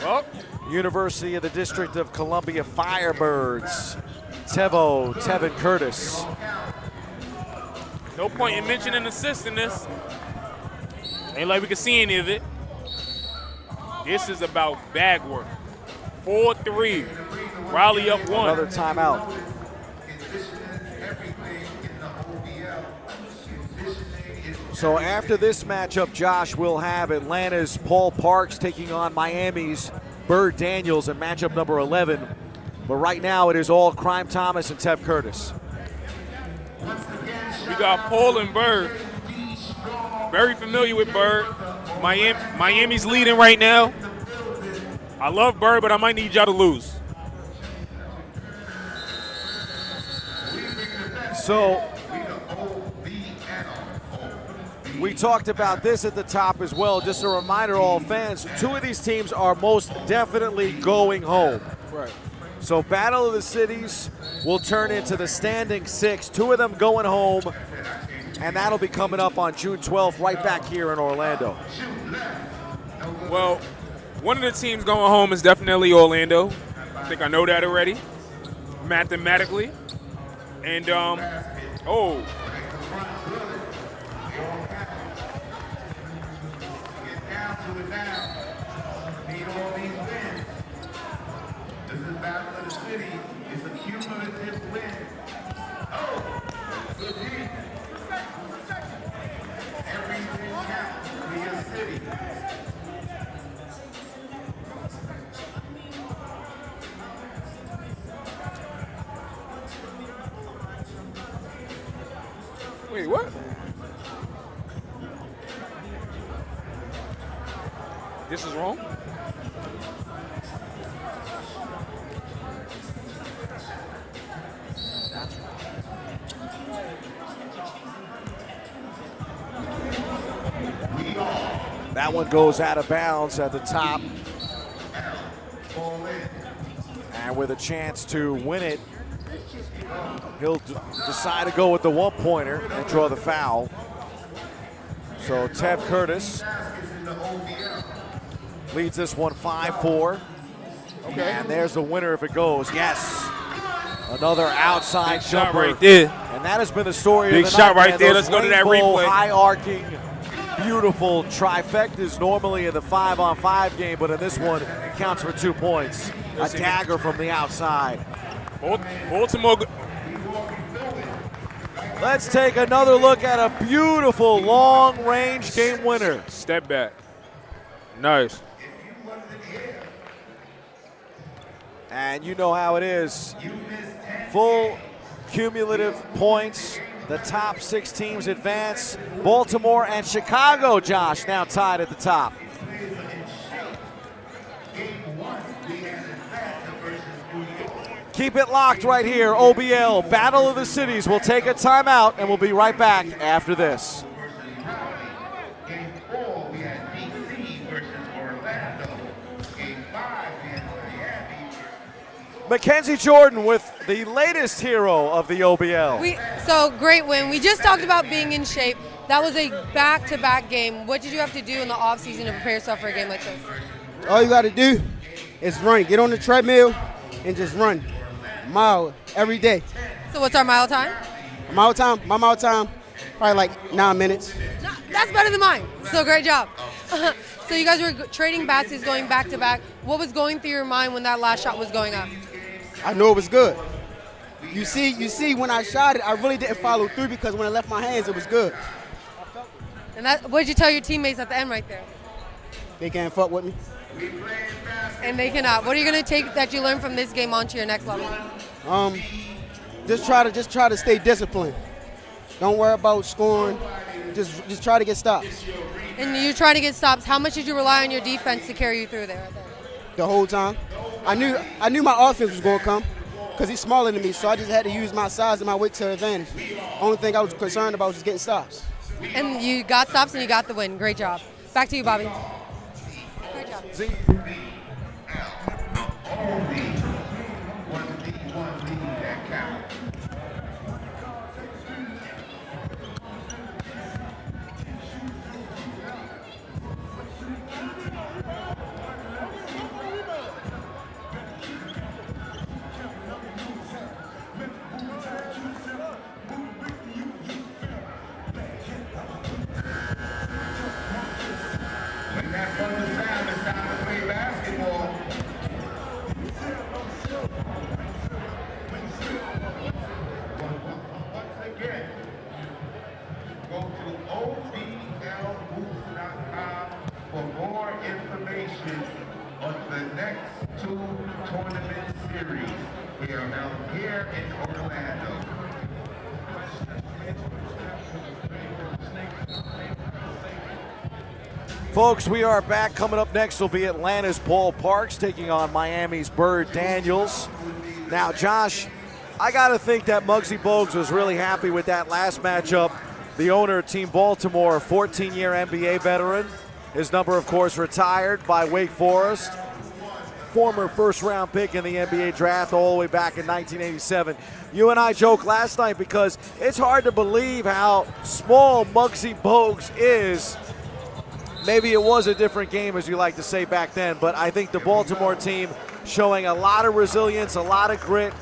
Oh. University of the District of Columbia Firebirds, Tevin Curtis. No point in mentioning assists in this. Ain't like we can see any of it. This is about bag work. 4-3. Raleigh up 1. Another timeout. So after this matchup, Josh, we'll have Atlanta's Paul Parks taking on Miami's Bird Daniels in matchup number 11. But right now it is all Crime Thomas and Tev Curtis. We got Paul and Bird. Very familiar with Bird. Miami's leading right now. I love Bird, but I might need y'all to lose. So we talked about this at the top as well. Just a reminder to all fans, two of these teams are most definitely going home. Right. So Battle of the Cities will turn into the standing 6. Two of them going home, and that'll be coming up on June 12th right back here in Orlando. Well, one of the teams going home is definitely Orlando. I think I know that already, mathematically. And, oh. This is Battle of the City. It's a cumulative win. Oh, good hit. Everything counts for your city. Wait, what? This is wrong? That one goes out of bounds at the top. And with a chance to win it, he'll decide to go with the one-pointer and draw the foul. So Tev Curtis leads this one 5-4. Okay. And there's the winner if it goes. Yes. Another outside Big shot jumper. right there. And that has been the story Big of the shot night, right man. there. Those Let's go to that rainbow, replay. high-arcing, beautiful trifectas normally in the 5-on-5 game, but in this one, it counts for 2 points. A dagger from the outside. Baltimore. Let's take another look at a beautiful long-range game winner. Step back. Nice. And you know how it is. Full cumulative points. The top 6 teams advance. Baltimore and Chicago, Josh, now tied at the top. Keep it locked right here. OBL, Battle of the Cities. We'll take a timeout, and we'll be right back after this. Game 4, we had DC versus Orlando. Game 5, we had Miami. Mackenzie Jordan with the latest hero of the OBL. So great win. We just talked about being in shape. That was a back-to-back game. What did you have to do in the offseason to prepare yourself for a game like this? All you got to do is run. Get on the treadmill and just run. Mile every day. So what's our mile time? My mile time, probably like 9 minutes. No, that's better than mine. So great job. So you guys were trading baskets going back to back. What was going through your mind when that last shot was going up? I know it was good. You see, when I shot it, I really didn't follow through because when I left my hands, it was good. And what did you tell your teammates at the end right there? They can't fuck with me. And they cannot. What are you going to take that you learned from this game onto your next level? Just try to stay disciplined. Don't worry about scoring. Just try to get stops. And you're trying to get stops. How much did you rely on your defense to carry you through there? The whole time. I knew my offense was going to come because he's smaller than me, so I just had to use my size and my weight to advantage. Only thing I was concerned about was just getting stops. And you got stops and you got the win. Great job. Back to you, Bobby. Great job. When that buzzer sound, it's time to play back. the next two tournament series. We are now here in Orlando. Folks, we are back. Coming up next will be Atlanta's Paul Parks taking on Miami's Bird Daniels. Now, Josh, I got to think that Muggsy Bogues was really happy with that last matchup. The owner of Team Baltimore, a 14-year NBA veteran. His number, of course, retired by Wake Forest. Former first-round pick in the NBA draft all the way back in 1987. You and I joked last night because it's hard to believe how small Muggsy Bogues is. Maybe it was a different game, as you like to say back then, but I think the Baltimore team showing a lot of resilience, a lot of grit,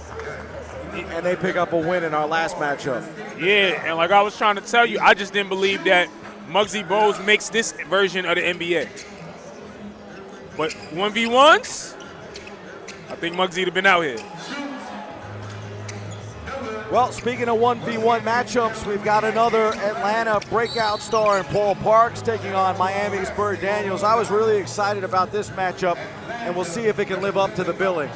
and they pick up a win in our last matchup. Yeah, and like I was trying to tell you, I just didn't believe that Muggsy Bogues makes this version of the NBA. But 1v1s, I think Muggsy would have been out here. Well, speaking of 1v1 matchups, we've got another Atlanta breakout star in Paul Parks taking on Miami's Bird Daniels. I was really excited about this matchup, and we'll see if it can live up to the billing.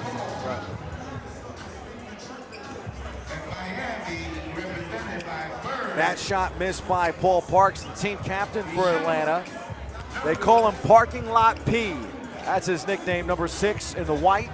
That shot missed by Paul Parks, the team captain for Atlanta. They call him Parking Lot P. That's his nickname, number 6 in the white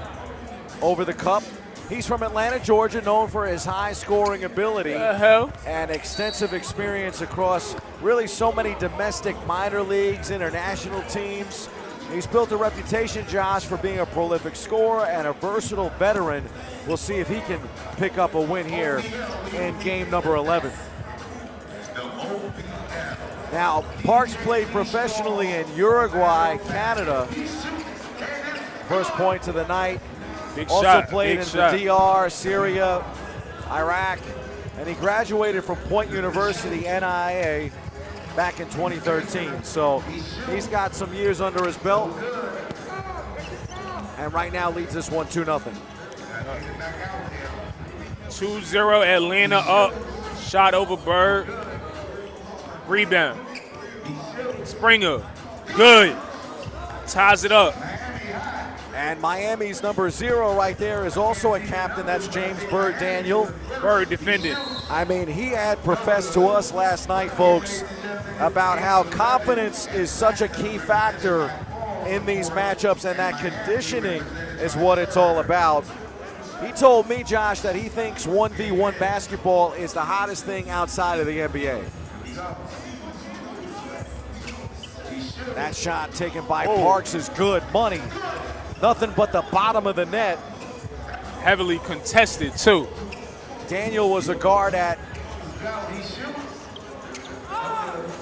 over the cup. He's from Atlanta, Georgia, known for his high scoring ability and extensive experience across really so many domestic minor leagues, international teams. He's built a reputation, Josh, for being a prolific scorer and a versatile veteran. We'll see if he can pick up a win here in game number 11. Now, Parks played professionally in Uruguay, Canada. First points of the night. Big also shot, played in the DR, Syria, Iraq, and he graduated from Point University, NIA, back in 2013. So he's got some years under his belt, and right now leads this one 2-0. 2-0 Atlanta up, shot over Bird, rebound. Springer, good, ties it up. And Miami's number 0 right there is also a captain. That's James Bird Daniel. Bird defended. I mean, he had professed to us last night, folks, about how confidence is such a key factor in these matchups, and that conditioning is what it's all about. He told me, Josh, that he thinks 1v1 basketball is the hottest thing outside of the NBA. That shot taken by Parks is good money. Nothing but the bottom of the net. Heavily contested, too. Daniel was a guard at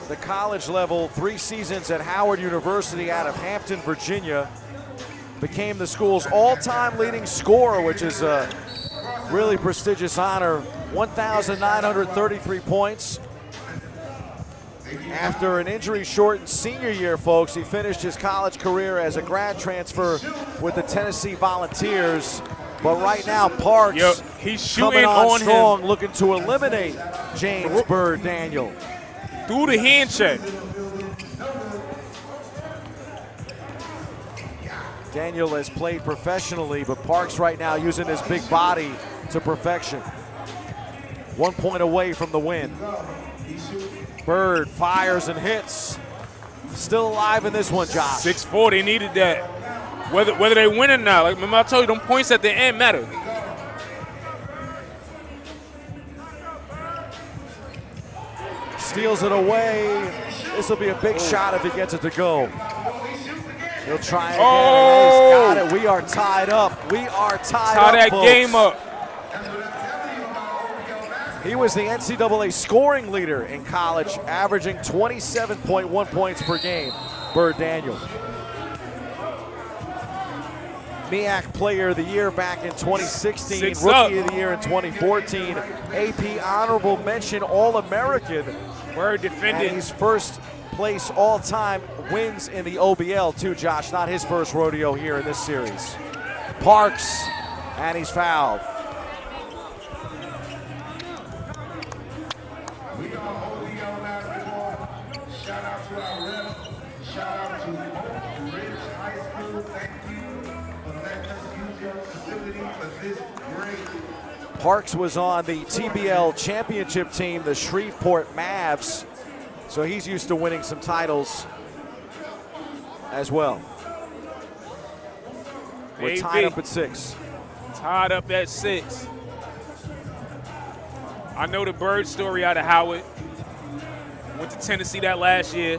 the college level, 3 seasons at Howard University out of Hampton, Virginia. Became the school's all-time leading scorer, which is a really prestigious honor. 1,933 points. After an injury-shortened senior year, folks, he finished his college career as a grad transfer with the Tennessee Volunteers. But right now, Parks he's shooting coming on strong, him. looking to eliminate James Bird Daniel. Through the hand check. Daniel has played professionally, but Parks right now using his big body to perfection. 1 point away from the win. Bird fires and hits. Still alive in this one, Josh. 6-4, they needed that. Whether they win or not, like remember I told you, them points at the end matter. Steals it away. This will be a big shot if he gets it to go. He'll try again. Oh! He's got it. We are tied up. We are tied Tie up, that folks. game up. He was the NCAA scoring leader in college, averaging 27.1 points per game. Bird Daniel. MEAC Player of the Year back in 2016, Rookie of the Year in 2014, AP Honorable Mention All-American. Bird defended. And he's first place all-time wins in the OBL too, Josh. Not his first rodeo here in this series. Parks, and he's fouled. Shout out to our rep. Shout out to Oak Ridge High School. Thank you. Parks was on the TBL championship team, the Shreveport Mavs, so he's used to winning some titles as well. We're tied up at 6. Tied up at 6. I know the Bird story out of Howard. Went to Tennessee that last year.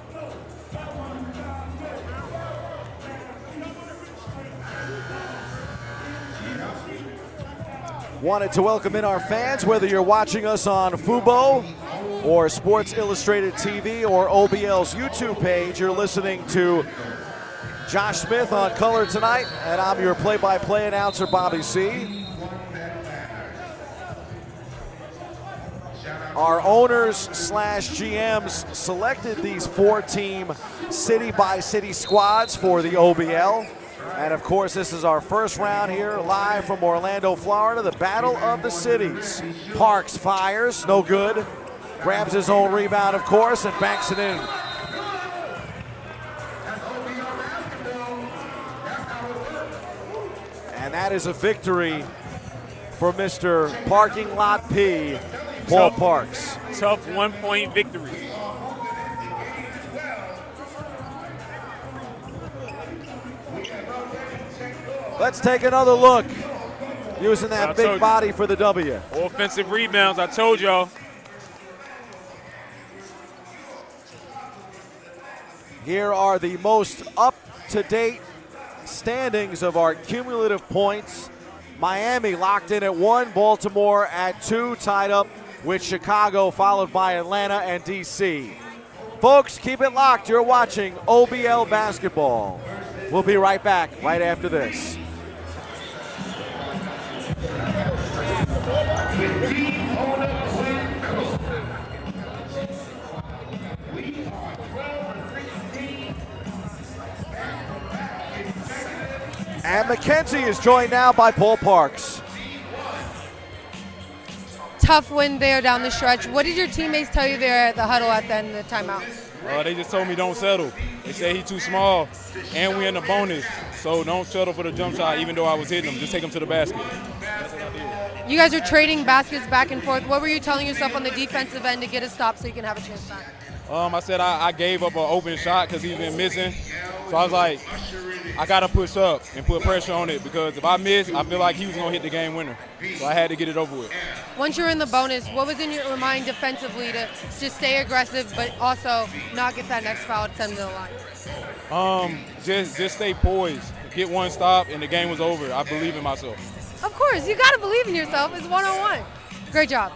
Wanted to welcome in our fans, whether you're watching us on Fubo or Sports Illustrated TV or OBL's YouTube page. You're listening to Josh Smith on Color tonight, and I'm your play-by-play announcer, Bobby C. Our owners / GMs selected these 4-team city-by-city squads for the OBL. And of course, this is our first round here, live from Orlando, Florida, the Battle of the Cities. Parks fires, no good. Grabs his own rebound, of course, and banks it in. And that is a victory for Mr. Parking Lot P, Paul Parks. Tough 1-point victory. Let's take another look. Using that big body for the W. Offensive rebounds, I told y'all. Here are the most up-to-date standings of our cumulative points. Miami locked in at 1, Baltimore at 2, tied up with Chicago, followed by Atlanta and DC. Folks, keep it locked. You're watching OBL basketball. We'll be right back right after this. And McKenzie is joined now by Paul Parks. Tough win there down the stretch. What did your teammates tell you there at the huddle at the end of the timeout? They just told me don't settle. They say he's too small, and we in the bonus, so don't settle for the jump shot even though I was hitting him. Just take him to the basket. That's what I did. You guys are trading baskets back and forth. What were you telling yourself on the defensive end to get a stop so you can have a chance back? I said I gave up an open shot because he's been missing. So I was like, I got to push up and put pressure on it because if I miss, I feel like he was going to hit the game winner. So I had to get it over with. Once you're in the bonus, what was in your mind defensively to just stay aggressive but also not get that next foul to send to the line? Just stay poised. Get one stop, and the game was over. I believe in myself. Of course, you got to believe in yourself. It's one-on-one. Great job.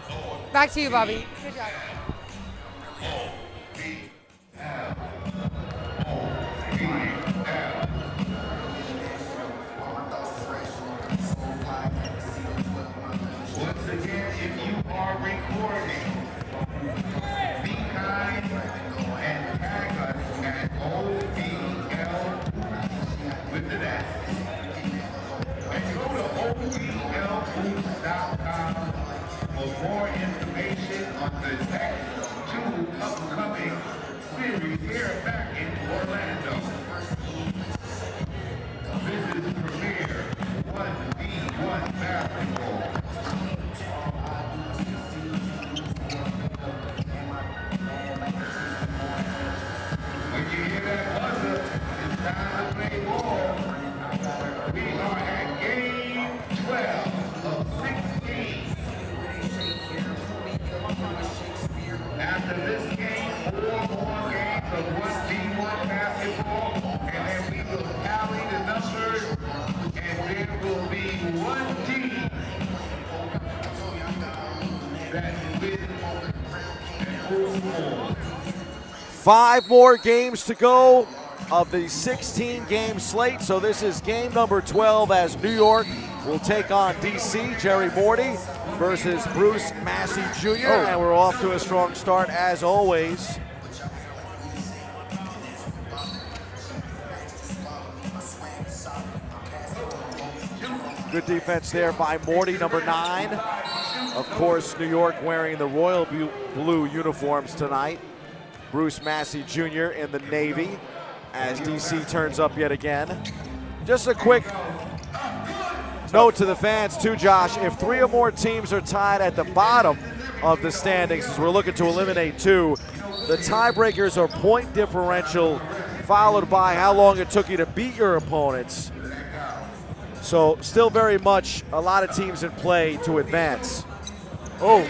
Back to you, Bobby. Good job. Once again, if you are recording, be kind and tag us at OBL with the net. And go to OBLBoost.com for more information on the next 2 upcoming series here back in Orlando. This is Premier 1v1 basketball. When you hear that buzzer, it's time to play ball. We are at game 12 of 16. After this game, 4 more games of 1v1 basketball, and then we will tally the numbers, and there will be one team that wins and moves on. 5 more games to go of the 16-game slate. So this is game number 12 as New York will take on DC. Jerry Morty versus Bruce Massey Jr. And we're off to a strong start as always. Good defense there by Morty, number 9. Of course, New York wearing the royal blue uniforms tonight. Bruce Massey Jr. in the Navy as DC turns up yet again. just a quick note to the fans too, Josh. If 3 or more teams are tied at the bottom of the standings, as we're looking to eliminate 2, the tiebreakers are point differential, followed by how long it took you to beat your opponents. So still very much a lot of teams in play to advance. Oh,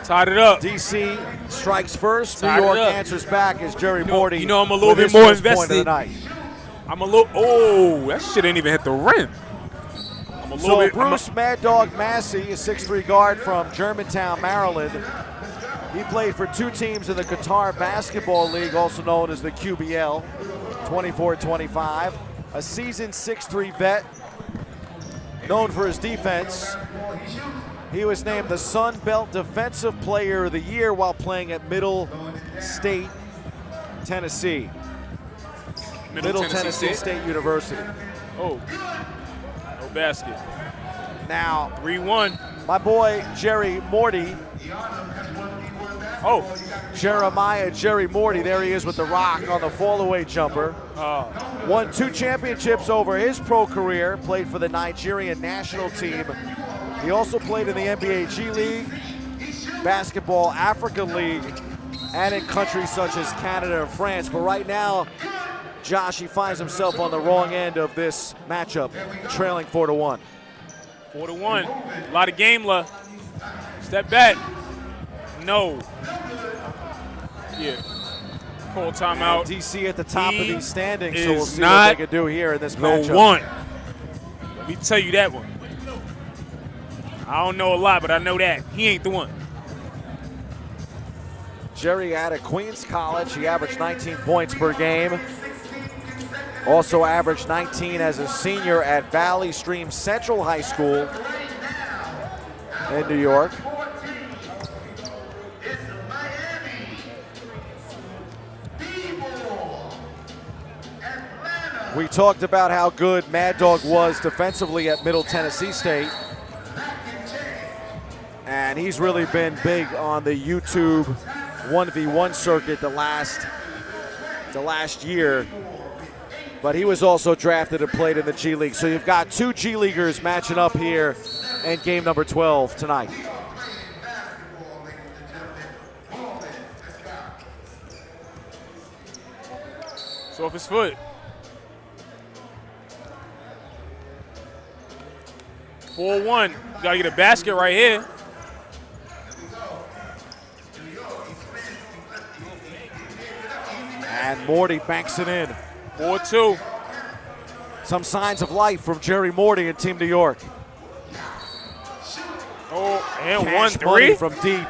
tied it up. DC strikes first. Tied New York it up. answers back as Jerry Morty. You know I'm a little with bit his more first point of the invested. night. I'm a little. Oh, that shit ain't even hit the rim. I'm a little So bit. Bruce Mad Dog Massey, a 6'3" guard from Germantown, Maryland. He played for 2 teams in the Qatar Basketball League, also known as the QBL, 24-25. A seasoned 6'3" vet, known for his defense. He was named the Sun Belt Defensive Player of the Year while playing at Middle State, Tennessee. Middle Tennessee State University. Oh, no basket. Now, 3-1. My boy Jerry Morty. Oh, Jeremiah Jerry Morty. There he is with the rock on the fall-away jumper. Won 2 championships over his pro career. Played for the Nigerian national team. He also played in the NBA G League, Basketball Africa League, and in countries such as Canada and France. But right now, Josh, he finds himself on the wrong end of this matchup, trailing 4-1. 4-1. A lot of game left. Step back. No. Yeah. Call timeout. DC at the top of these standings, so is we'll see what not they can do here in this the matchup. one. Let me tell you that one. I don't know a lot, but I know that. He ain't the one. Jerry out of Queens College. He averaged 19 points per game. Also averaged 19 as a senior at Valley Stream Central High School in New York. We talked about how good Mad Dog was defensively at Middle Tennessee State. And he's really been big on the YouTube 1v1 circuit the last year. But he was also drafted and played in the G League. So you've got 2 G Leaguers matching up here in game number 12 tonight. So off his foot. 4-1. Gotta get a basket right here. And Morty banks it in. 4-2. Some signs of life from Jerry Morty and Team New York. Oh, and Cash money 1-3 from deep.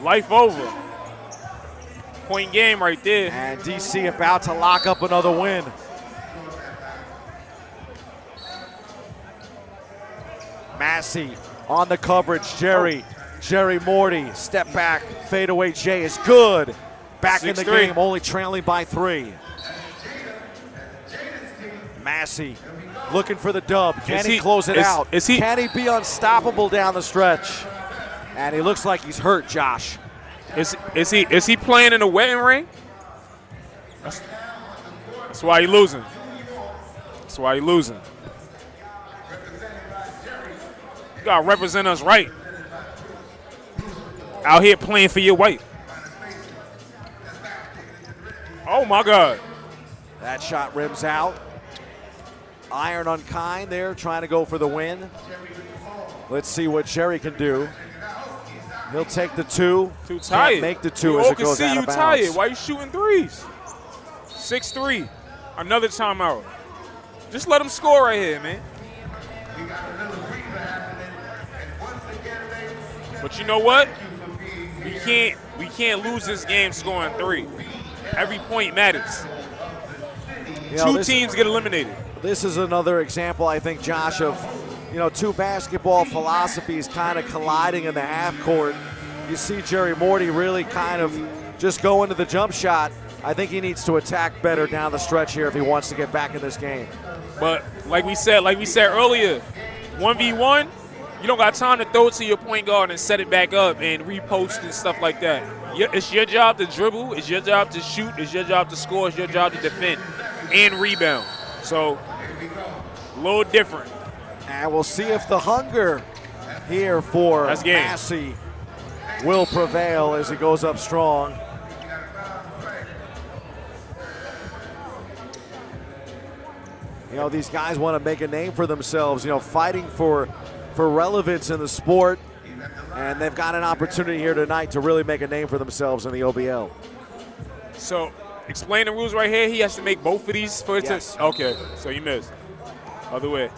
Life over. Point game right there. And DC about to lock up another win. Massey on the coverage. Jerry Morty, step back, fadeaway J is good. Back in the 6-3. game, only trailing by 3. Massey looking for the dub. Can he close it out? Can he be unstoppable down the stretch? And he looks like he's hurt, Josh. Is he playing in a wedding ring? That's why he losing. That's why he losing. You gotta represent us right. Out here playing for your wife. Oh my God. That shot rims out. Iron unkind there, trying to go for the win. Let's see what Jerry can do. He'll take the 2. Too tired. Can't make the 2 We as all it can goes see out you of bounds. tired. Why you shooting threes? 6-3. Another timeout. Just let him score right here, man. But you know what? We can't lose this game scoring 3. Every point matters. You know, 2 teams get eliminated. This is another example, I think, Josh, of 2 basketball philosophies kind of colliding in the half court. You see Jerry Morty really kind of just go into the jump shot. I think he needs to attack better down the stretch here if he wants to get back in this game. But like we said earlier, 1v1, you don't got time to throw it to your point guard and set it back up and repost and stuff like that. It's your job to dribble. It's your job to shoot. It's your job to score. It's your job to defend and rebound. So, a little different. And we'll see if the hunger here for Massey will prevail as he goes up strong. You know, these guys want to make a name for themselves, you know, fighting for relevance in the sport. And they've got an opportunity here tonight to really make a name for themselves in the OBL. So, explain the rules right here. He has to make both of these for it Yes. to. Okay, so you missed. Other way.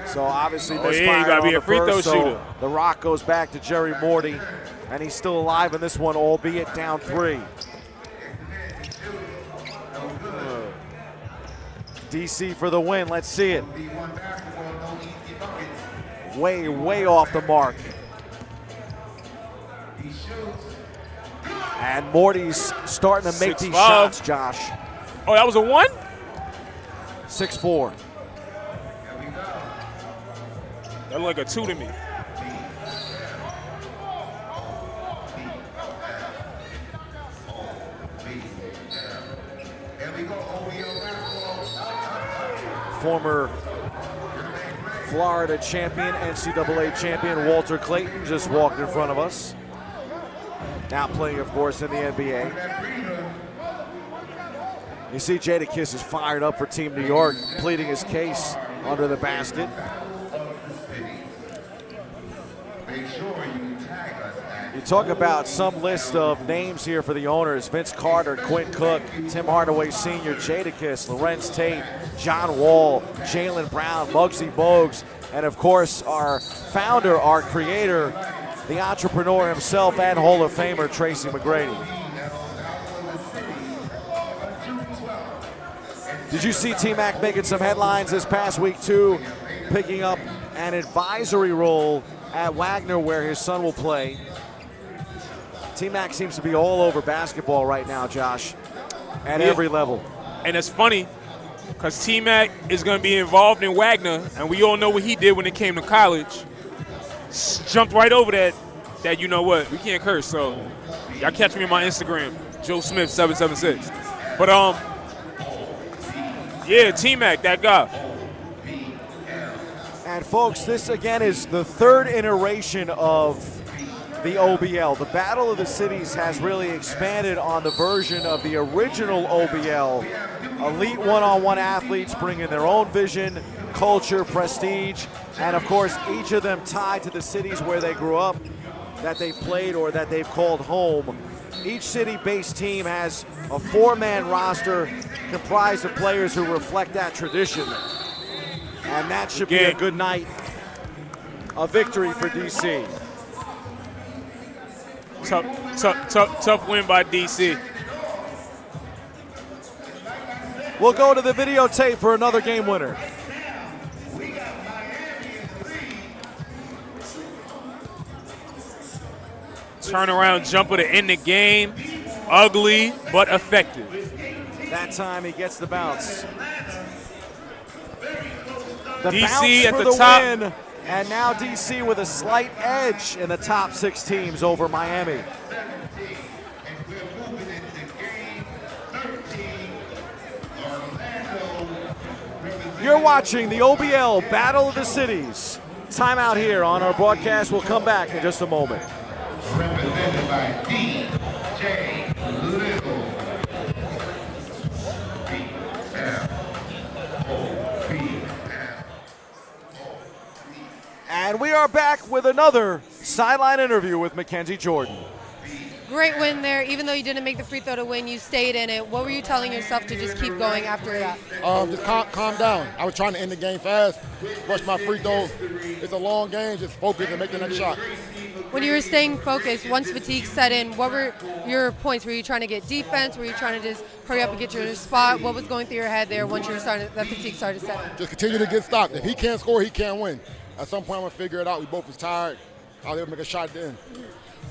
So obviously Oh, yeah, misfired you gotta on be a the free throw first, so shooter. the rock goes back to Jerry Morty, and he's still alive in this one, albeit down 3. DC for the win. Let's see it. Way, way off the mark. And Morty's starting to make these 6'5". shots, Josh. Oh, that was a 1? 6'4". That looked like a 2 to me. Former Florida champion, NCAA champion Walter Clayton just walked in front of us. Now playing, of course, in the NBA. You see Jadakiss is fired up for Team New York, pleading his case under the basket. You talk about some list of names here for the owners: Vince Carter, Quinn Cook, Tim Hardaway Sr., Jadakiss, Lorenz Tate, John Wall, Jaylen Brown, Muggsy Bogues, and of course our founder, our creator, the entrepreneur himself and Hall of Famer Tracy McGrady. Did you see T-Mac making some headlines this past week too, picking up an advisory role at Wagner where his son will play? T-Mac seems to be all over basketball right now, Josh, at every level. And it's funny because T-Mac is going to be involved in Wagner, and we all know what he did when it came to college. Jumped right over that you know what, we can't curse, so y'all catch me on my Instagram, Joe Smith 776. But yeah, T-Mac, that guy. And folks, this again is the third iteration of the OBL. The Battle of the Cities has really expanded on the version of the original OBL. Elite one-on-one athletes bring in their own vision, culture, prestige, and of course each of them tied to the cities where they grew up, that they've played or that they've called home. Each city-based team has a 4-man roster comprised of players who reflect that tradition. And that should be a good night, a victory for DC. Tough win by DC. We'll go to the videotape for another game winner. Turnaround jumper to end the game. Ugly, but effective. That time he gets the bounce. The DC bounce at for the the top. win. And now DC with a slight edge in the top 6 teams over Miami. You're watching the OBL Battle of the Cities. Timeout here on our broadcast. We'll come back in just a moment. Represented by DJ Little. And we are back with another sideline interview with Mackenzie Jordan. Great win there. Even though you didn't make the free throw to win, you stayed in it. What were you telling yourself to just keep going after that? Just calm down. I was trying to end the game fast, rush my free throw. It's a long game, just focus and make the next shot. When you were staying focused, once fatigue set in, what were your points? Were you trying to get defense? Were you trying to just hurry up and get your spot? What was going through your head there once you were that fatigue started to set in? Just continue to get stopped. If he can't score, he can't win. At some point, I'm going to figure it out. We both was tired. I was able to make a shot at the end.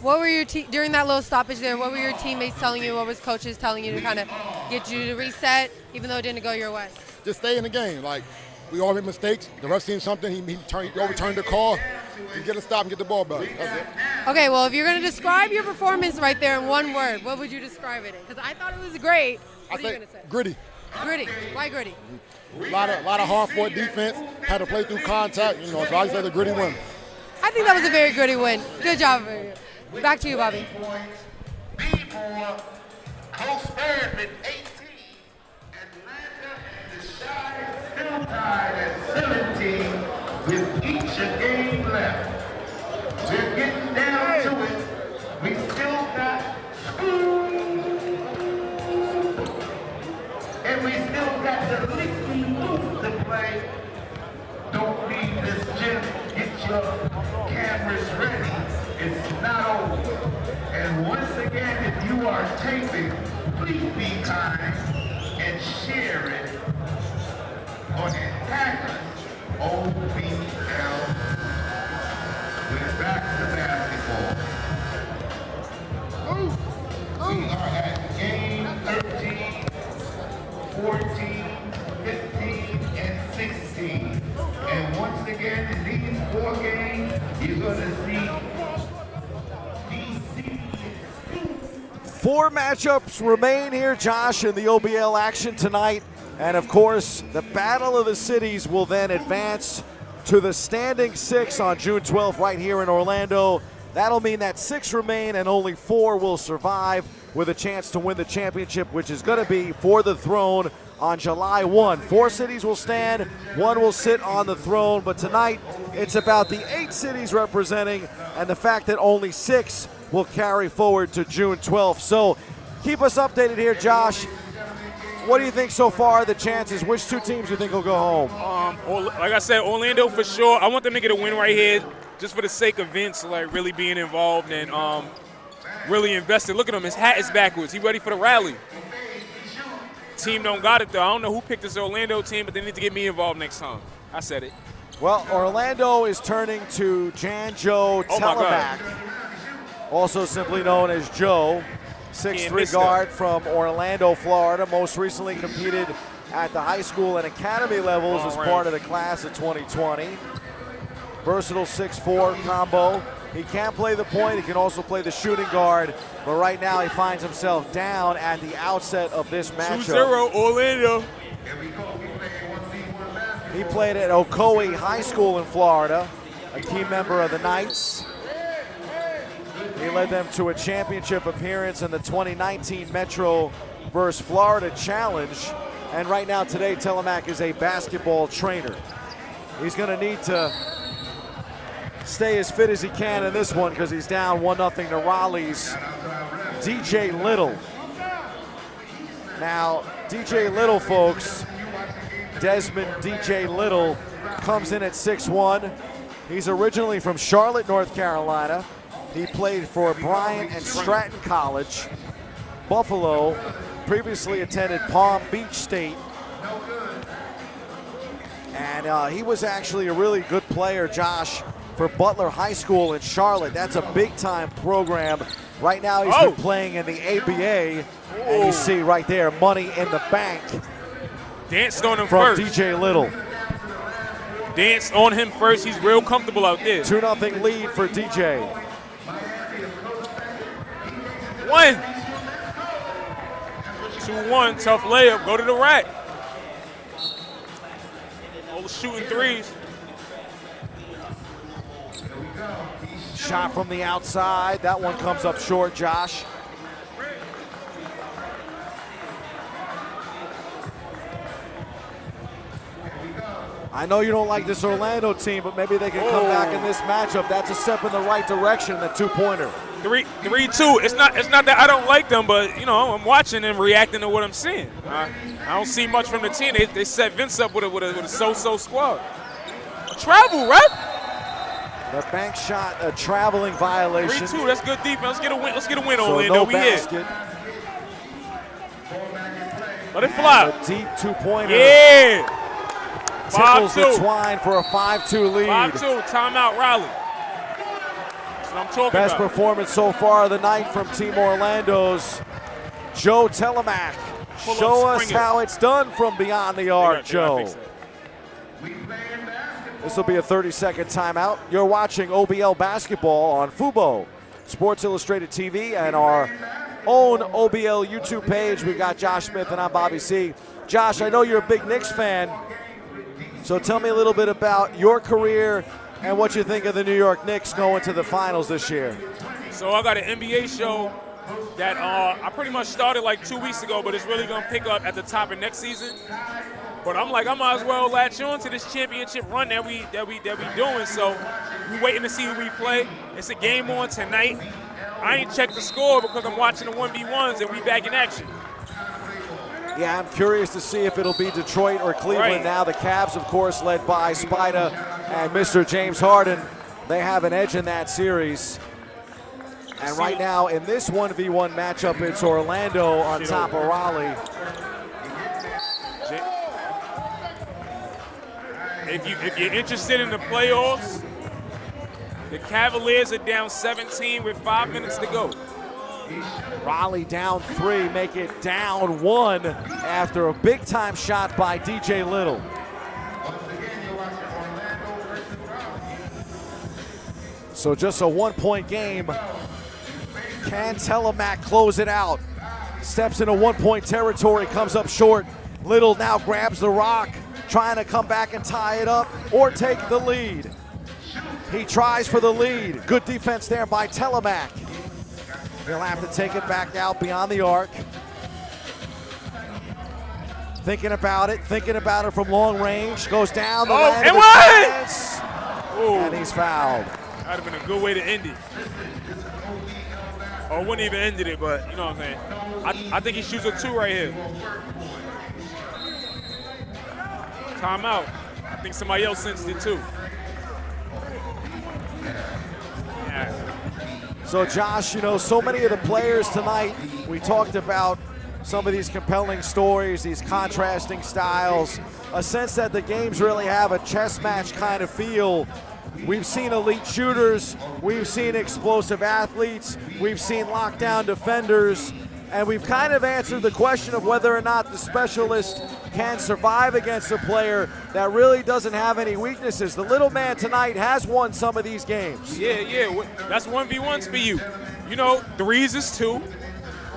What were your during that little stoppage there? What were your teammates telling you? What was coaches telling you to kind of get you to reset, even though it didn't go your way? Just stay in the game. Like, we all make mistakes. The ref seen something. He overturned the call. Just get a stop and get the ball back. That's it. Okay, well, if you're going to describe your performance right there in one word, what would you describe it in? Because I thought it was great. What are you going to say? Gritty. Gritty. Why gritty? A lot of hard-fought defense. Had to play through contact. So I say the gritty win. I think that was a very gritty win. Good job. Back to you, Bobby. Post-Fairman 18. Atlanta and the Shy still tied at 17 with each a game left. We're getting down to it. We still got school. And we still got the licky loop to play. Don't leave this gym. Get your cameras ready. It's not over. And once again, if you are taping, please be kind and share it or tag us. OBL. We're back to basketball. We are at game 13, 14, 15, and 16. And once again, in these 4 games, you're going to see DC. 4 matchups remain here, Josh, in the OBL action tonight. And of course, the Battle of the Cities will then advance to the standing 6 on June 12th right here in Orlando. That'll mean that 6 remain and only 4 will survive with a chance to win the championship, which is going to be for the throne on July 1. 4 cities will stand, 1 will sit on the throne, but tonight it's about the 8 cities representing and the fact that only 6 will carry forward to June 12th. So keep us updated here, Josh. What do you think so far, the chances? Which 2 teams do you think will go home? Like I said, Orlando for sure. I want them to get a win right here just for the sake of Vince, like really being involved and really invested. Look at him, his hat is backwards. He ready for the rally. Team don't got it though. I don't know who picked this Orlando team, but they need to get me involved next time. I said it. Well, Orlando is turning to Janjo Telemac, also simply known as Joe, 6'3" guard from Orlando, Florida. Most recently competed at the high school and academy levels as part of the class of 2020. Versatile 6'4" combo. He can play the point, he can also play the shooting guard, but right now he finds himself down at the outset of this matchup. 2-0 Orlando. He played at Ocoee High School in Florida, a key member of the Knights. He led them to a championship appearance in the 2019 Metro vs. Florida Challenge. And right now today, Telemac is a basketball trainer. He's gonna need to stay as fit as he can in this one because he's down 1-0 to Raleigh's DJ Little. Now, DJ Little, folks, Desmond DJ Little comes in at 6'1". He's originally from Charlotte, North Carolina. He played for Bryant and Stratton College, Buffalo, previously attended Palm Beach State. And he was actually a really good player, Josh, for Butler High School in Charlotte. That's a big-time program. Right now he's been playing in the ABA, and you see right there, money in the bank. Danced on him from first. DJ Little. Danced on him first. He's real comfortable out there. 2-0 lead for DJ. 1. 2-1, tough layup. Go to the rack. All the shooting threes. Shot from the outside. That one comes up short, Josh. I know you don't like this Orlando team, but maybe they can come back in this matchup. That's a step in the right direction, the 2-pointer. 3-2. It's not that I don't like them, but, you know, I'm watching and reacting to what I'm seeing. I don't see much from the team. They set Vince up with a so-so squad. Travel, right? The bank shot, a traveling violation. 3-2, that's good defense. Let's get a win. Let's get a win, So Orlando. no We basket. here. Let it fly. A deep 2-pointer. Yeah. Tickles the 5-2. twine for a 5-2 lead. 5-2. Timeout, Raleigh. That's what I'm talking Best about. performance so far of the night from Team Orlando's Joe Telemac. Show us how it's done from beyond the arc, Joe. This will be a 30-second timeout. You're watching OBL basketball on Fubo, Sports Illustrated TV, and our own OBL YouTube page. We've got Josh Smith and I'm Bobby C. Josh, I know you're a big Knicks fan, so tell me a little bit about your career and what you think of the New York Knicks going to the finals this year. So I got an NBA show that I pretty much started like 2 weeks ago, but it's really gonna pick up at the top of next season. But I'm like, I might as well latch on to this championship run that we doing. So we waiting to see who we play. It's a game on tonight. I ain't checked the score because I'm watching the 1v1s and we back in action. Yeah, I'm curious to see if it'll be Detroit or Cleveland. Right. Now the Cavs, of course, led by Spida and Mr. James Harden. They have an edge in that series. And right now, in this 1v1 matchup, it's Orlando on top of Raleigh. If you're interested in the playoffs, the Cavaliers are down 17 with 5 minutes to go. Raleigh down 3, make it down 1 after a big-time shot by DJ Little. So just a 1-point game. Can Telemac close it out? Steps into 1-point territory, comes up short. Little now grabs the rock, trying to come back and tie it up or take the lead. He tries for the lead. Good defense there by Telemac. He'll have to take it back out beyond the arc. Thinking about it from long range. Goes down the lane of the fence, and he's fouled. That'd have been a good way to end it. Or wouldn't even ended it, but you know what I'm saying. I think he shoots a 2 right here. Timeout. I think somebody else sensed it too. Yeah. So Josh, you know, so many of the players tonight, we talked about some of these compelling stories, these contrasting styles, a sense that the games really have a chess match kind of feel. We've seen elite shooters, we've seen explosive athletes, we've seen lockdown defenders, and we've kind of answered the question of whether or not the specialist can survive against a player that really doesn't have any weaknesses. The little man tonight has won some of these games. Yeah. That's 1v1s for you. You know, 3s is 2.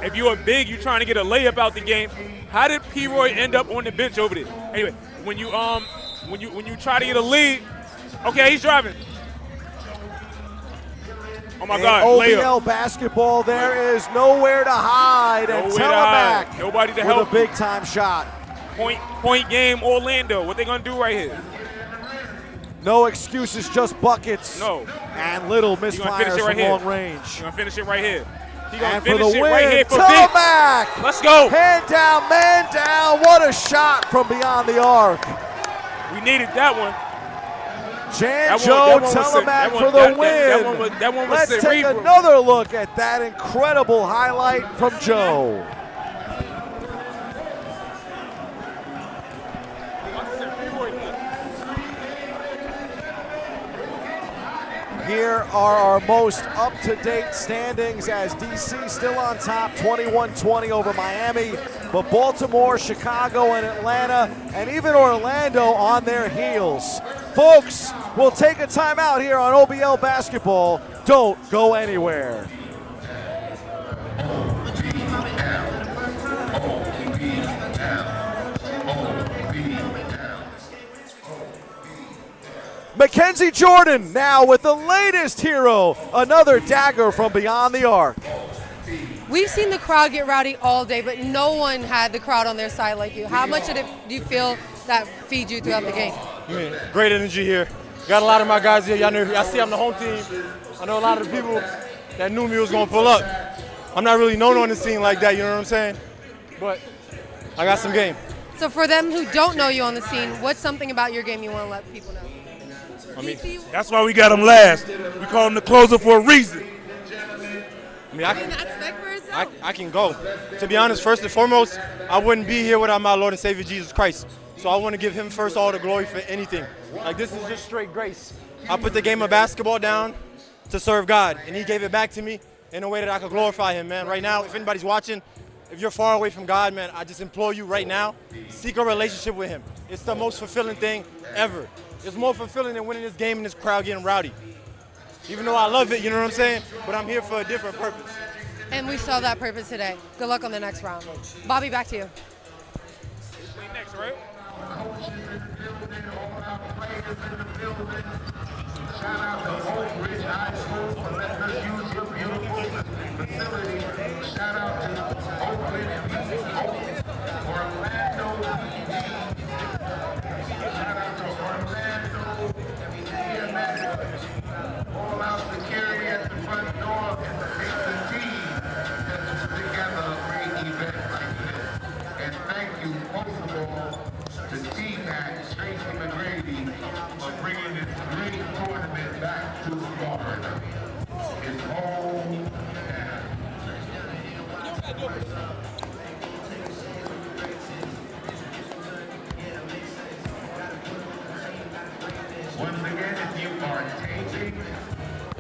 If you're big, you're trying to get a layup out the game. How did P-Roy end up on the bench over there? Anyway, when you try to get a lead, okay, he's driving. Oh my God, OBL layup. basketball, there is nowhere to hide, and Telemac Nobody to with help. a big time shot. Point game, Orlando. What they gonna do right here? No excuses, just buckets. No. And Little misfires from long range. He's gonna finish it right here. He gonna And for finish the it win, right here for Telemac! Vince. Let's go. Hand down, man down. What a shot from beyond the arc. We needed that one. Janjo Telemac for the win. That one was Let's take cerebral. another look at that incredible highlight from Joe. Here are our most up-to-date standings as DC still on top, 21-20 over Miami, but Baltimore, Chicago, and Atlanta, and even Orlando on their heels. Folks, we'll take a timeout here on OBL Basketball. Don't go anywhere. Mackenzie Jordan now with the latest hero, another dagger from beyond the arc. We've seen the crowd get rowdy all day, but no one had the crowd on their side like you. How much do you feel that feeds you throughout the game? I mean, great energy here. Got a lot of my guys here. Y'all see I'm the home team. I know a lot of the people that knew me was going to pull up. I'm not really known on the scene like that, you know what I'm saying? But I got some game. So for them who don't know you on the scene, what's something about your game you want to let people know? I mean, that's why we got him last. We call him the closer for a reason. I mean, I can go. To be honest, first and foremost, I wouldn't be here without my Lord and Savior Jesus Christ. So I want to give him first all the glory for anything. Like, this is just straight grace. I put the game of basketball down to serve God, and he gave it back to me in a way that I could glorify him, man. Right now, if anybody's watching, if you're far away from God, man, I just implore you right now, seek a relationship with him. It's the most fulfilling thing ever. It's more fulfilling than winning this game and this crowd getting rowdy. Even though I love it, you know what I'm saying? But I'm here for a different purpose. And we saw that purpose today. Good luck on the next round. Bobby, back to you. That's right. Shout out to Oak Ridge High School for letting us use your beautiful facility. Shout out to Oak Ridge Orlando PD. Shout out to Orlando EMS. All out security at the front door. It's a team that puts together a great event like this. And thank you most of all to T-Mac, Tracy McGrady, for bringing this great tournament back to Florida. It's home now. Once again, if you are taping,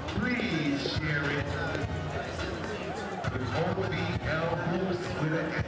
please share it with OBL Boost with an S.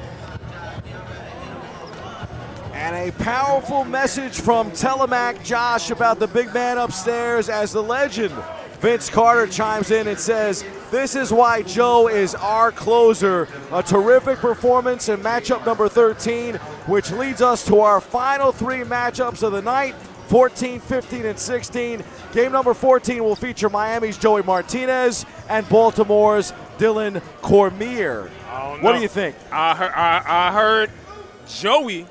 And a powerful message from Telemac Josh about the big man upstairs as the legend Vince Carter chimes in and says, "This is why Joe is our closer." A terrific performance in matchup number 13, which leads us to our final 3 matchups of the night, 14, 15, and 16. Game number 14 will feature Miami's Joey Martinez and Baltimore's Dylan Cormier. What do you think? I heard Joey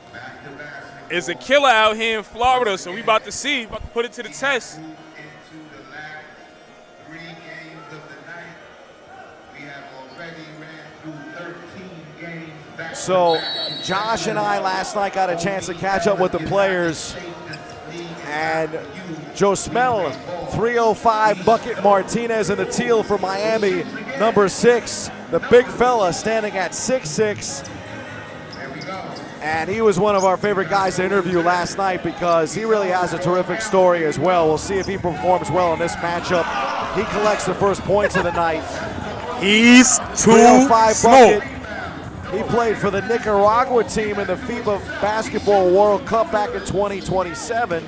is a killer out here in Florida, so we about to see, about to put it to the test. So Josh and I last night got a chance to catch up with the players, and Joe Smell, 305 bucket Martinez in the teal for Miami, number 6, the big fella standing at 6'6". And he was one of our favorite guys to interview last night because he really has a terrific story as well. We'll see if he performs well in this matchup. He collects the first points of the night. He's too 305 slow. bucket. He played for the Nicaragua team in the FIBA Basketball World Cup back in 2027.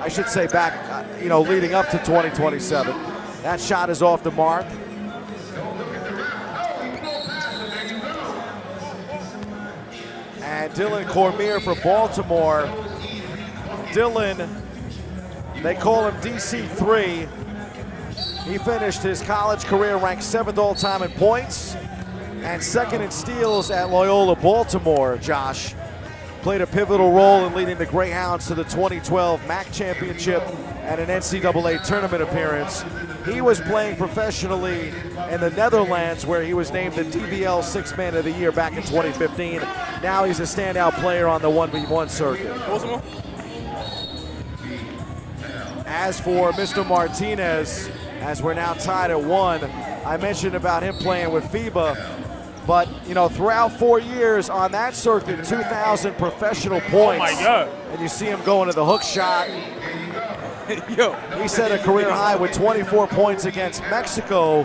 I should say back, leading up to 2027. That shot is off the mark. And Dylan Cormier for Baltimore. Dylan, they call him DC3. He finished his college career ranked 7th all-time in points and 2nd in steals at Loyola Baltimore. Josh played a pivotal role in leading the Greyhounds to the 2012 MAC Championship and an NCAA tournament appearance. He was playing professionally in the Netherlands, where he was named the DBL 6th Man of the Year back in 2015. Now he's a standout player on the 1v1 circuit. As for Mr. Martinez, as we're now tied at 1, I mentioned about him playing with FIBA, but throughout 4 years on that circuit, 2,000 professional points. Oh my God. And you see him going to the hook shot. He set a career high with 24 points against Mexico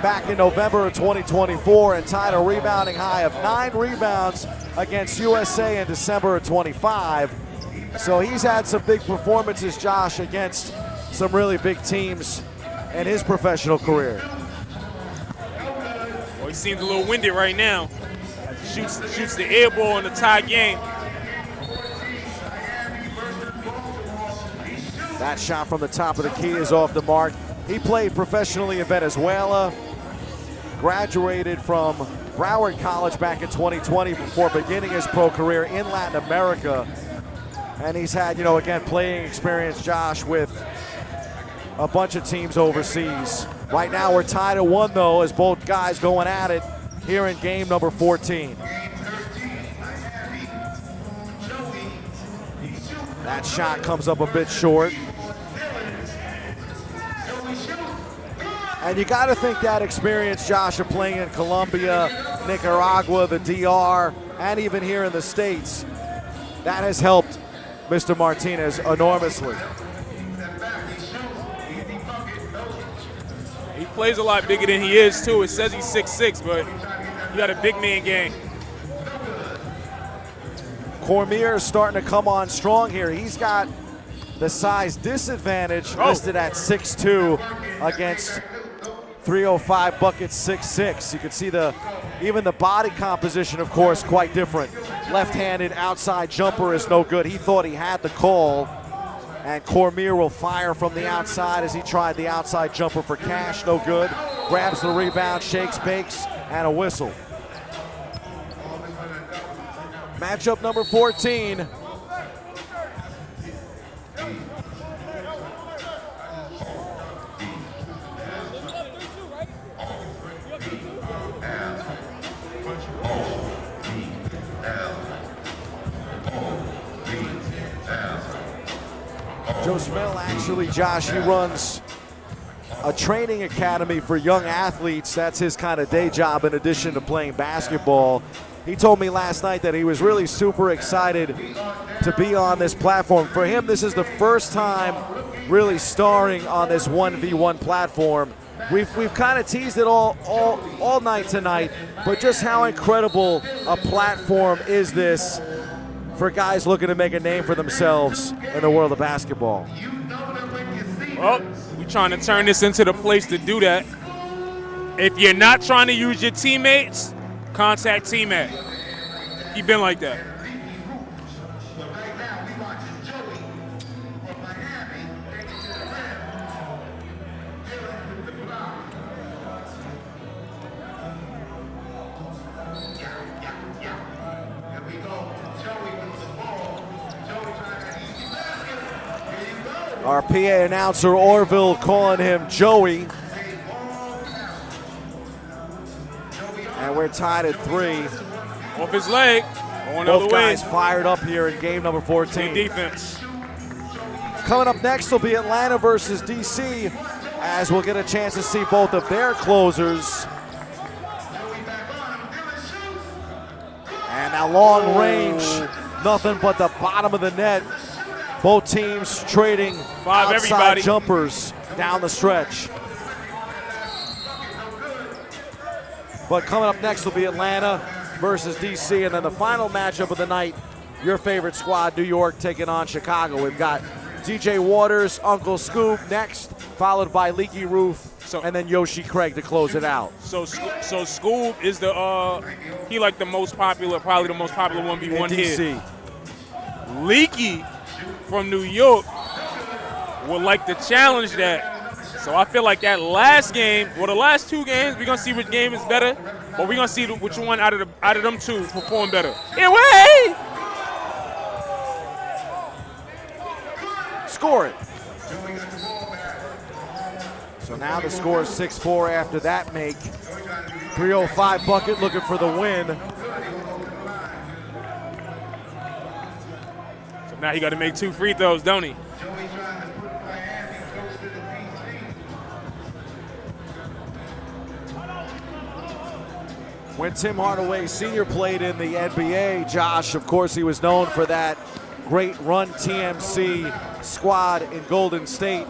back in November of 2024 and tied a rebounding high of 9 rebounds against USA in December of 25. So he's had some big performances, Josh, against some really big teams in his professional career. Well, he seems a little winded right now. Shoots the air ball in the tie game. That shot from the top of the key is off the mark. He played professionally in Venezuela, graduated from Broward College back in 2020 before beginning his pro career in Latin America. And he's had, again, playing experience, Josh, with a bunch of teams overseas. Right now we're tied at 1, though, as both guys going at it here in game number 14. That shot comes up a bit short. And you got to think that experience, Josh, of playing in Colombia, Nicaragua, the DR, and even here in the States, that has helped Mr. Martinez enormously. He plays a lot bigger than he is, too. It says he's 6'6", but he got a big man game. Cormier is starting to come on strong here. He's got the size disadvantage listed at 6'2" against 305 bucket 6'6". You can see even the body composition, of course, quite different. left-handed outside jumper is no good. He thought he had the call. And Cormier will fire from the outside as he tried the outside jumper for cash, no good. Grabs the rebound, shakes, bakes, and a whistle. Matchup number 14. Joe Smell, actually, Josh, he runs a training academy for young athletes. That's his kind of day job in addition to playing basketball. He told me last night that he was really super excited to be on this platform. For him, this is the first time really starring on this 1v1 platform. We've kind of teased it all night tonight, but just how incredible a platform is this for guys looking to make a name for themselves in the world of basketball. Well, we're trying to turn this into the place to do that. If you're not trying to use your teammates, contact teammate. Keep been like that. Our PA announcer, Orville, calling him Joey. And we're tied at 3. Off his leg, going the other way. Both guys fired up here in game number 14. Good defense. Coming up next will be Atlanta versus DC, as we'll get a chance to see both of their closers. And that long range, nothing but the bottom of the net. Both teams trading outside jumpers down the stretch. But coming up next will be Atlanta versus DC, and then the final matchup of the night, your favorite squad, New York, taking on Chicago. We've got DJ Waters, Uncle Scoop next, followed by Leaky Roof, and then Yoshi Craig to close it out. So Scoop is he like the most popular, probably the most popular 1v1 here. Leaky from New York would like to challenge that. So I feel like that last game, well, the last 2 games, we're gonna see which game is better, but we're gonna see which one out of them 2 perform better. Anyway, score it. So now the score is 6-4 after that make. 305 bucket looking for the win. now he got to make 2 free throws, don't he? When Tim Hardaway Sr. played in the NBA, Josh, of course, he was known for that great Run TMC squad in Golden State.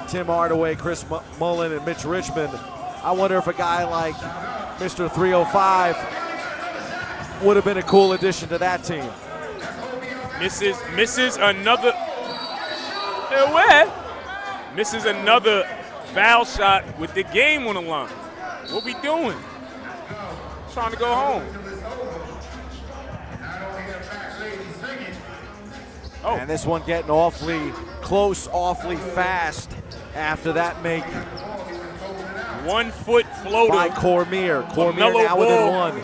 Tim Hardaway, Chris Mullin, and Mitch Richmond. I wonder if a guy like Mr. 305 would have been a cool addition to that team. Misses another. Misses another foul shot with the game on the line. What we doing? Trying to go home. And this one getting awfully close, awfully fast after that make. 1 foot floater by Cormier. Cormier now within 1.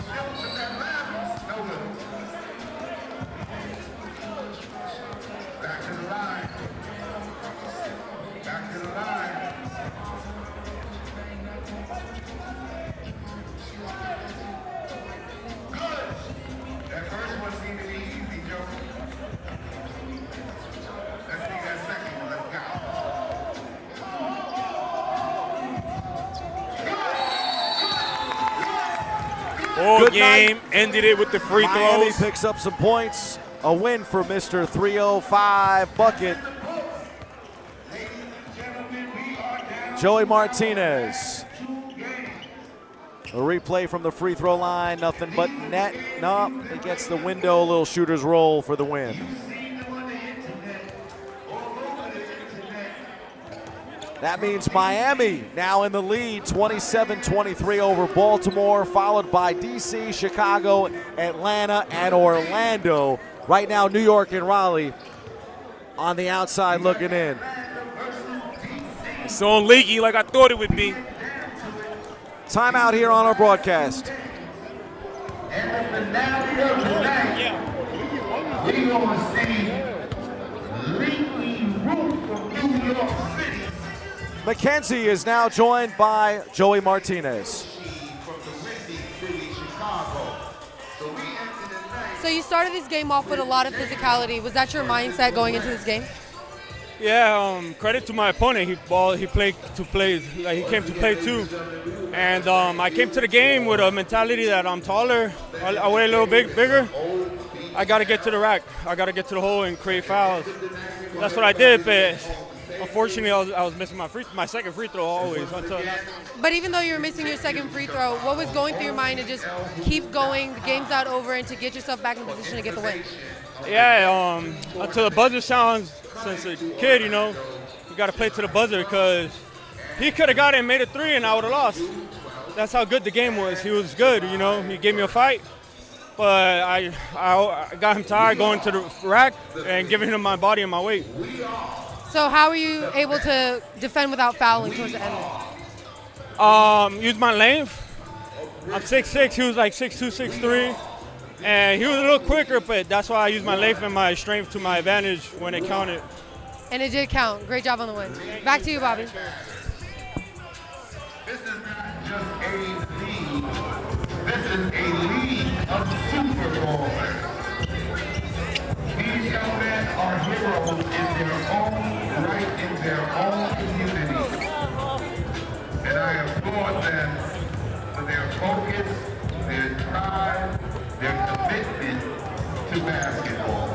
All game ended it with the free Miami throws. Picks up some points. A win for Mr. 305 Bucket. Joey Martinez. A replay from the free throw line. Nothing but net. No, he gets the window. A little shooter's roll for the win. That means Miami now in the lead, 27-23 over Baltimore, followed by DC, Chicago, Atlanta, and Orlando. Right now, New York and Raleigh on the outside looking in. It's on leaky like I thought it would be. Timeout here on our broadcast. We're going to see Leaky Root from New York City. McKenzie is now joined by Joey Martinez. So you started this game off with a lot of physicality. Was that your mindset going into this game? Yeah, credit to my opponent. He came to play too. And I came to the game with a mentality that I'm taller, I weigh a little bit bigger. I got to get to the rack. I got to get to the hole and create fouls. That's what I did, but unfortunately I was missing my second free throw always. But even though you were missing your second free throw, what was going through your mind to just keep going, the game's not over, and to get yourself back in position to get the win? Yeah, until the buzzer sounds, since a kid, you got to play to the buzzer because he could have got it and made a three and I would have lost. That's how good the game was. He was good, he gave me a fight. But I got him tired going to the rack and giving him my body and my weight. So how were you able to defend without fouling towards the end? Use my length. I'm 6'6", he was like 6'2", 6'3". And he was a little quicker, but that's why I used my length and my strength to my advantage when it counted. And it did count. Great job on the win. Back to you, Bobby. This is not just a league. This is a league of Super Bowlers. These young men are heroes in their own right, in their own community. And I applaud them for their focus, their drive, their commitment to basketball.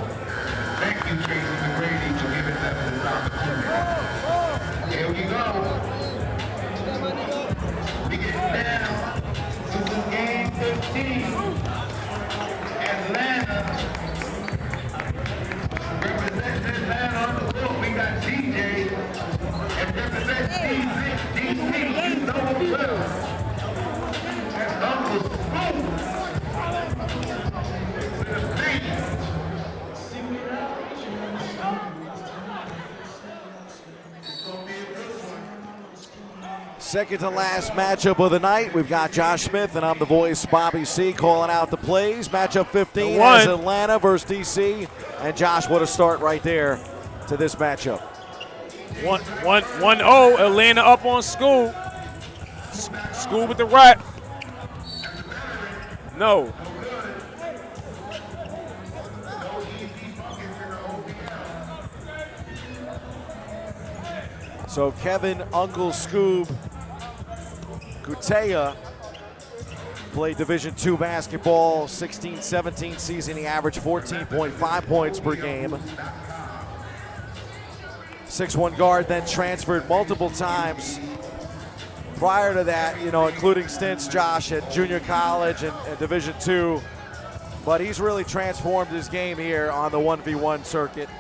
Thank you, Tracy McGrady, for giving them this opportunity. Here we go. We get down to the game 15. Atlanta. Represents Atlanta on the floor. We got DJ. And represents DC. You know well. That's Uncle Spoon. Second to last matchup of the night. We've got Josh Smith, and I'm the voice, Bobby C, calling out the plays. Matchup 15 is Atlanta versus DC. And Josh, what a start right there to this matchup. 1-0, Atlanta up on School. School with the rack. No. So Kevin Uncle Scoob Kutea played Division II basketball, 16-17 season. He averaged 14.5 points per game. 6'1" guard, then transferred multiple times. Prior to that, including stints, Josh, at junior college and Division II. But he's really transformed his game here on the 1v1 circuit.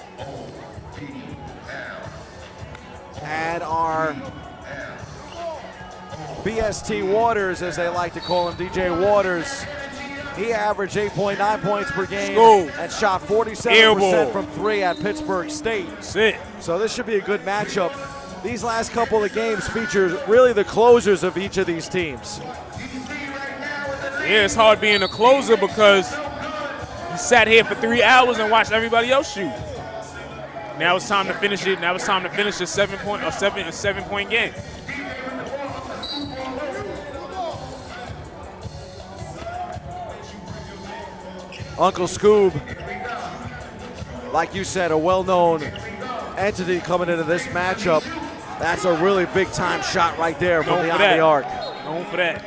And our BST Waters, as they like to call him, DJ Waters, he averaged 8.9 points per game and shot 47% from three at Pittsburgh State. So this should be a good matchup. These last couple of games feature really the closers of each of these teams. Yeah, it's hard being a closer because you sat here for 3 hours and watched everybody else shoot. Now it's time to finish it. Now it's time to finish a 7-point game. Uncle Scoob, like you said, a well-known entity coming into this matchup. That's a really big-time shot right there from beyond the arc. Known for that.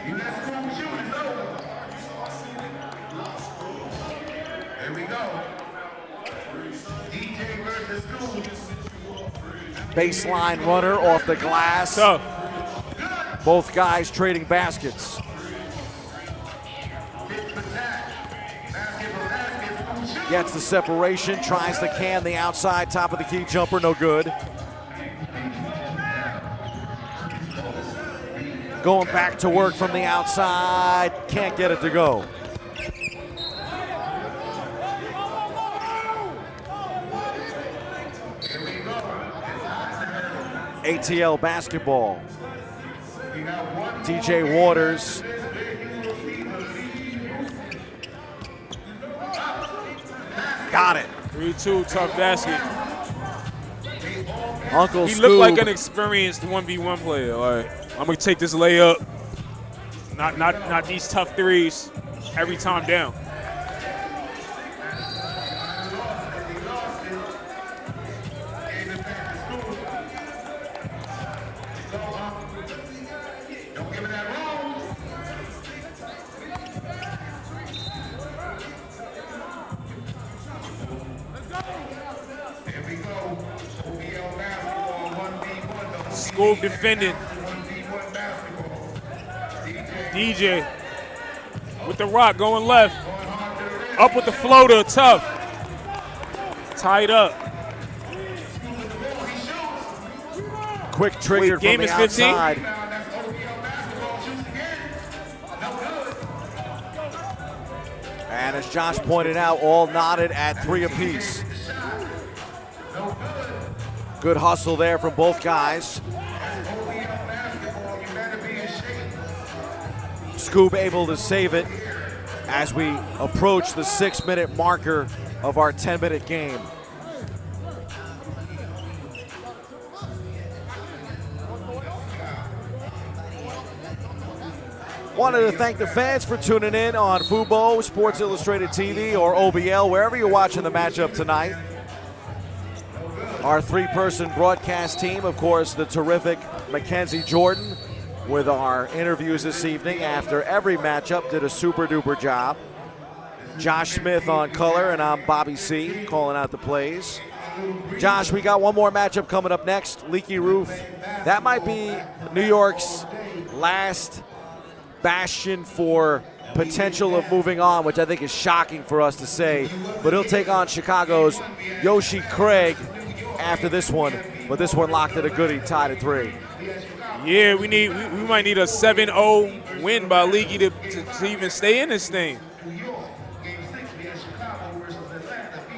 Baseline runner off the glass. Both guys trading baskets. Gets the separation, tries to can the outside top of the key jumper, no good. going back to work from the outside. Can't get it to go. ATL basketball. DJ Waters. Got it. 3-2, tough basket. Uncle He Scoob. looked like an experienced 1v1 player. Like, I'm gonna take this layup. Not these tough threes every time down. School defending. DJ with the rock going left. Up with the floater, tough. Tied up. Quick trigger from game the is 15. outside. And as Josh pointed out, all knotted at 3 apiece. Good hustle there from both guys. Scoob able to save it as we approach the 6-minute marker of our 10-minute game. Wanted to thank the fans for tuning in on Fubo, Sports Illustrated TV, or OBL, wherever you're watching the matchup tonight. Our 3-person broadcast team, of course, the terrific Mackenzie Jordan, with our interviews this evening after every matchup, did a super duper job. Josh Smith on color, and I'm Bobby C, calling out the plays. Josh, we got one more matchup coming up next, Leaky Roof. That might be New York's last bastion for potential of moving on, which I think is shocking for us to say, but he'll take on Chicago's Yoshi Craig after this one, but this one locked at a goodie, tied at 3. Yeah, we might need a 7-0 win by Leaky to even stay in this thing.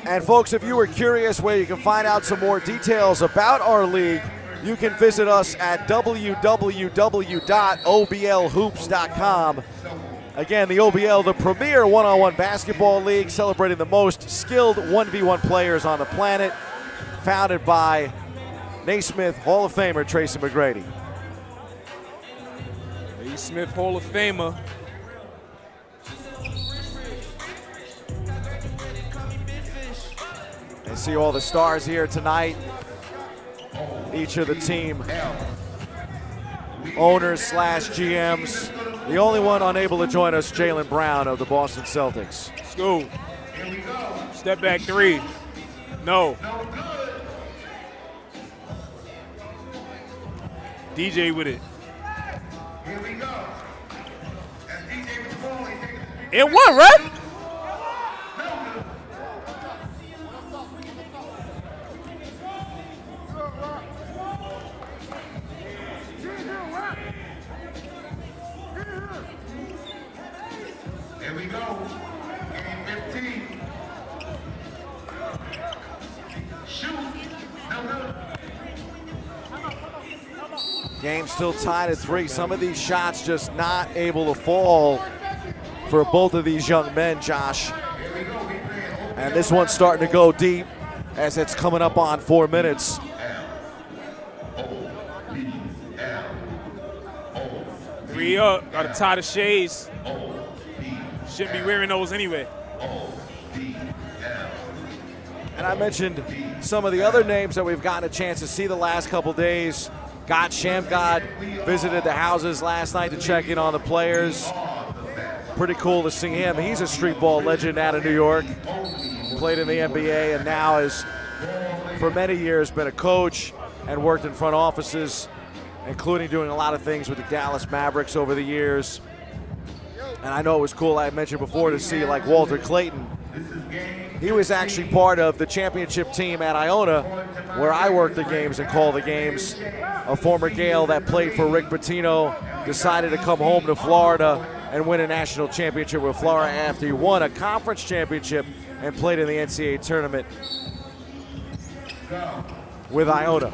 And folks, if you were curious where you can find out some more details about our league, you can visit us at www.oblhoops.com. Again, the OBL, the premier one-on-one basketball league, celebrating the most skilled 1v1 players on the planet, founded by Naismith Hall of Famer Tracy McGrady. Naismith Hall of Famer. And see all the stars here tonight. Each of the team owners / GMs. The only one unable to join us, Jaylen Brown of the Boston Celtics. School. Step back 3. No. DJ with it. It won, right? Here we go. Game 15. Shoot. No good. Game still tied at 3. Some of these shots just not able to fall for both of these young men, Josh. And this one's starting to go deep as it's coming up on 4 minutes. 3 up. Got to tie the shades. Shouldn't be wearing those anyway. And I mentioned some of the other names that we've gotten a chance to see the last couple days. Gott Shamgod visited the houses last night to check in on the players. Pretty cool to see him. He's a street ball legend out of New York. Played in the NBA and now has, for many years, been a coach and worked in front offices, including doing a lot of things with the Dallas Mavericks over the years. And I know it was cool, I mentioned before, to see like Walter Clayton He was actually part of the championship team at Iona, where I worked the games and called the games. A former Gale that played for Rick Pitino decided to come home to Florida and win a national championship with Florida after he won a conference championship and played in the NCAA tournament with Iona.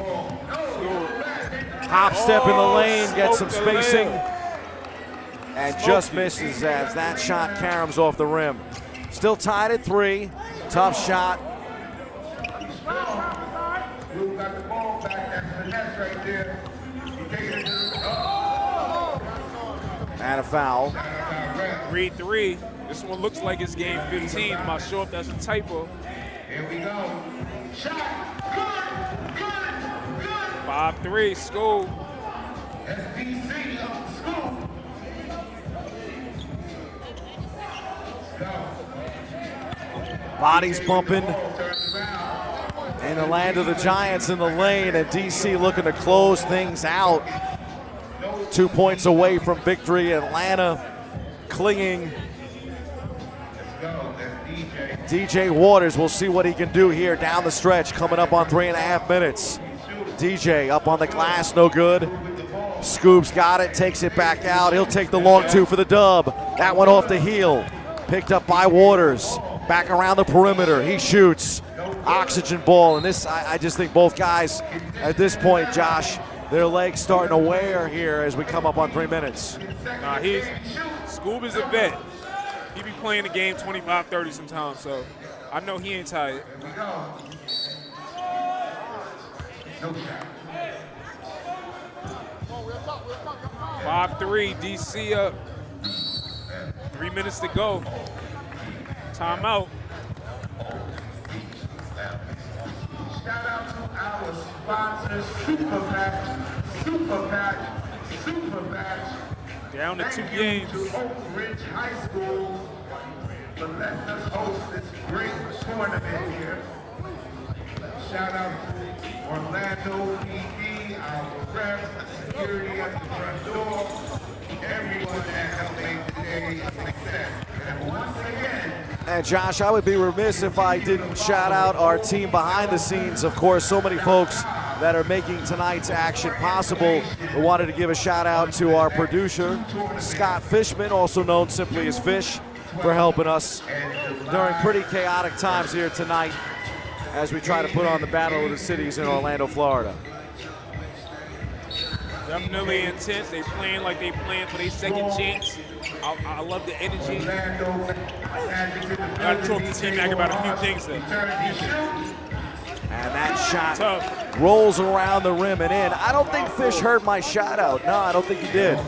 Hop step in the lane, gets some spacing, and just misses as that shot caroms off the rim. Still tied at 3. Tough shot. And a foul. 3-3. This one looks like it's game 15. I'm not sure if that's a typo. Here we go. Shot. Good. 5-3. School. SBC up school. Bodies bumping in the land of the Giants in the lane, and DC looking to close things out. 2 points away from victory. Atlanta clinging. DJ Waters, we'll see what he can do here down the stretch, coming up on 3.5 minutes. DJ up on the glass, no good. Scoobs got it, takes it back out. He'll take the long 2 for the dub. That one off the heel. Picked up by Waters. Back around the perimeter. He shoots. Oxygen ball. And this, I just think both guys at this point, Josh, their legs starting to wear here as we come up on 3 minutes. Nah, Scoob is a vet. He be playing the game 25-30 sometimes, so I know he ain't tired. 5-3, DC up. 3 minutes to go. Timeout. Shout out to our sponsors, Super Patch. Down to 2 Thank games. you to Oak Ridge High School for letting us host this great tournament here. Shout out to Orlando PD, our reps, the security at the front door, everyone that helped make today a success. And once again, And Josh, I would be remiss if I didn't shout out our team behind the scenes. Of course, so many folks that are making tonight's action possible. We wanted to give a shout out to our producer, Scott Fishman, also known simply as Fish, for helping us during pretty chaotic times here tonight as we try to put on the Battle of the Cities in Orlando, Florida. Definitely intense. They playing like they playing for their second chance. I love the energy. Gotta talk to T-Mac about a few things though. And that shot rolls around the rim and in. I don't think Fish heard my shout out. No, I don't think he did.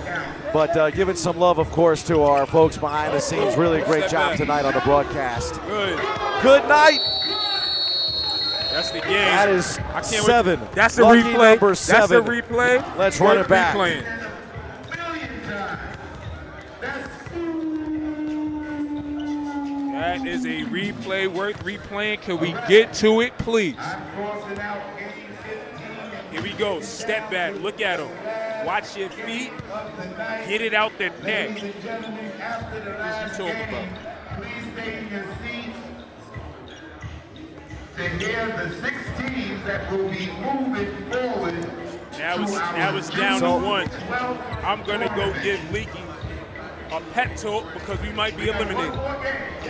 But giving some love, of course, to our folks behind the scenes. Really a great job tonight on the broadcast. Good night. That's the game. That is I can't 7. Wait. That's a Lucky replay. number 7. That's a replay. Let's run it back. Replaying. That is a replay worth replaying. Can we get to it, please? Here we go. Step back. Look at him. Watch your feet. Get it out the net. What you talking about? please stay in your seats to hear the 6 teams that will be moving forward. Now it's down to 1. I'm going to go give Leaky a pep talk because we might be eliminated.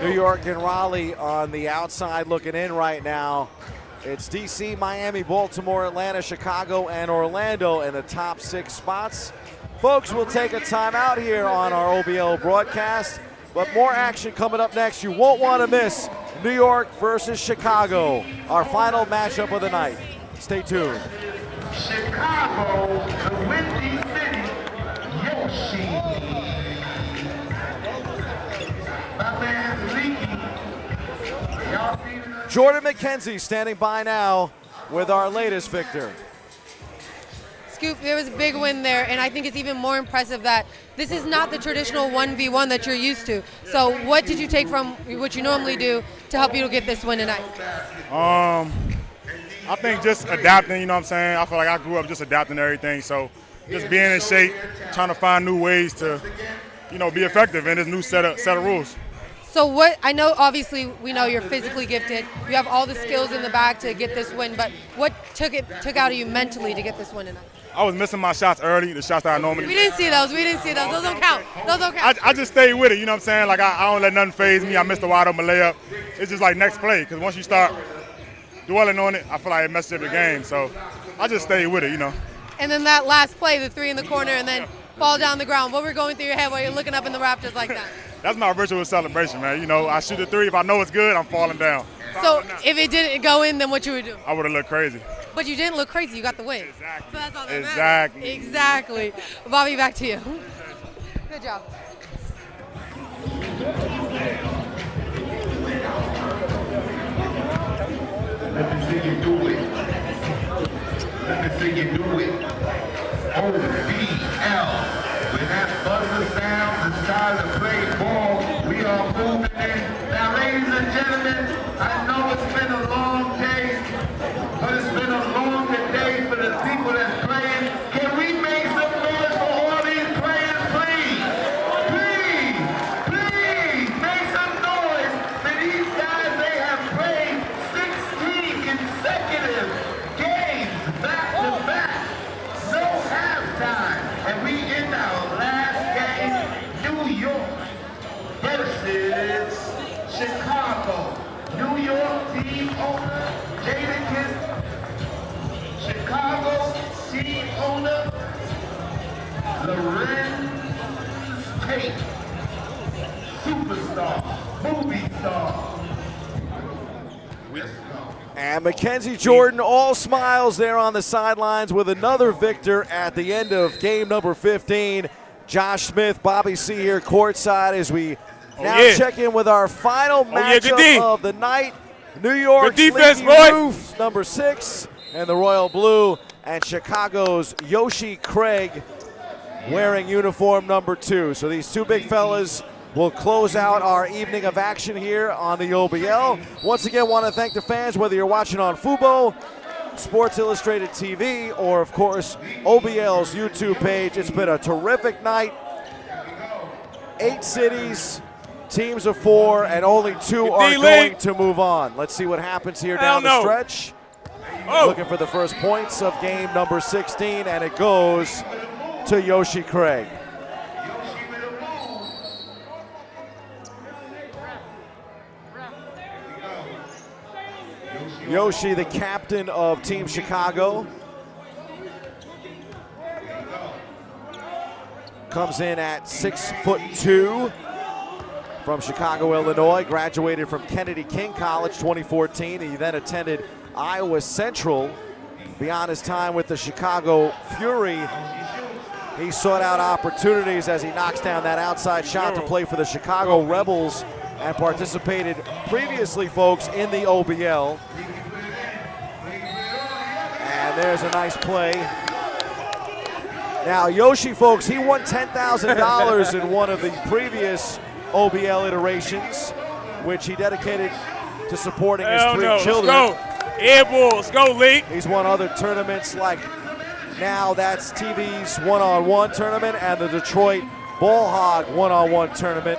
New York and Raleigh on the outside looking in right now. It's DC, Miami, Baltimore, Atlanta, Chicago, and Orlando in the top 6 spots. Folks, we'll take a timeout here on our OBL broadcast, but more action coming up next. You won't want to miss New York versus Chicago, our final matchup of the night. Stay tuned. Chicago, the Windy City, Yoshi. My man Leaky. Y'all see Jordan McKenzie standing by now with our latest victor. Scoop, there was a big win there, and I think it's even more impressive that this is not the traditional 1v1 that you're used to. So what did you take from what you normally do to help you to get this win tonight? I think just adapting, you know what I'm saying? I feel like I grew up just adapting to everything. So just being in shape, trying to find new ways to, you know, be effective in this new set of rules. So what, I know obviously we know you're physically gifted. You have all the skills in the bag to get this win, but what took out of you mentally to get this win tonight? I was missing my shots early, the shots that I normally. We didn't see those. Those don't count. I just stayed with it, you know what I'm saying? Like, I don't let nothing faze me. I missed a wide open layup. It's just like next play, because once you start dwelling on it, I feel like it messes up the game. So I just stayed with it, you know. And then that last play, the three in the corner, and then fall down the ground. What were going through your head while you're looking up in the rafters like that? That's my virtual celebration, man. You know, I shoot a three. If I know it's good, I'm falling down. So if it didn't go in, then what you would do? I would have looked crazy. But you didn't look crazy. You got the win. Exactly. So that's all that matters. Exactly. Bobby, back to you. Good job. Let me see you do it. Let me see you do it. OBL. When that buzzer sounds, it's time to play ball. We are moving in. Now, ladies and gentlemen, I know it's been a long day, but it's been a longer day for the people that's playing. Can we make some noise for all these players, please? Please, please, make some noise for these guys. They have played 16 consecutive games back to back. No halftime. And we in our last game, New York versus Chicago. New York team owner, Jadakiss. Chicago team owner, Lorenz Tate. Superstar, movie star. And Mackenzie Jordan, all smiles there on the sidelines with another victor at the end of game number 15. Josh Smith, Bobby C here courtside as we now check in with our final matchup of the night. New York's Leaky Roof, number 6, and the Royal Blue, and Chicago's Yoshi Craig wearing uniform number 2. So these two big fellas will close out our evening of action here on the OBL. Once again, want to thank the fans, whether you're watching on Fubo, Sports Illustrated TV, or of course, OBL's YouTube page. It's been a terrific night. 8 cities, teams of 4, and only 2 are going to move on. Let's see what happens here down the stretch. Looking for the first points of game number 16, and it goes to Yoshi Craig. Yoshi, the captain of Team Chicago, comes in at 6'2", from Chicago, Illinois. Graduated from Kennedy King College 2014. He then attended Iowa Central. Beyond his time with the Chicago Fury, he sought out opportunities as he knocks down that outside shot to play for the Chicago Rebels and participated previously, folks, in the OBL. And there's a nice play. Now, Yoshi, folks, he won $10,000 in one of the previous OBL iterations, which he dedicated to supporting his 3 children. Let's go. Air ball. Let's go, Lee. He's won other tournaments like now that's TV's one-on-one tournament and the Detroit Ball Hog one-on-one tournament.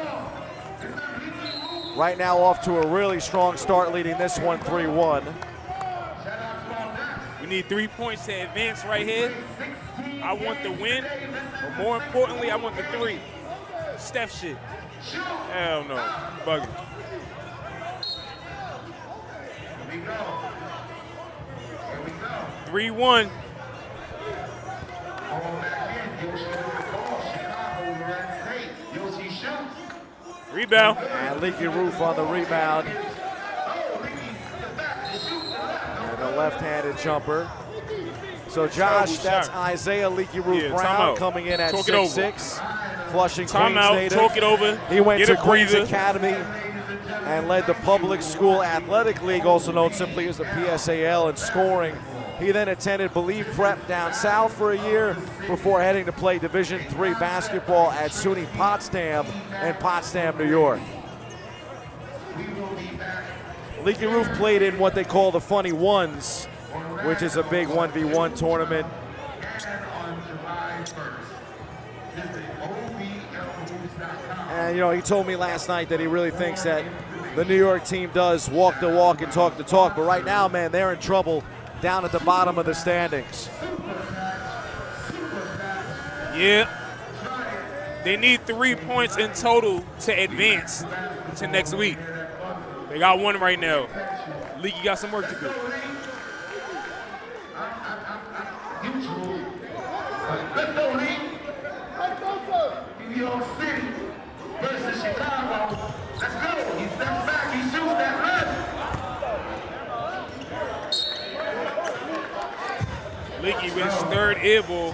Right now off to a really strong start, leading this one 3-1. We need 3 points to advance right here. I want the win, but more importantly, I want the 3. Steph shit. Hell no. Bugging. 3-1. Rebound. And Leaky Roof on the rebound. And the left-handed jumper. So Josh, that's Isaiah Leaky Roof Brown coming in at 6'6", Flushing, Queens native. Talk it over. He went Get to a Queens breather. Academy and led the Public School Athletic League, also known simply as the PSAL, in scoring. He then attended Believe Prep down south for a year before heading to play Division III basketball at SUNY Potsdam in Potsdam, New York. Leaky Roof played in what they call the Funny Ones, which is a big 1v1 tournament. And, you know, he told me last night that he really thinks that the New York team does walk the walk and talk the talk. But right now, man, they're in trouble down at the bottom of the standings. Yeah. They need 3 points in total to advance to next week. They got one right now. Leaky got some work to do. Let's go, Lee. New York City versus Chicago. Let's go. He steps back. He shoots that left. Leaky with his third air ball.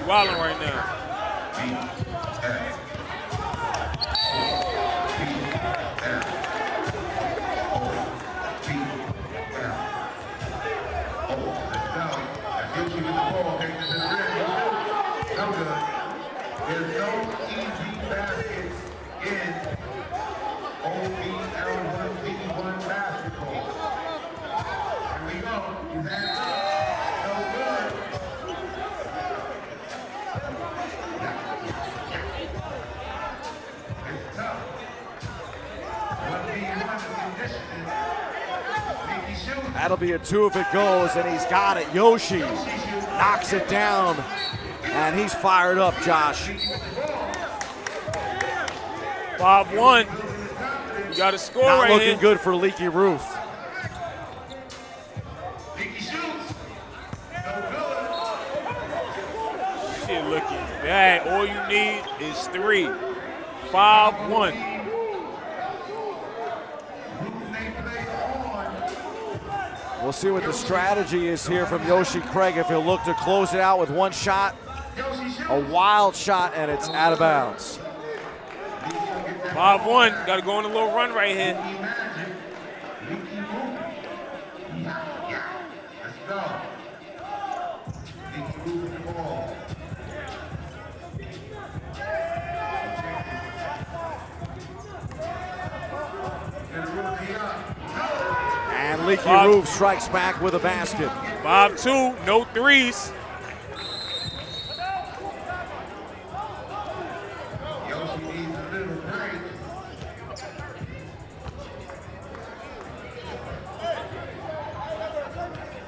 Wilding right now. There's no easy baskets in OBL 1v1 basketball. Here we go. He's at no good. It's tough. 1v1 conditioning. Sneaky shoots. That'll be a 2 if it goes, and he's got it. Yoshi knocks it down, and he's fired up, Josh. 5-1. You got to score Not right looking here. good for Leaky Roof. Shit looking bad. All you need is 3. 5-1. We'll see what the strategy is here from Yoshi Craig, if he'll look to close it out with one shot. A wild shot, and it's out of bounds. 5-1. Got to go on a little run right here. Let's go. Sneaky moving the ball. And Leaky Roof strikes back with a basket. 5-2. No threes.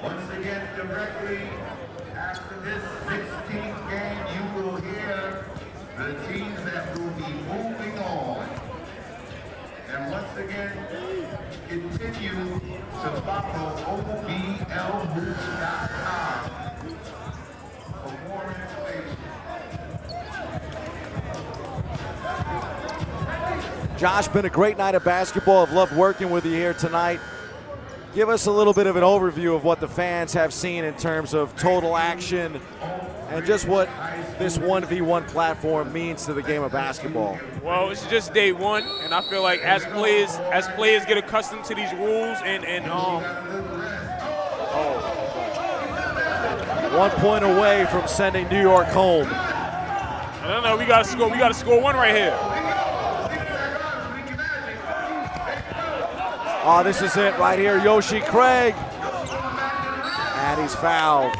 Once again, directly after this 16th game, you will hear the teams that will be moving on. And once again, continue to follow OBLHoops.com for more information. Josh, been a great night of basketball. I've loved working with you here tonight. Give us a little bit of an overview of what the fans have seen in terms of total action and just what this 1v1 platform means to the game of basketball. Well, it's just day one, and I feel like as players get accustomed to these rules and 1 point away from sending New York home. I don't know. We got to score. We got to score one right here. Oh, this is it right here. Yoshi Craig. And he's fouled.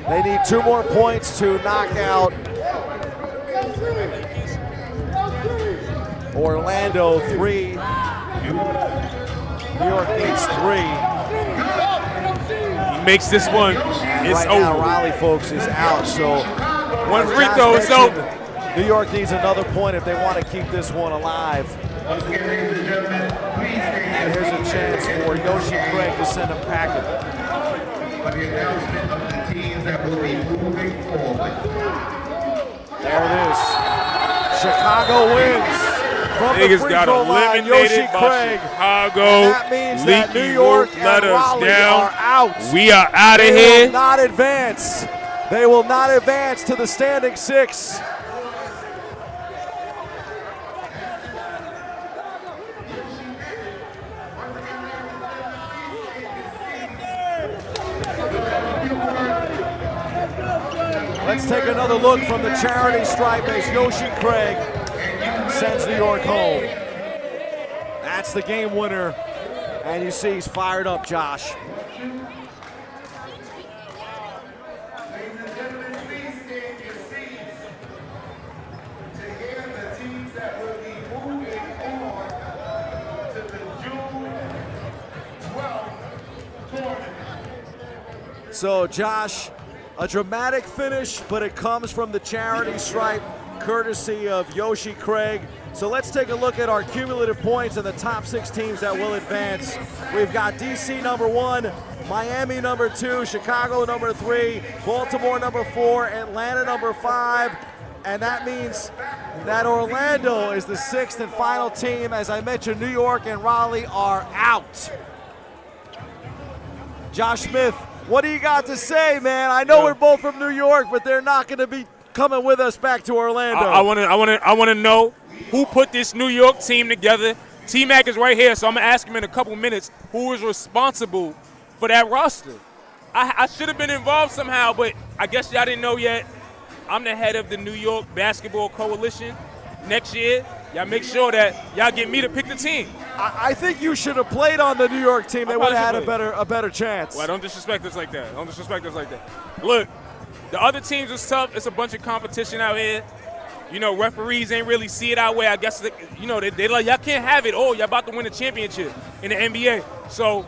They need 2 more points to knock out Orlando. 3. New York needs 3. He makes this one. And It's right over. now, Raleigh, folks, is out. So one as free Josh throw, it's mentioned, over. New York needs another point if they want to keep this one alive. And here's a chance for Yoshi Craig to send him packing. For the announcement of the teams that will be moving forward. There it is. Chicago wins from the Niggas free got throw line. eliminated Yoshi by Craig. Chicago. And that means that Leaky New York Roof let and us Raleigh down. are out. We are out of They here. will not advance. They will not advance to the standing 6. Let's take another look from the charity stripe as Yoshi Craig sends New York home. That's the game winner, and you see he's fired up, Josh. So, Josh, a dramatic finish, but it comes from the charity stripe, courtesy of Yoshi Craig. So let's take a look at our cumulative points and the top 6 teams that will advance. We've got DC number 1, Miami number 2, Chicago number 3, Baltimore number 4, Atlanta number 5, and that means that Orlando is the 6th and final team. As I mentioned, New York and Raleigh are out. Josh Smith, what do you got to say, man? I know we're both from New York, but they're not going to be coming with us back to Orlando. I want to know who put this New York team together. T-Mac is right here, so I'm going to ask him in a couple minutes who is responsible for that roster. I should have been involved somehow, but I guess y'all didn't know yet. I'm the head of the New York Basketball Coalition. Next year, y'all make sure that y'all get me to pick the team. I think you should have played on the New York team. They would have had a better chance. Well, don't disrespect us like that. Don't disrespect us like that. Look, the other teams is tough. It's a bunch of competition out here. You know, referees ain't really see it our way. I guess, they like, y'all can't have it. Oh, y'all about to win a championship in the NBA. So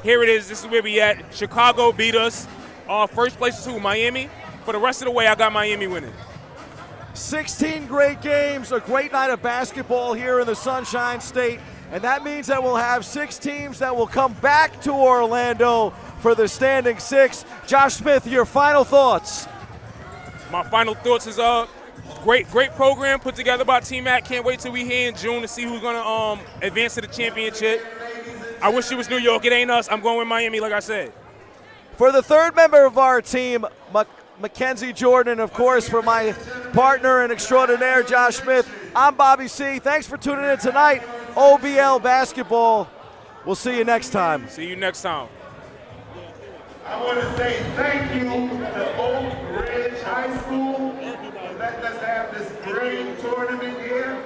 here it is. This is where we at. Chicago beat us. First place is who? Miami. For the rest of the way, I got Miami winning. 16 great games, a great night of basketball here in the Sunshine State, and that means that we'll have 6 teams that will come back to Orlando for the standing 6. Josh Smith, your final thoughts. My final thoughts is great program put together by T-Mac. Can't wait till we here in June to see who's gonna advance to the championship. I wish it was New York. It ain't us. I'm going with Miami, like I said. For the third member of our team, Mackenzie Jordan, of course, for my partner and extraordinaire, Josh Smith, I'm Bobby C. Thanks for tuning in tonight. OBL Basketball. We'll see you next time. See you next time. I want to say thank you to Oak Ridge High School for letting us have this great tournament here.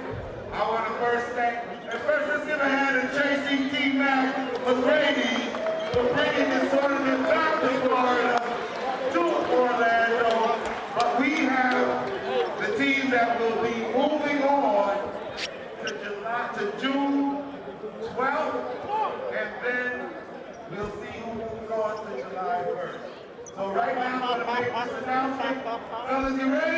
I want to first let's give a hand to Tracy T-Mac McGrady for bringing this tournament back to Florida, to Orlando. But we have the teams that will be moving on to June 12th, and then we'll see who moves on to July 1st. So right now, I'm going to make this announcement. Fellas, you ready?